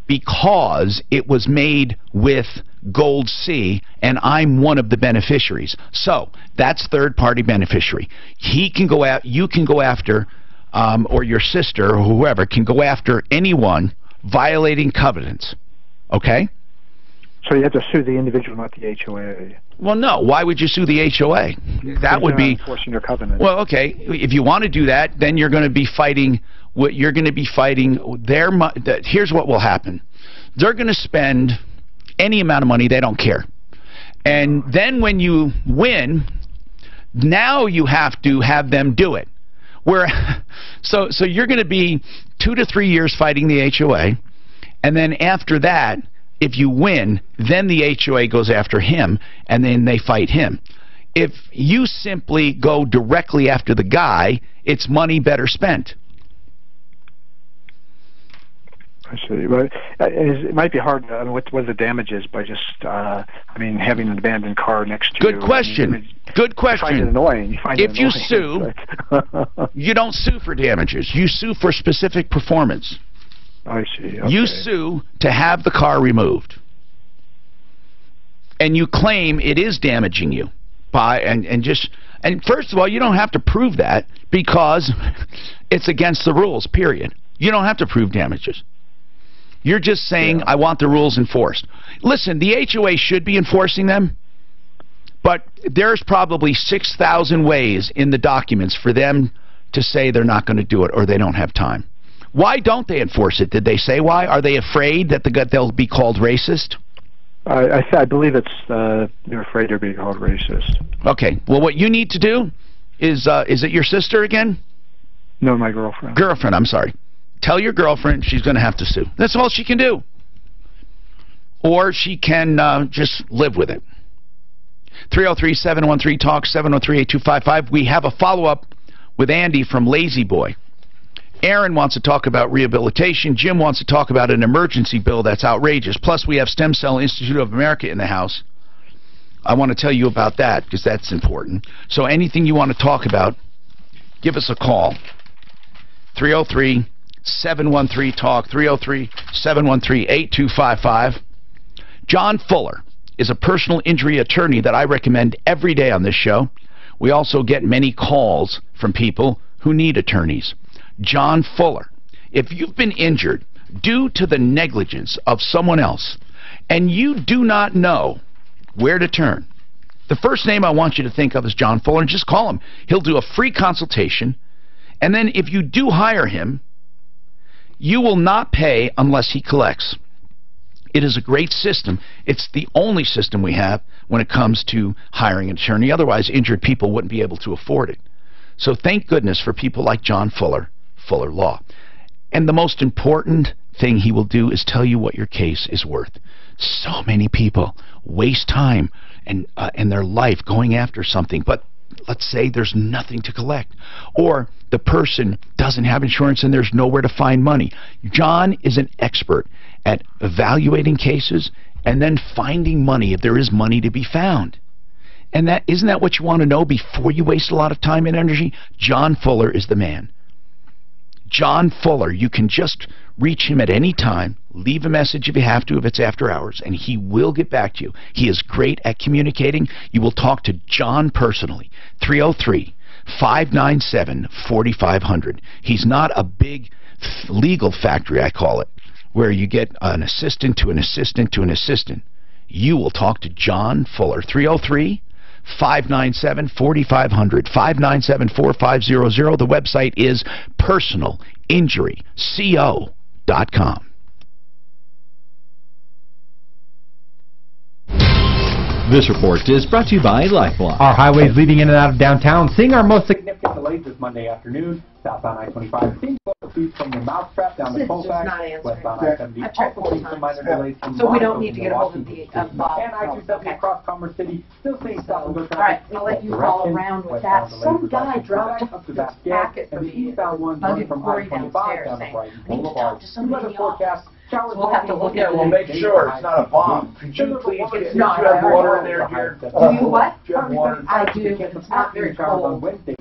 because it was made with Gold C, and I'm one of the beneficiaries. So that's third-party beneficiary. He can go out. You can go after, or your sister or whoever can go after anyone violating covenants. Okay? So you have to sue the individual, not the HOA. Well, no. Why would you sue the HOA? That would be enforcing your covenant. Well, okay. If you want to do that, then you're going to be fighting. What you're going to be fighting their. Here's what will happen. They're going to spend any amount of money. They don't care. And then when you win, now you have to have them do it. So you're going to be 2 to 3 years fighting the HOA, and then after that, if you win, then the HOA goes after him, and then they fight him. If you simply go directly after the guy, it's money better spent. I see. But it might be hard. I mean, what are the damages by just, having an abandoned car next to you? Good question. Good question. You find it annoying. If you sue, you don't sue for damages. You sue for specific performance. I see. Okay. You sue to have the car removed, and you claim it is damaging you and first of all, you don't have to prove that because it's against the rules. Period. You don't have to prove damages. You're just saying, I want the rules enforced. Listen, the HOA should be enforcing them, but there's probably 6,000 ways in the documents for them to say they're not going to do it or they don't have time. Why don't they enforce it? Did they say why? Are they afraid that they'll be called racist? I believe it's they're afraid they're being called racist. Okay. Well, what you need to do is it your sister again? No, my girlfriend. Girlfriend, I'm sorry. Tell your girlfriend she's going to have to sue. That's all she can do. Or she can just live with it. 303-713-TALK, 703-8255. We have a follow-up with Andy from Lazy Boy. Aaron wants to talk about rehabilitation. Jim wants to talk about an emergency bill that's outrageous. Plus, we have Stem Cell Institute of America in the house. I want to tell you about that because that's important. So anything you want to talk about, give us a call. 303-713-TALK, 303-713-8255. John Fuller is a personal injury attorney that I recommend every day on this show. We also get many calls from people who need attorneys. John Fuller. If you've been injured due to the negligence of someone else and you do not know where to turn, the first name I want you to think of is John Fuller, and just call him. He'll do a free consultation, and then if you do hire him, you will not pay unless he collects. It is a great system. It's the only system we have when it comes to hiring an attorney. Otherwise, injured people wouldn't be able to afford it. So thank goodness for people like John Fuller, Fuller Law. And the most important thing he will do is tell you what your case is worth. So many people waste time and their life going after something, but let's say there's nothing to collect, or the person doesn't have insurance and there's nowhere to find money. John is an expert at evaluating cases and then finding money if there is money to be found. And isn't that what you want to know before you waste a lot of time and energy? John Fuller is the man. John Fuller, you can just reach him at any time, leave a message if you have to, if it's after hours, and he will get back to you. He is great at communicating. You will talk to John personally. 303-597-4500. He's not a big legal factory, I call it, where you get an assistant to an assistant to an assistant. You will talk to John Fuller. 303-597-4500, 597-4500. The website is personalinjuryco.com. This report is brought to you by Lifeline. Our highways leading in and out of downtown, seeing our most significant delays this Monday afternoon. Southbound I-25, seeing speeds from the Mousetrap down to Colfax, westbound I-70, also seeing some minor delays from so we don't need to get a hold of the Bob. And I-270 across Commerce City, still seeing stop and go traffic. All right, I'll let you call around with that. Some guy dropped up to the packet for me. eastbound ones running from I-25 down to Brighton Boulevard. Weather forecast. So we'll have to look at it. We'll make sure it's not a bomb. Could you please get It's not. you have water in there, dear? Do you what? Do you have water? I do, but it's not very cold. On Wednesday,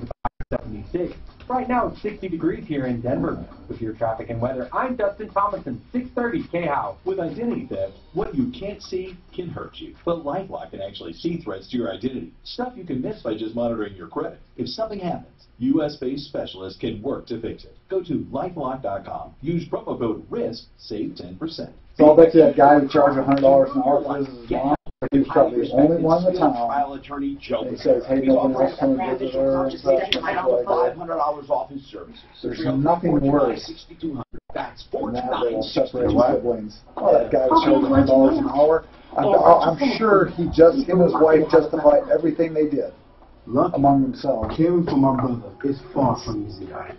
76. Right now it's 60 degrees here in Denver. With your traffic and weather, I'm Dustin Thomason, 630 K-How. With identity theft, what you can't see can hurt you. But LifeLock can actually see threats to your identity. Stuff you can miss by just monitoring your credit. If something happens, U.S.-based specialists can work to fix it. Go to LifeLock.com. Use promo code RISK, save 10%. So I'll bet you that guy who charged $100 an hour for his mom, he was probably the only one in the town. He says, hey, nobody else come and visit her and stuff. $500 off his services. There's nothing worse than that little separated siblings. Oh, that guy was charging $100 an hour. I'm sure him and his wife justify everything they did among themselves. Caring for my brother is far from easy. But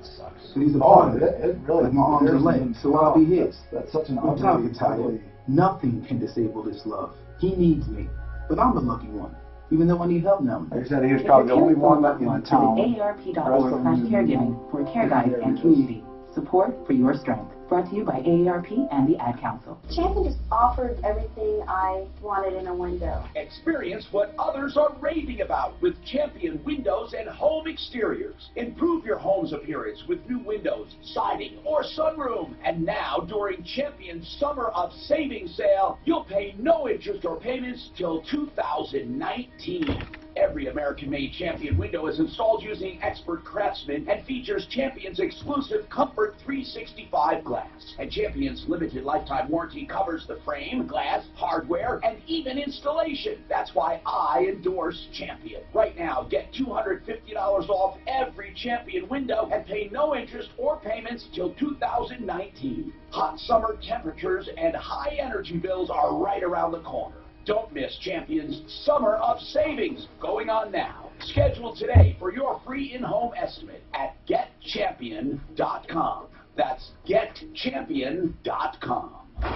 he's a part of it. Like my arms are lame, so I'll be his. That's such an ugly. Nothing can disable this love. He needs me, but I'm the lucky one, even though I need help now. Like I said, he was probably the only one in town. AARP.org/caregiving for care guide and community. Support for your strength. Brought to you by AARP and the Ad Council. Champion just offered everything I wanted in a window. Experience what others are raving about with Champion Windows and Home Exteriors. Improve your home's appearance with new windows, siding, or sunroom. And now, during Champion's Summer of Savings Sale, you'll pay no interest or payments till 2019. Every American-made Champion window is installed using expert craftsmen and features Champion's exclusive Comfort 365 glass. And Champion's limited lifetime warranty covers the frame, glass, hardware, and even installation. That's why I endorse Champion. Right now, get $250 off every Champion window and pay no interest or payments till 2019. Hot summer temperatures and high energy bills are right around the corner. Don't miss Champion's Summer of Savings going on now. Schedule today for your free in-home estimate at getchampion.com. That's getchampion.com.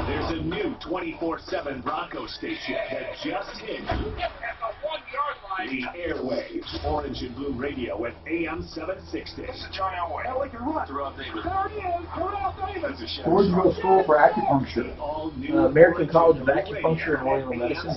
There's a new 24/7 Bronco station that just hit the airwaves. Orange and Blue Radio at AM 760. This is John Elway. Elway can run. Terrell Davis. There he is. Terrell Davis. Where'd you go to school for acupuncture? American College of Acupuncture and Oriental Medicine.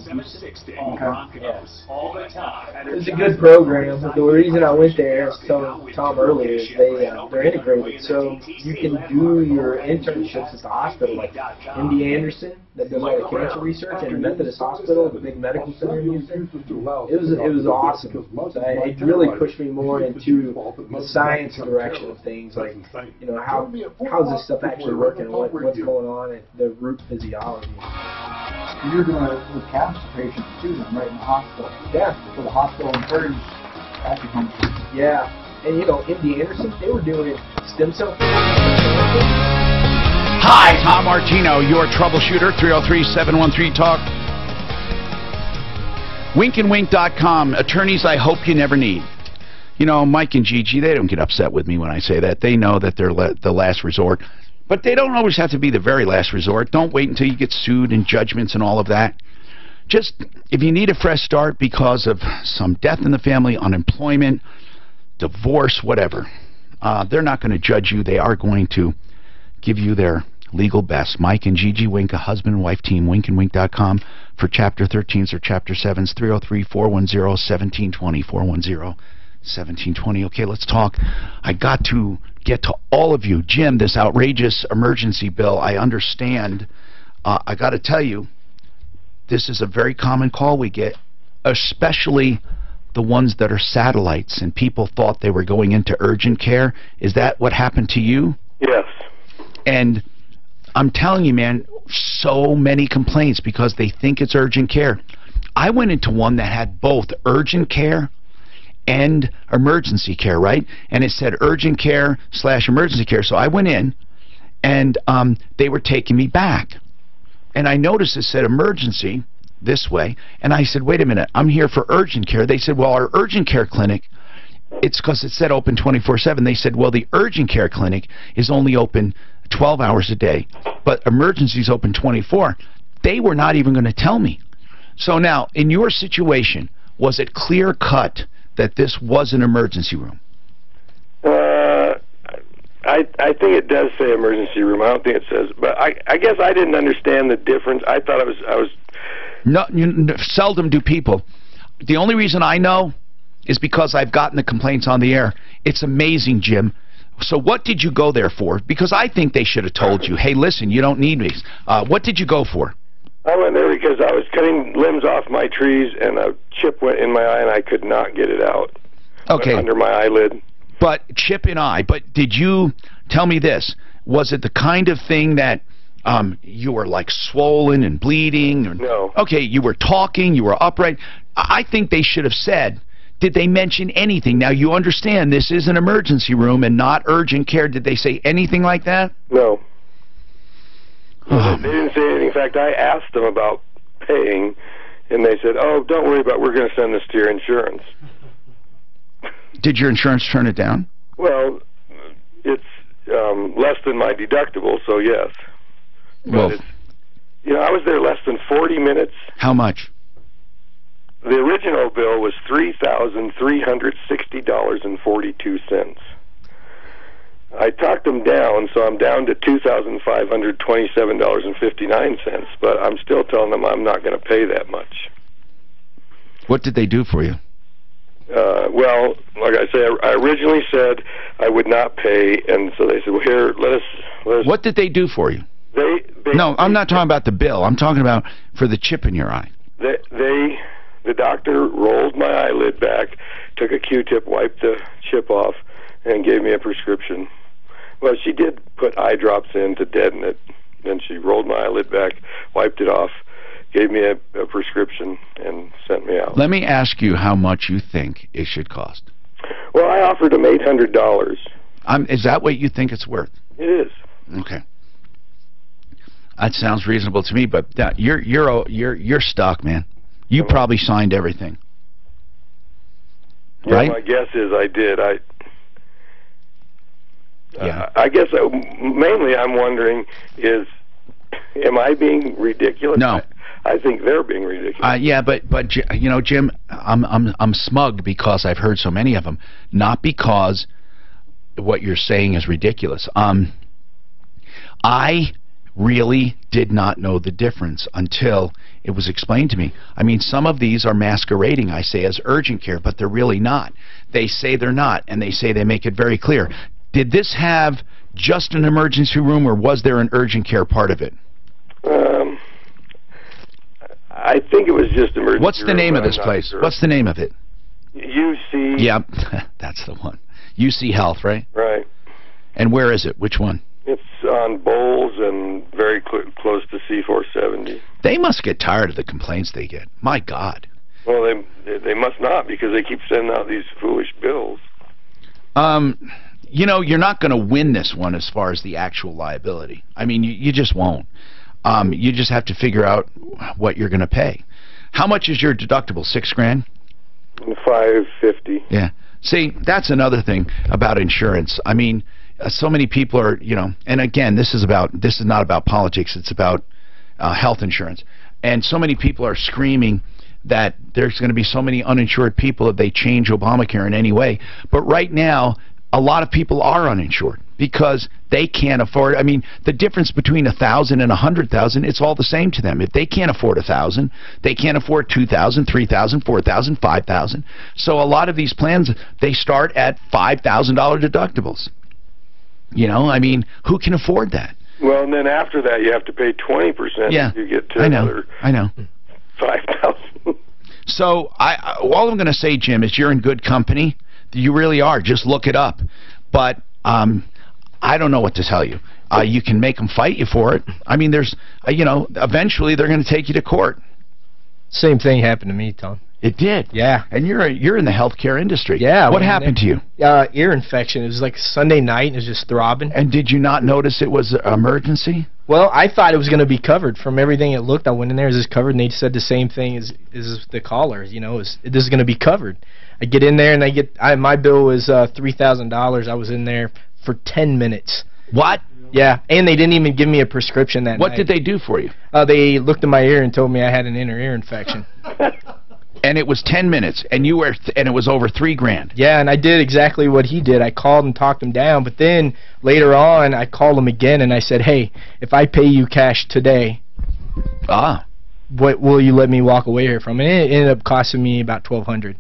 All the time. It's a good program. The reason I went there, I was telling Tom earlier, is they're integrated. So you can do your internships at the hospital, like MD Anderson, that does all the cancer research, and Methodist Hospital, the big medical center in Houston. It was awesome. So it really pushed me more into the science direction of things, like, you know, how's this stuff actually working, and what's going on, and the root physiology. You're doing it with cancer patients too, then, right in the hospital. Yeah. So the hospital encouraged acupuncture. Yeah. And you know, MD Anderson, they were doing stem cell therapy. Hi, Tom Martino, your troubleshooter, 303-713-TALK. Winkandwink.com, attorneys I hope you never need. You know, Mike and Gigi, they don't get upset with me when I say that. They know that they're the last resort. But they don't always have to be the very last resort. Don't wait until you get sued and judgments and all of that. Just, if you need a fresh start because of some death in the family, unemployment, divorce, whatever, they're not going to judge you. They are going to give you their legal best. Mike and Gigi Wink, a husband and wife team, winkandwink.com for Chapter 13s or Chapter 7s, 303-410-1720, 410-1720. Okay, let's talk. I got to get to all of you. Jim, this outrageous emergency bill, I understand. I got to tell you, this is a very common call we get, especially the ones that are satellites, and people thought they were going into urgent care. Is that what happened to you? Yes. And I'm telling you, man, so many complaints because they think it's urgent care. I went into one that had both urgent care and emergency care, right? And it said urgent care / emergency care. So I went in, and they were taking me back. And I noticed it said emergency this way. And I said, wait a minute, I'm here for urgent care. They said, well, our urgent care clinic, it's because it said open 24/7. They said, well, the urgent care clinic is only open 12 hours a day, but emergency's open 24. They were not even going to tell me. So now, in your situation, was it clear cut that this was an emergency room? I think it does say emergency room. I don't think it says, but I guess I didn't understand the difference. I thought I was. No, seldom do people. The only reason I know is because I've gotten the complaints on the air. It's amazing, Jim. So what did you go there for? Because I think they should have told you, hey, listen, you don't need these. What did you go for? I went there because I was cutting limbs off my trees, and a chip went in my eye, and I could not get it out. Okay. Under my eyelid. But chip in eye. But did you tell me this? Was it the kind of thing that you were like swollen and bleeding? Or, no. Okay, you were talking, you were upright. I think they should have said, did they mention anything? Now, you understand this is an emergency room and not urgent care. Did they say anything like that? No. They didn't say anything. In fact, I asked them about paying, and they said, oh, don't worry about it. We're going to send this to your insurance. Did your insurance turn it down? Well, it's less than my deductible, so yes. Well, but it's, you know, I was there less than 40 minutes. How much? The original bill was $3,360.42. I talked them down, so I'm down to $2,527.59, but I'm still telling them I'm not going to pay that much. What did they do for you? Well, like I say, I originally said I would not pay, and so they said, well, here, let us... What did they do for you? No, I'm not talking about the bill. I'm talking about for the chip in your eye. The doctor rolled my eyelid back, took a Q-tip, wiped the chip off, and gave me a prescription. Well, she did put eye drops in to deaden it. Then she rolled my eyelid back, wiped it off, gave me a prescription, and sent me out. Let me ask you how much you think it should cost. Well, I offered them $800. Is that what you think it's worth? It is. Okay. That sounds reasonable to me, but you're stuck, man. You probably signed everything. Yeah, right? My guess is I did. Yeah. I guess mainly I'm wondering is, am I being ridiculous? No. I think they're being ridiculous. Yeah, but you know, Jim, I'm smug because I've heard so many of them, not because what you're saying is ridiculous. I really did not know the difference until it was explained to me. I mean, some of these are masquerading, I say, as urgent care, but they're really not. They say they're not, and they say they make it very clear. Did this have just an emergency room, or was there an urgent care part of it? I think it was just emergency. What's the name of this place? Sure. What's the name of it? UC. Yep, that's the one. UC Health, right? Right. And where is it? Which one? It's on Bowles and very close to C470. They must get tired of the complaints they get. My God. Well, they must not, because they keep sending out these foolish bills. You know, you're not going to win this one as far as the actual liability. I mean, you just won't. You just have to figure out what you're going to pay. How much is your deductible? $6,000? $550. Yeah. See, that's another thing about insurance. I mean, so many people are, you know, and again, this is not about politics. It's about health insurance. And so many people are screaming that there's going to be so many uninsured people if they change Obamacare in any way. But right now, a lot of people are uninsured because they can't afford. I mean, the difference between 1,000 and 100,000, it's all the same to them. If they can't afford 1,000, they can't afford 2,000, 3,000, 4,000, 5,000. So a lot of these plans, they start at $5,000 deductibles. You know, I mean, who can afford that? Well, and then after that, you have to pay 20%. Yeah, You get to I know. 5,000. So all I'm going to say, Jim, is you're in good company. You really are. Just look it up. But I don't know what to tell you. You can make them fight you for it. I mean, there's, you know, eventually they're going to take you to court. Same thing happened to me, Tom. It did? Yeah. And you're in the healthcare industry. Yeah. What happened to you? Ear infection. It was like Sunday night, and it was just throbbing. And did you not notice it was an emergency? Well, I thought it was going to be covered. From everything it looked, I went in there, is this covered? And they said the same thing as the caller, you know, this is going to be covered. I get in there, and my bill was $3,000. I was in there for 10 minutes. What? Yeah, and they didn't even give me a prescription that night. What did they do for you? They looked in my ear and told me I had an inner ear infection. And it was 10 minutes, and and it was over $3,000. Yeah, and I did exactly what he did. I called and talked him down, but then later on, I called him again, and I said, hey, if I pay you cash today, what will you let me walk away here from? And it ended up costing me about $1,200.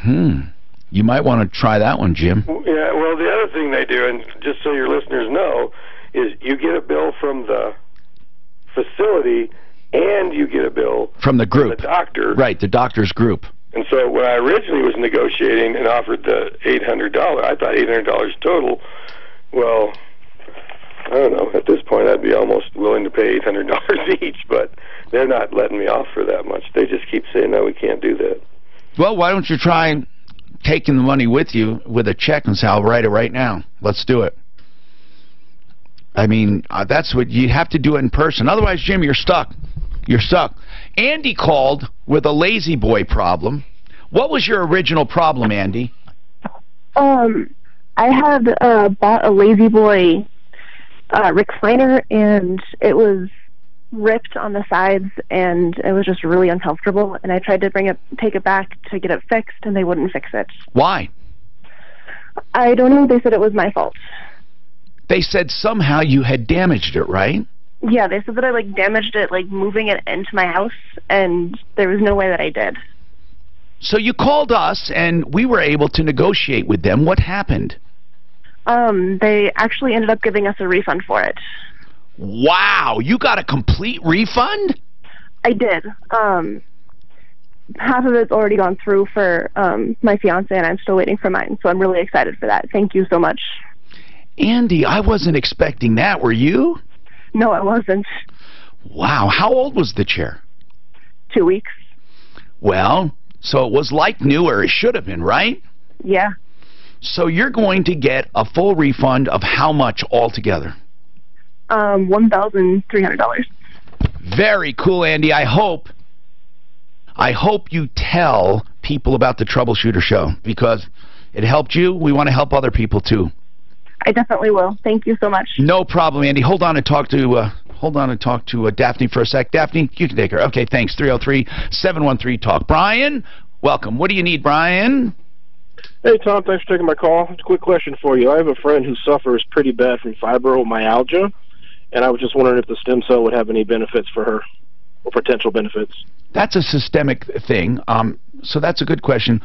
You might want to try that one, Jim. Yeah, well, the other thing they do, and just so your listeners know, is you get a bill from the facility and you get a bill from the group. From the doctor. Right, the doctor's group. And so when I originally was negotiating and offered the $800, I thought $800 total. Well, I don't know. At this point, I'd be almost willing to pay $800 each, but they're not letting me off for that much. They just keep saying, no, we can't do that. Well, why don't you try taking the money with you with a check and say, I'll write it right now. Let's do it. I mean, that's what you have to do it in person. Otherwise, Jim, you're stuck. You're stuck. Andy called with a lazy boy problem. What was your original problem, Andy? I had bought a lazy boy recliner, and it was ripped on the sides, and it was just really uncomfortable. And I tried to take it back to get it fixed, and they wouldn't fix it. Why? I don't know. They said it was my fault. They said somehow you had damaged it, right? Yeah, they said that I damaged it moving it into my house, and there was no way that I did. So you called us, and we were able to negotiate with them. What happened? They actually ended up giving us a refund for it. Wow, you got a complete refund? I did. Half of it's already gone through for my fiance, and I'm still waiting for mine, so I'm really excited for that. Thank you so much. Andy, I wasn't expecting that. Were you? No, I wasn't. Wow, how old was the chair? 2 weeks. Well, so it was like new, or it should have been, right? Yeah. So you're going to get a full refund of how much altogether? $1,300. Very cool, Andy. I hope you tell people about the Troubleshooter show, because it helped you. We want to help other people too. I definitely will. Thank you so much. No problem, Andy. Hold on and talk to Daphne for a sec. Daphne, you can take her. Okay, thanks. 303-713-TALK. Brian, welcome. What do you need, Brian? Hey, Tom. Thanks for taking my call. It's a quick question for you. I have a friend who suffers pretty bad from fibromyalgia, and I was just wondering if the stem cell would have any benefits for her, or potential benefits. That's a systemic thing, so that's a good question.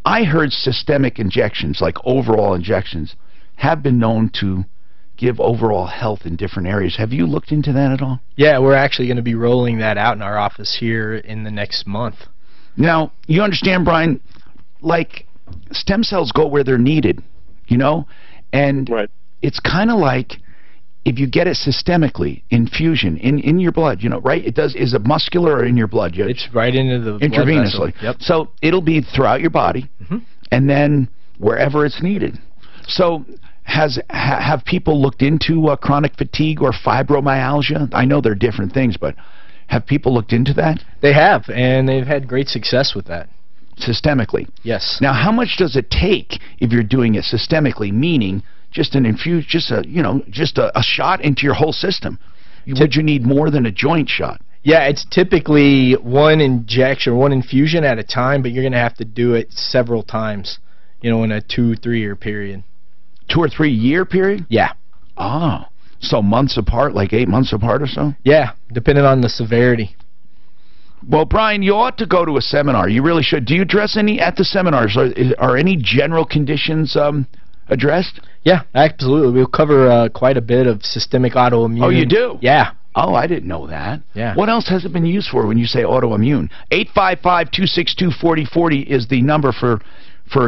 I heard systemic injections, like overall injections, have been known to give overall health in different areas. Have you looked into that at all? Yeah, we're actually going to be rolling that out in our office here in the next month. Now, you understand, Brian, like stem cells go where they're needed, you know? And it's kind of like if you get it systemically, infusion, in your blood, you know, right? Is it muscular or in your blood? It's right into the blood vessel. Intravenously. Yep. So it'll be throughout your body, and then wherever it's needed. So have people looked into chronic fatigue or fibromyalgia? I know they're different things, but have people looked into that? They have, and they've had great success with that. Systemically? Yes. Now, how much does it take if you're doing it systemically, meaning just an just a shot into your whole system? Would you need more than a joint shot? Yeah, it's typically one injection, one infusion at a time, but you're going to have to do it several times, in a 2-3 year period. 2 or 3 year period? Yeah. Oh, so months apart, like 8 months apart or so? Yeah, depending on the severity. Well, Brian, you ought to go to a seminar. You really should. Do you address any at the seminars? Are any general conditions addressed? Yeah, absolutely. We'll cover quite a bit of systemic autoimmune. Oh, you do? Yeah. Oh, I didn't know that. Yeah. What else has it been used for when you say autoimmune? 855-262-4040 is the number for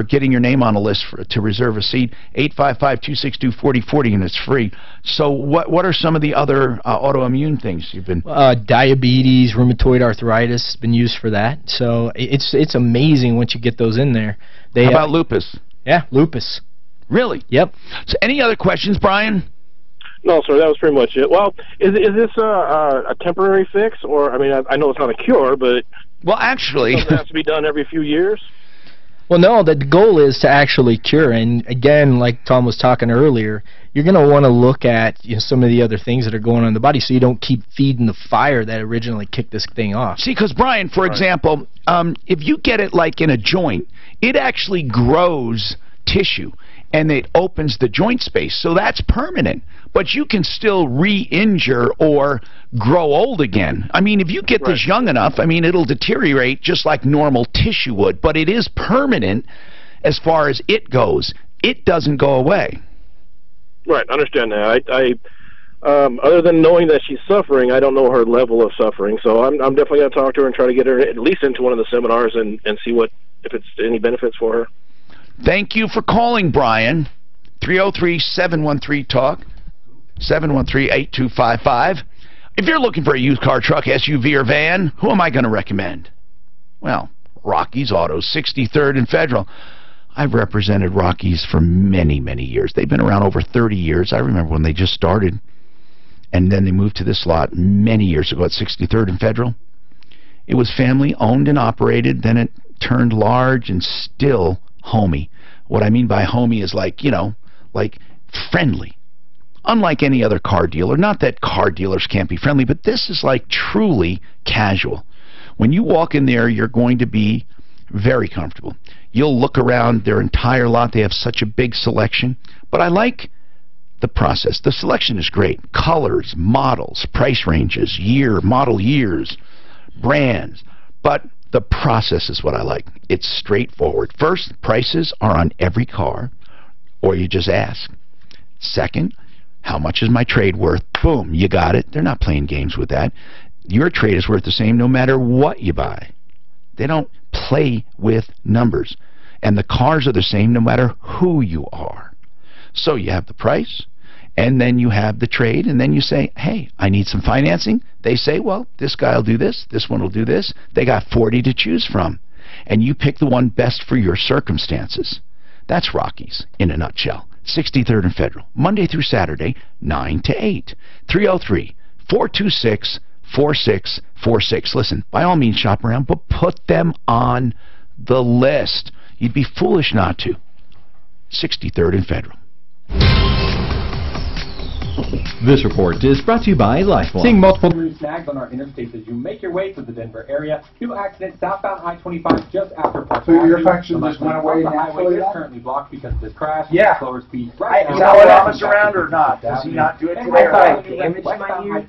getting your name on a list to reserve a seat. 855-262-4040, and it's free. So what are some of the other autoimmune things you've been... diabetes, rheumatoid arthritis has been used for that. So it's amazing once you get those in there. How about lupus? Yeah, lupus. Really? Yep. So any other questions, Brian? No, sir, that was pretty much it. Well, is this a temporary fix, or, I mean, I know it's not a cure, but... Well, actually... It has to be done every few years? Well, no, the goal is to actually cure, and again, like Tom was talking earlier, you're going to want to look at some of the other things that are going on in the body so you don't keep feeding the fire that originally kicked this thing off. See, because, Brian, for example, if you get it like in a joint, it actually grows tissue. and it opens the joint space. So that's permanent. But you can still re-injure or grow old again. I mean, if you get this young enough, I mean, it'll deteriorate just like normal tissue would, but it is permanent as far as it goes. It doesn't go away. Right, understand that. Other than knowing that she's suffering, I don't know her level of suffering. So I'm definitely going to talk to her and try to get her at least into one of the seminars and see if it's any benefits for her. Thank you for calling, Brian. 303-713-TALK, 713-8255. If you're looking for a used car, truck, SUV, or van, who am I going to recommend? Well, Rocky's Autos, 63rd and Federal. I've represented Rocky's for many, many years. They've been around over 30 years. I remember when they just started. And then they moved to this lot many years ago at 63rd and Federal. It was family owned and operated. Then it turned large and still homey. What I mean by homey is like, you know, like friendly. Unlike any other car dealer. Not that car dealers can't be friendly, but this is like truly casual. When you walk in there, you're going to be very comfortable. You'll look around their entire lot. They have such a big selection. But I like the process. The selection is great. Colors, models, price ranges, model years, brands. But the process is what I like. It's straightforward. First, prices are on every car, or you just ask. Second, how much is my trade worth? Boom, you got it. They're not playing games with that. Your trade is worth the same no matter what you buy. They don't play with numbers. And the cars are the same no matter who you are. So you have the price, and then you have the trade, and then you say, hey, I need some financing. They say, well, this guy will do this, this one will do this. They got 40 to choose from. And you pick the one best for your circumstances. That's Rocky's in a nutshell. 63rd and Federal, Monday through Saturday, 9 to 8. 303-426-4646. Listen, by all means, shop around, but put them on the list. You'd be foolish not to. 63rd and Federal. This report is brought to you by Lifeline. Seeing multiple snags on our interstates as you make your way to the Denver area. Fuel accident southbound I-25 just after Park So your Avenue. affection just went away The highway naturally? is currently blocked because of this crash. Yeah. Slower speeds Is right now. that what Thomas around or not? Does he not do it today? I thought I damaged my ear.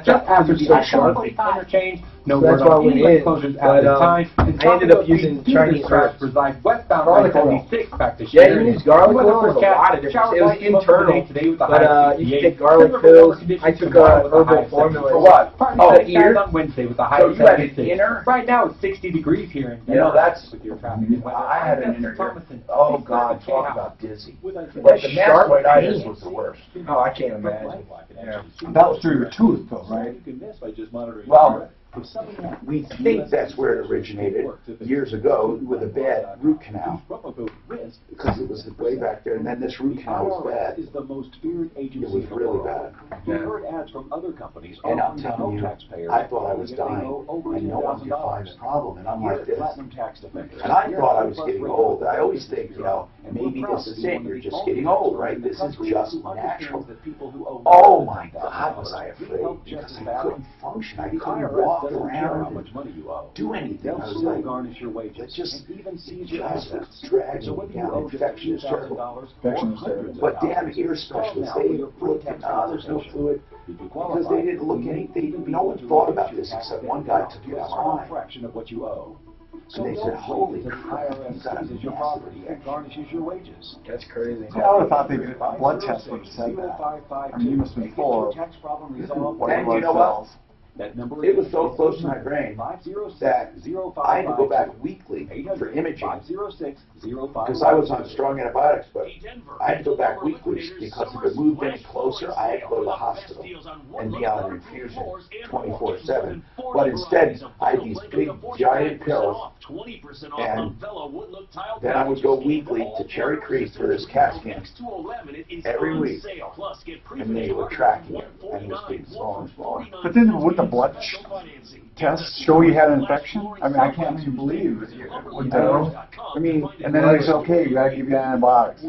Just after the I-25 interchange. No So that's word why I on went any in, closures but, at this time. I ended up using Chinese crash herbs. resides westbound Garlic I-76 back to Yeah, Sheridan. you use garlic Weather oil. There's a forecast, lot of different. shower It was light most internal, of the day today with the but high you 68. can take garlic Denver pills. weather conditions I took tomorrow with a high herbal of formula. 74. For what? Partly Oh, sunny skies ear? on Wednesday with a high So of you had an 76. inner? Right now it's 60 degrees here in You know, Denver. that's... With your traffic and weather. I had an inner ear. Oh, God, talk about dizzy. With a But the mastoiditis was the worst. Oh, I can't imagine. Yeah. That was through your tooth, though, right? You can miss by just monitoring Well, if something happens, we think that's where it originated years ago with a bad root canal. Because it was way back there, and then this root canal was bad. Is the most feared agency It was really bad. You've heard ads from other companies And I'm offering to telling help you, taxpayers I thought I was if they dying, owe over and no one could find a problem, and I'm You're like this. Platinum Tax Defenders. And I thought I was getting old. I always think, you know, maybe this is it. You're just getting old, right? This is just natural. Oh my God, was I afraid because I couldn't function. I couldn't walk around and do anything. I was like, garnish your wages. it just even seize it your just was assets. dragging So me whether you down. owe just Infection is terrible. Infection is terrible. But damn ear specialists, they looked at, there's no fluid. Because they didn't look anything, no one thought about this except one guy took it out. fraction of what you owe. And they said, holy crap, you got a seizes your property and garnishes your wages. That's crazy. See, I would have thought they did a blood test would have said that. I mean, you must have been full of Tax problem resolved. white And you blood know what? cells. That number It was so close to my brain that I had to go back weekly for imaging because I was on strong antibiotics, but I had to go back weekly because if it moved any closer, I had to go to the hospital and be on an infusion 24/7. But instead, I had these big giant pills, and then I would go weekly to Cherry Creek for this CAT scan every week, and they were tracking it, and it was getting smaller and smaller. But then would the blood test show you had an infection? I mean, I can't even believe it. Would I mean, and then it's okay, you gotta give you antibiotics.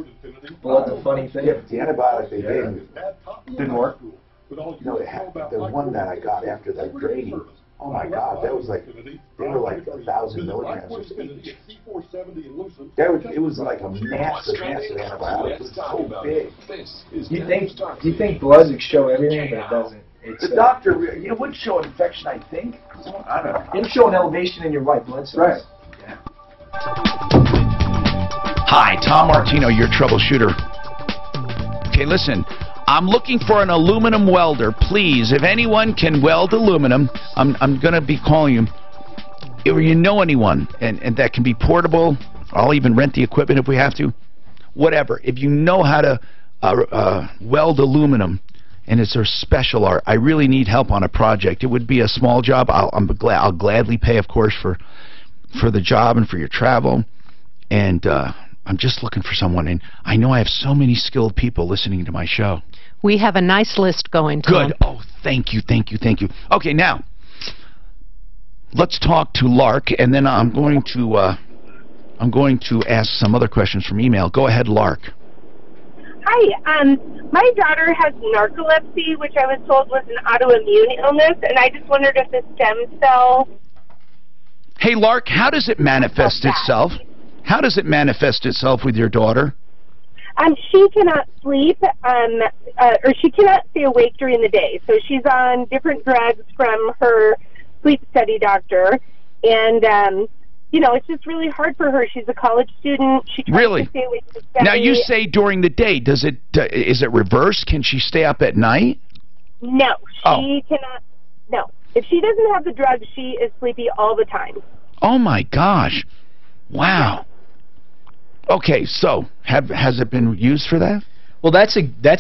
Well, that's a funny thing. yeah, the antibiotic they gave me Didn't work? No, the one that I got after that draining Oh my God, that was like, they were like 1,000 milligrams each. It was like a massive antibiotic. It was so big. You think blood would show everything, but it doesn't. The doctor, it would show an infection, I think. I don't know. It'll show an elevation in your white blood cells. Right. Yeah. Hi, Tom Martino, your troubleshooter. Okay, listen. I'm looking for an aluminum welder. Please, if anyone can weld aluminum, I'm going to be calling you. If you know anyone and that can be portable, I'll even rent the equipment if we have to. Whatever. If you know how to weld aluminum and it's a special art, I really need help on a project. It would be a small job. I'll gladly pay, of course, for the job and for your travel. And I'm just looking for someone. And I know I have so many skilled people listening to my show. We have a nice list going, Tom. Good. Oh, thank you. Okay, now, let's talk to Lark, and then I'm going to ask some other questions from email. Go ahead, Lark. Hi. My daughter has narcolepsy, which I was told was an autoimmune illness, and I just wondered if the stem cell... Hey, Lark, how does it manifest itself? How does it manifest itself with your daughter? She cannot sleep, or she cannot stay awake during the day. So she's on different drugs from her sleep study doctor, and you know, it's just really hard for her. She's a college student. She tries to stay awake to study. Now, you say during the day. Is it reversed? Can she stay up at night? No, she cannot. No, if she doesn't have the drug, she is sleepy all the time. Oh my gosh! Wow. Okay, so has it been used for that? Well, that's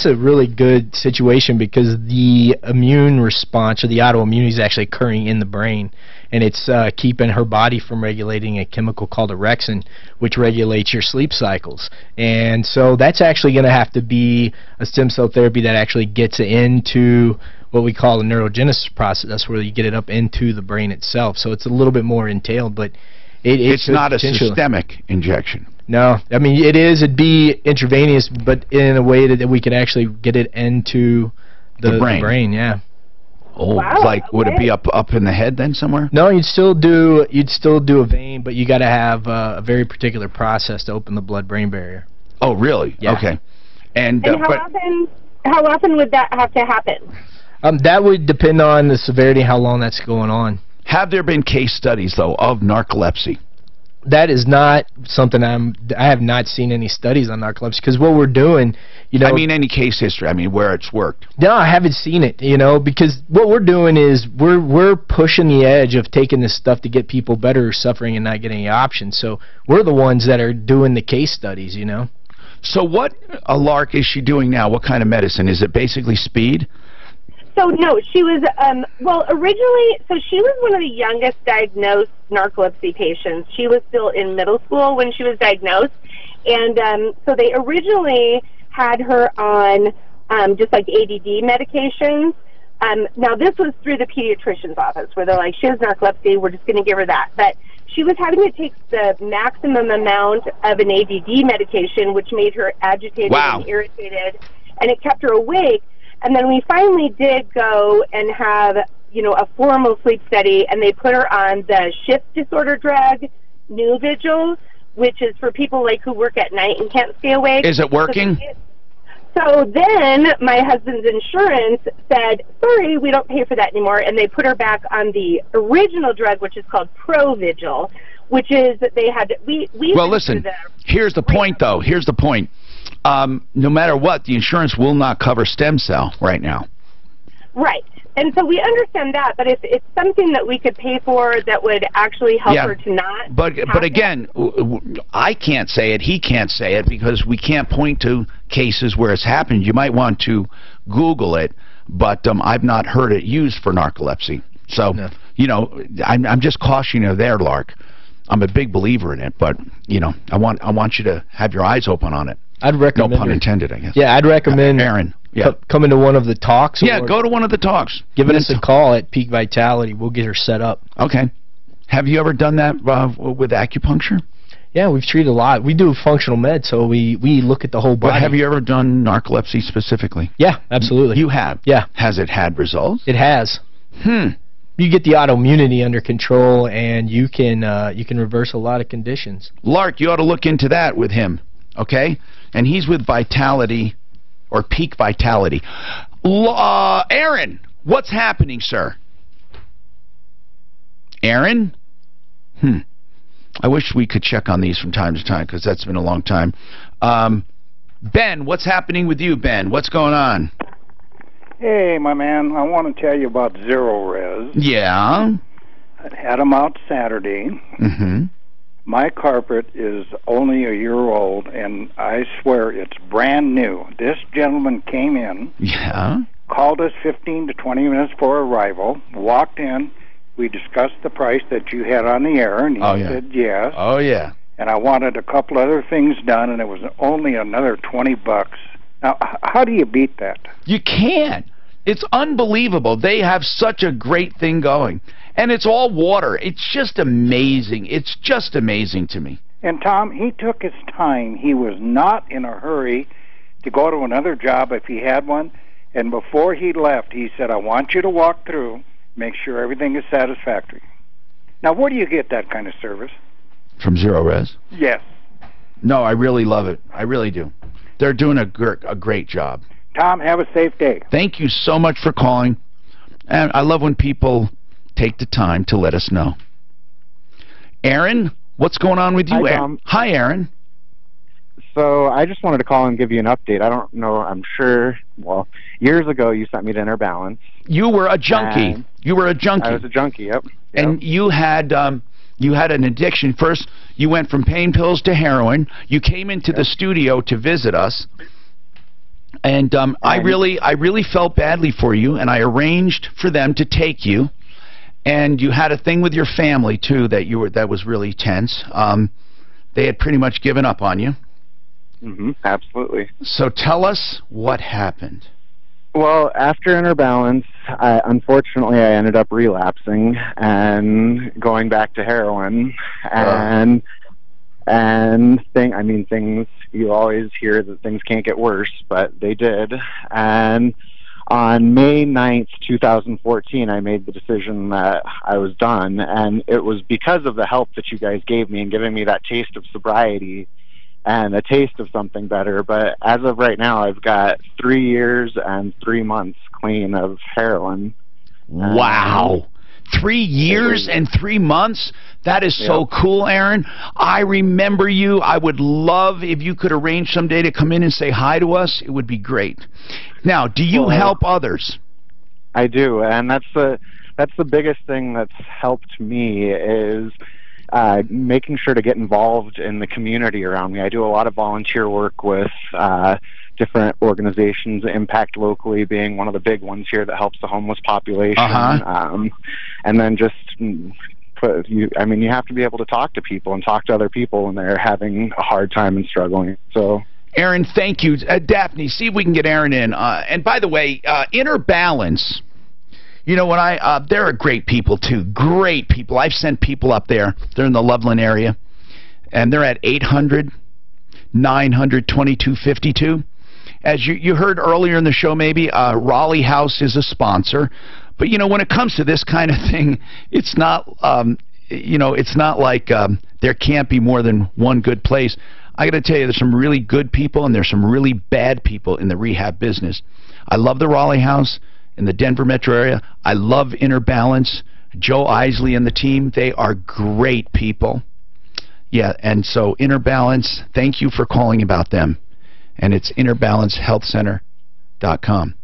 a really good situation because the immune response or the autoimmunity is actually occurring in the brain, and it's keeping her body from regulating a chemical called orexin, which regulates your sleep cycles. And so that's actually going to have to be a stem cell therapy that actually gets into what we call the neurogenesis process. That's where you get it up into the brain itself. So it's a little bit more entailed, but it's not a systemic injection. No, I mean it'd be intravenous, but in a way that we could actually get it into the brain. Yeah. Oh, wow, like would it be up in the head then somewhere? No, you'd still do a vein, but you got to have a very particular process to open the blood-brain barrier. Oh, really? Yeah. Okay. And how often would that have to happen? That would depend on the severity, how long that's going on. Have there been case studies though of narcolepsy? That is not something I have not seen any studies on narcolepsy, because what we're doing, you know... I mean any case history, I mean where it's worked. No, I haven't seen it, you know, because what we're doing is we're pushing the edge of taking this stuff to get people better who are suffering and not getting any options. So we're the ones that are doing the case studies, you know. So what, Lark, is she doing now? What kind of medicine? Is it basically speed? So, no, she was, well, originally, so she was one of the youngest diagnosed narcolepsy patients. She was still in middle school when she was diagnosed. And so they originally had her on just like ADD medications. Now, this was through the pediatrician's office where they're like, she has narcolepsy, we're just going to give her that. But she was having to take the maximum amount of an ADD medication, which made her agitated and irritated, and it kept her awake. And then we finally did go and have, you know, a formal sleep study, and they put her on the shift disorder drug, New Vigil, which is for people like who work at night and can't stay awake. Is it working? So then my husband's insurance said, sorry, we don't pay for that anymore, and they put her back on the original drug, which is called Provigil, which is that they had, well, listen, here's the point, though. Here's the point. No matter what, the insurance will not cover stem cell right now. Right. And so we understand that, but if it's something that we could pay for that would actually help her to not... But again, I can't say it, he can't say it, because we can't point to cases where it's happened. You might want to Google it, but I've not heard it used for narcolepsy. So, you know, I'm just cautioning you there, Lark. I'm a big believer in it, but, you know, I want you to have your eyes open on it. I'd recommend... No pun intended, I guess. Yeah, I'd recommend... Aaron. Coming to one of the talks. Yeah, go to one of the talks. Giving us a call at Peak Vitality. We'll get her set up. Okay. Have you ever done that with acupuncture? Yeah, we've treated a lot. We do functional med, so we look at the whole body. But have you ever done narcolepsy specifically? Yeah, absolutely. You have? Yeah. Has it had results? It has. you get the autoimmunity under control, and you can reverse a lot of conditions. Lark, you ought to look into that with him, okay? And he's with Vitality, or Peak Vitality. Aaron, what's happening, sir? Aaron? I wish we could check on these from time to time, because that's been a long time. Ben, what's happening with you, Ben? What's going on? Hey, my man, I want to tell you about Zero Res. Yeah? I had them out Saturday. Mm-hmm. My carpet is only a year old, and I swear it's brand new. This gentleman came in, called us 15 to 20 minutes for arrival, walked in, we discussed the price that you had on the air, and he said yes. Oh, yeah. And I wanted a couple other things done, and it was only another $20. Now, how do you beat that? You can't. It's unbelievable. They have such a great thing going. And it's all water. It's just amazing. It's just amazing to me. And, Tom, he took his time. He was not in a hurry to go to another job if he had one. And before he left, he said, I want you to walk through, make sure everything is satisfactory. Now, where do you get that kind of service? From Zero Res? Yes. No, I really love it. I really do. They're doing a great job. Tom, have a safe day. Thank you so much for calling. And I love when people take the time to let us know. Aaron, what's going on with you? Hi, Tom. Hi, Aaron. So I just wanted to call and give you an update. I don't know, I'm sure, well, years ago you sent me to Inner Balance. You were a junkie. You were a junkie. I was a junkie, yep. And you had an addiction. First, you went from pain pills to heroin. You came into the studio to visit us. And I really felt badly for you, and I arranged for them to take you. And you had a thing with your family too that was really tense. They had pretty much given up on you. Absolutely. So tell us what happened. Well, after Inner Balance, unfortunately, I ended up relapsing and going back to heroin. Things, you always hear that things can't get worse, but they did. And on May 9th, 2014, I made the decision that I was done, and it was because of the help that you guys gave me and giving me that taste of sobriety and a taste of something better. But as of right now, I've got 3 years and 3 months clean of heroin. Wow. 3 years and 3 months? That is so cool, Aaron. I remember you. I would love if you could arrange someday to come in and say hi to us. It would be great. Now, do you help others? I do, and that's the biggest thing that's helped me is making sure to get involved in the community around me. I do a lot of volunteer work with different organizations, Impact Locally being one of the big ones here that helps the homeless population. And then just you have to be able to talk to people and talk to other people when they're having a hard time and struggling. So, Aaron, thank you. Daphne, see if we can get Aaron in. And by the way, Inner Balance, you know, they're great people too. Great people. I've sent people up there. They're in the Loveland area, and they're at 800-900-2252. As you heard earlier in the show, maybe Raleigh House is a sponsor, but you know, when it comes to this kind of thing, it's not it's not like there can't be more than one good place. I got to tell you, there's some really good people and there's some really bad people in the rehab business. I love the Raleigh House in the Denver metro area. I love Inner Balance, Joe Isley and the team. They are great people. Yeah, and so Inner Balance, thank you for calling about them. And it's InnerBalanceHealthCenter.com.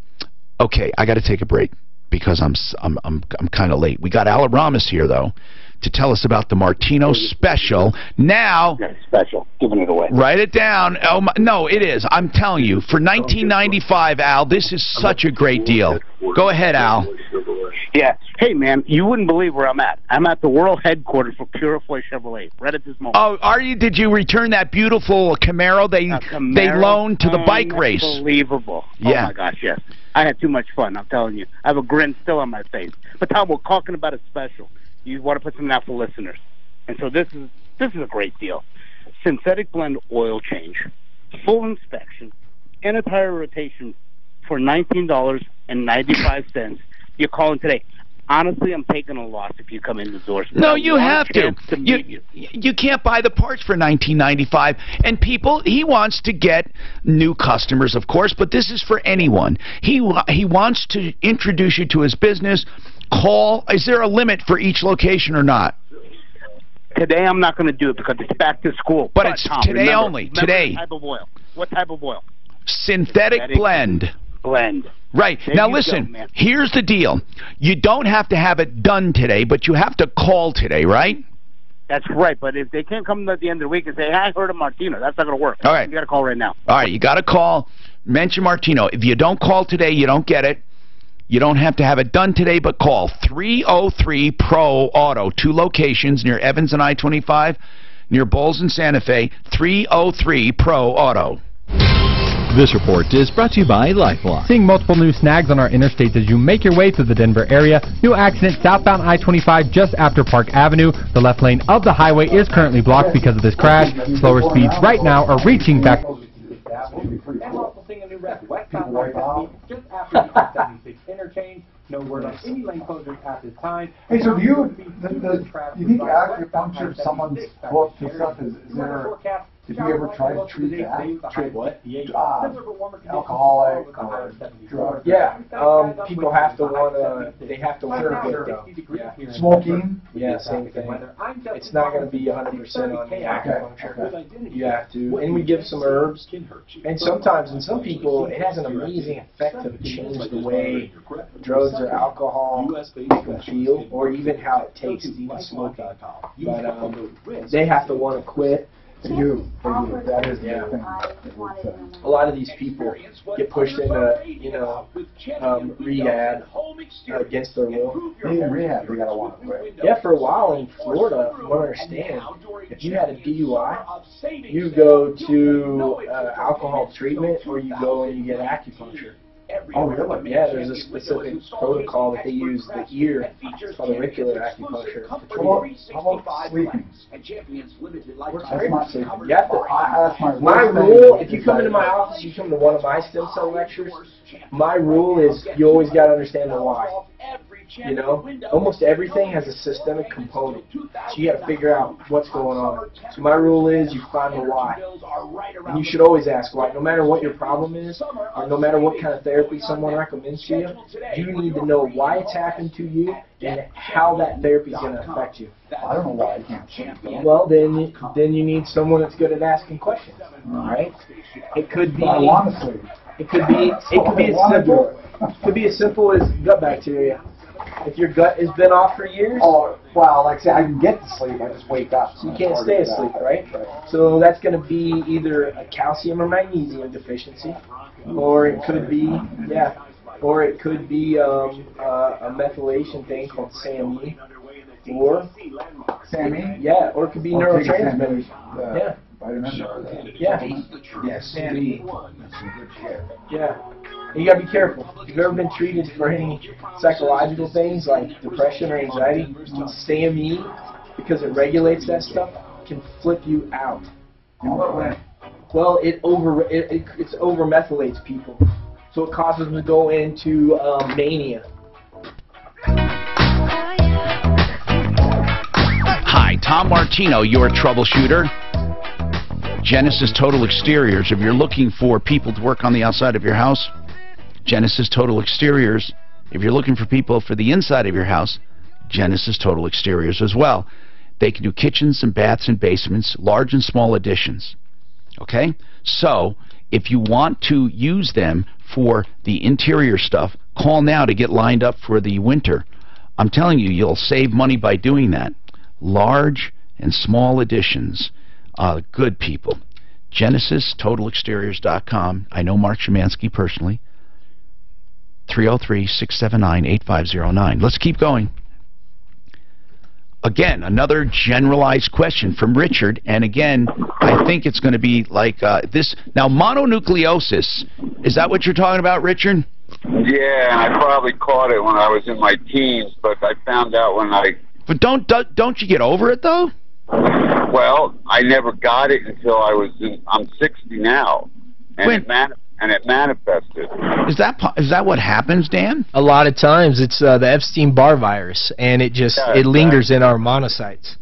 Okay, I got to take a break because I'm kind of late. We got Alaramas here though to tell us about the Martino special. Now, special, giving it away. Write it down. Oh no, it is. I'm telling you, for $19.95, Al, this is such a great deal. Go ahead, Al. Yeah. Hey, man, you wouldn't believe where I'm at. I'm at the world headquarters for Purifoy Chevrolet right at this moment. Oh, are you? Did you return that beautiful Camaro they loaned to the bike race? Unbelievable. Yeah. Oh, my gosh, yes. I had too much fun, I'm telling you. I have a grin still on my face. But, Tom, we're talking about a special. You want to put something out for listeners. And so this is a great deal. Synthetic blend oil change, full inspection, and a tire rotation for $19.95. You're calling today. Honestly, I'm taking a loss if you come in the door. No, you have to. You can't buy the parts for $19.95. And he wants to get new customers, of course, but this is for anyone. He wants to introduce you to his business. Call. Is there a limit for each location or not? Today I'm not going to do it because it's back to school. But it's Tom, today only. Today. What type of oil? What type of oil? Synthetic blend. Right. There now you listen, go, here's the deal. You don't have to have it done today, but you have to call today, right? That's right, but if they can't come at the end of the week and say, hey, I heard of Martino, that's not going to work. All right. You got to call right now. All right, you got to call. Mention Martino. If you don't call today, you don't get it. You don't have to have it done today, but call 303 Pro Auto. 2 locations near Evans and I-25, near Bowles and Santa Fe. 303 Pro Auto. This report is brought to you by Lifeline. Seeing multiple new snags on our interstates as you make your way through the Denver area. New accident southbound I-25 just after Park Avenue. The left lane of the highway is currently blocked because of this crash. Slower speeds right now are reaching back. And we're also seeing a new wreck westbound just after the 76 interchange. No word on any lane closures at this time. Hey, so do you think acupuncture someone's foot and stuff is there? Did you ever try to treat that? Treat what? Alcoholic or drug? Yeah. People have to they have to want to get though. Yeah. Smoking? Yeah, same thing. It's not going to be 100% on the acupuncture. You have to, and we give some herbs. And sometimes, in some people, it has an amazing effect to change the way drugs or alcohol feel, or even how it tastes, even smoking. But they have to want to quit. They do. That is the thing. A lot of these people get pushed into, rehab against their will. Even rehab, they gotta want to quit. Yeah, for a while in Florida, from what I understand, if you had a DUI, you go to alcohol treatment, or you go and you get acupuncture. Oh, really? Yeah, there's a specific protocol that they use the ear. It's called auricular acupuncture. How about sleeping? That's not sleeping. You have to, my rule, if you come into my office, you come to one of my stem cell lectures, my rule is you always got to understand the why. You know, almost everything has a systemic component. So you got to figure out what's going on. So my rule is you find the why. And you should always ask why. No matter what your problem is, or no matter what kind of therapy someone recommends to you, you need to know why it's happened to you and how that therapy is going to affect you. I don't know why I can't sleep. Well, then you need someone that's good at asking questions. All right? It could be. I want to sleep. It could be as simple as gut bacteria. If your gut has been off for years, well, like I say, I can get to sleep. I just wake up. So you can't stay asleep, right? So that's going to be either a calcium or magnesium deficiency, or it could be, a methylation thing called SAMe, or SAMe? Yeah, or it could be neurotransmitters. Yeah. Yeah. Yeah. You gotta be careful. If you've ever been treated for any psychological things like depression or anxiety, SAMe, because it regulates that stuff, can flip you out. Well, it over methylates people, so it causes them to go into mania. Hi, Tom Martino, your troubleshooter. Genesis Total Exteriors. If you're looking for people to work on the outside of your house, Genesis Total Exteriors. If you're looking for people for the inside of your house, Genesis Total Exteriors as well. They can do kitchens and baths and basements, large and small additions. Okay? So, if you want to use them for the interior stuff, call now to get lined up for the winter. I'm telling you, you'll save money by doing that. Large and small additions. Good people. GenesisTotalExteriors.com. I know Mark Szymanski personally. 303-679-8509. Let's keep going. Again, another generalized question from Richard, and again, I think it's going to be like this. Now, mononucleosis, is that what you're talking about, Richard? Yeah, and I probably caught it when I was in my teens, but I found out when I... But don't you get over it, though? Well, I never got it until I'm 60 now, and and it manifested. Is that what happens, Dan? A lot of times it's the Epstein-Barr virus, and it lingers in our monocytes.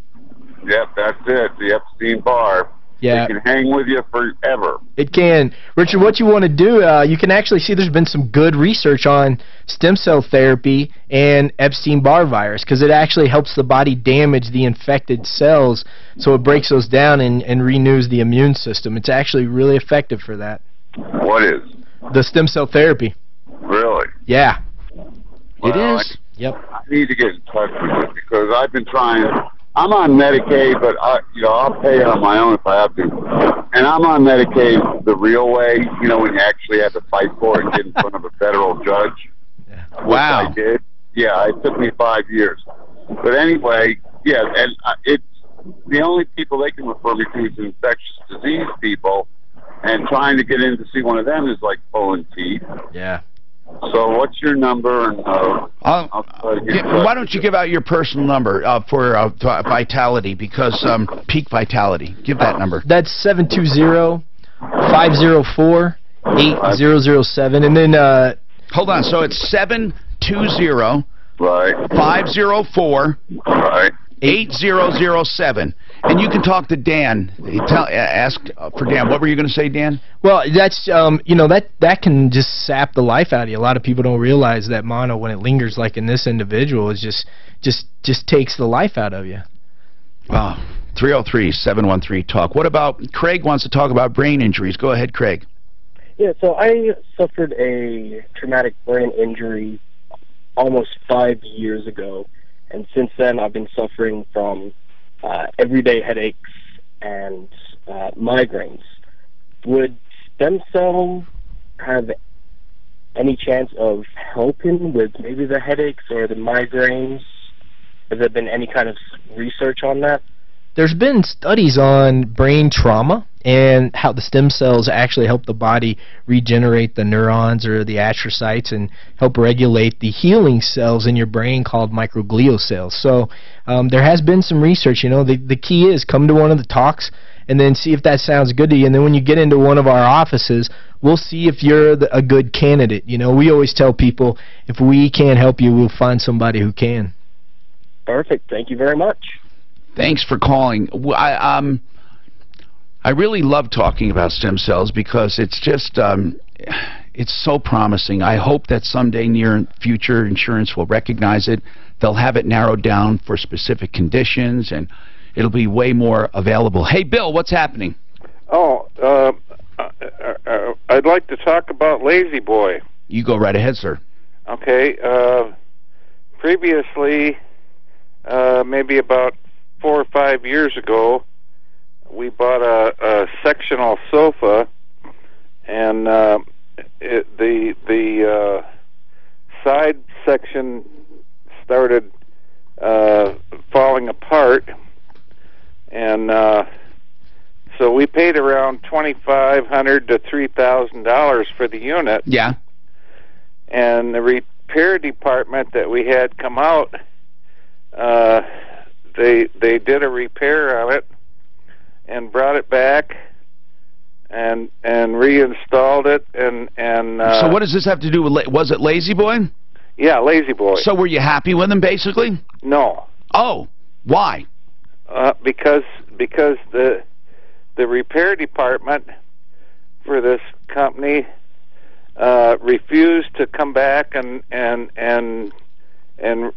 Yep, that's it. The Epstein-Barr. Yeah. It can hang with you forever. It can. Richard, what you want to do, you can actually see there's been some good research on stem cell therapy and Epstein-Barr virus, because it actually helps the body damage the infected cells, so it breaks those down and renews the immune system. It's actually really effective for that. What is? The stem cell therapy. Really? Yeah. Well, it is. Yep. I need to get in touch with you because I've been trying. I'm on Medicaid, but I'll pay it on my own if I have to. And I'm on Medicaid the real way, when you actually have to fight for it and get in front of a federal judge. Yeah. Wow. Which I did. Yeah, it took me 5 years. But anyway, yeah, and it's the only people they can refer me to is infectious disease people, and trying to get in to see one of them is like pulling teeth. Yeah. So what's your number? And why don't you give out your personal number for Vitality, because peak Vitality. Give that number. That's 720-504-8007. And then... hold on. So it's 720... Right. 504... Right. 8007. And you can talk to Dan. Ask for Dan. What were you going to say, Dan? Well, that's that can just sap the life out of you. A lot of people don't realize that mono, when it lingers like in this individual, is just takes the life out of you. 303-713-TALK. What about Craig wants to talk about brain injuries. Go ahead, Craig. Yeah, so I suffered a traumatic brain injury almost 5 years ago. And since then, I've been suffering from everyday headaches and migraines. Would stem cell have any chance of helping with maybe the headaches or the migraines? Has there been any kind of research on that? There's been studies on brain trauma and how the stem cells actually help the body regenerate the neurons or the astrocytes and help regulate the healing cells in your brain called microglial cells. So there has been some research. The key is come to one of the talks and then see if that sounds good to you. And then when you get into one of our offices, we'll see if you're a good candidate. We always tell people, if we can't help you, we'll find somebody who can. Perfect. Thank you very much. Thanks for calling. I really love talking about stem cells because it's just it's so promising. I hope that someday near future insurance will recognize it. They'll have it narrowed down for specific conditions, and it'll be way more available. Hey, Bill, what's happening? I'd like to talk about Lazy Boy. You go right ahead, sir. Okay. Previously, maybe about 4 or 5 years ago, we bought a sectional sofa, and the side section started falling apart, and so we paid around $2,500 to $3,000 for the unit. Yeah. And the repair department that we had come out, they did a repair on it and brought it back and reinstalled it and so what does this have to do with was it Lazy Boy? Yeah, Lazy Boy. So were you happy with him basically? No. Oh, why? Because the repair department for this company refused to come back and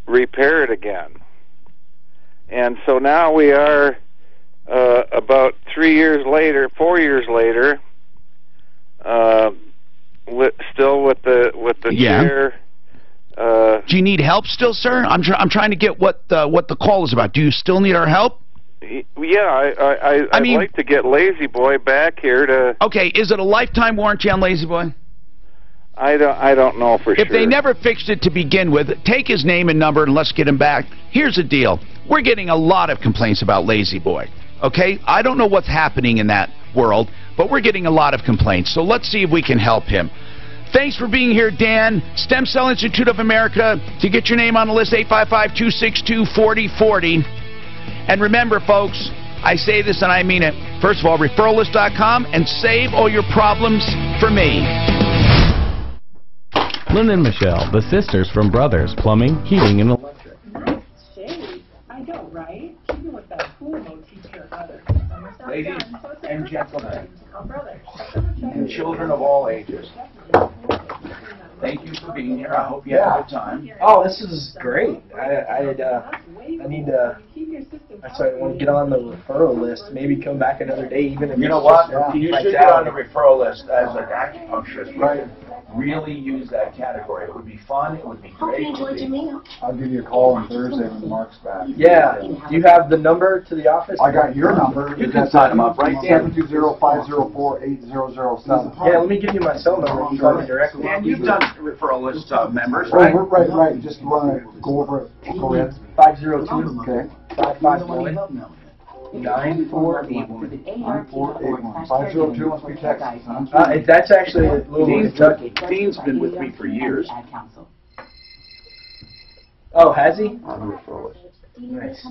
repair it again. And so now we are about 4 years later, still with the chair. Do you need help still, sir? I'm trying to get what the call is about. Do you still need our help? Yeah, I'd like to get Lazy Boy back here to. Okay, is it a lifetime warranty on Lazy Boy? I don't know for sure. If they never fixed it to begin with, take his name and number and let's get him back. Here's the deal. We're getting a lot of complaints about Lazy Boy. Okay? I don't know what's happening in that world, but we're getting a lot of complaints. So let's see if we can help him. Thanks for being here, Dan. Stem Cell Institute of America. To get your name on the list, 855-262-4040. And remember, folks, I say this and I mean it. First of all, referralist.com, and save all your problems for me. Lynn and Michelle, the sisters from Brothers Plumbing, Heating, and Electric. Nice shade. I know, right? Keeping with that cool motif here, brother. Ladies and gentlemen, Brother. and children of all ages, thank you for being here. I hope you had a good time. Oh, this is great. I need to. That's why I want to get on the referral list. Maybe come back another day, even if You know it's what? just You right should get down. on the referral list as an acupuncturist. Right. Really use that category. It would be fun. It would be great. I'll give you a call on Thursday when Mark's back. Yeah. Do you have the number to the office? I got your number. You can sign them up right there. 720-504-8007. Yeah, let me give you my cell number. You can call me directly. And you've done referral list members, Oh, right? right. Just want to go over it. Go ahead. 502 Okay. 551 9481. 9481. 502 must be Texas, huh? That's actually Louisville, Kentucky. Dean's been with me for years. Oh, has he? On the referral list. Nice.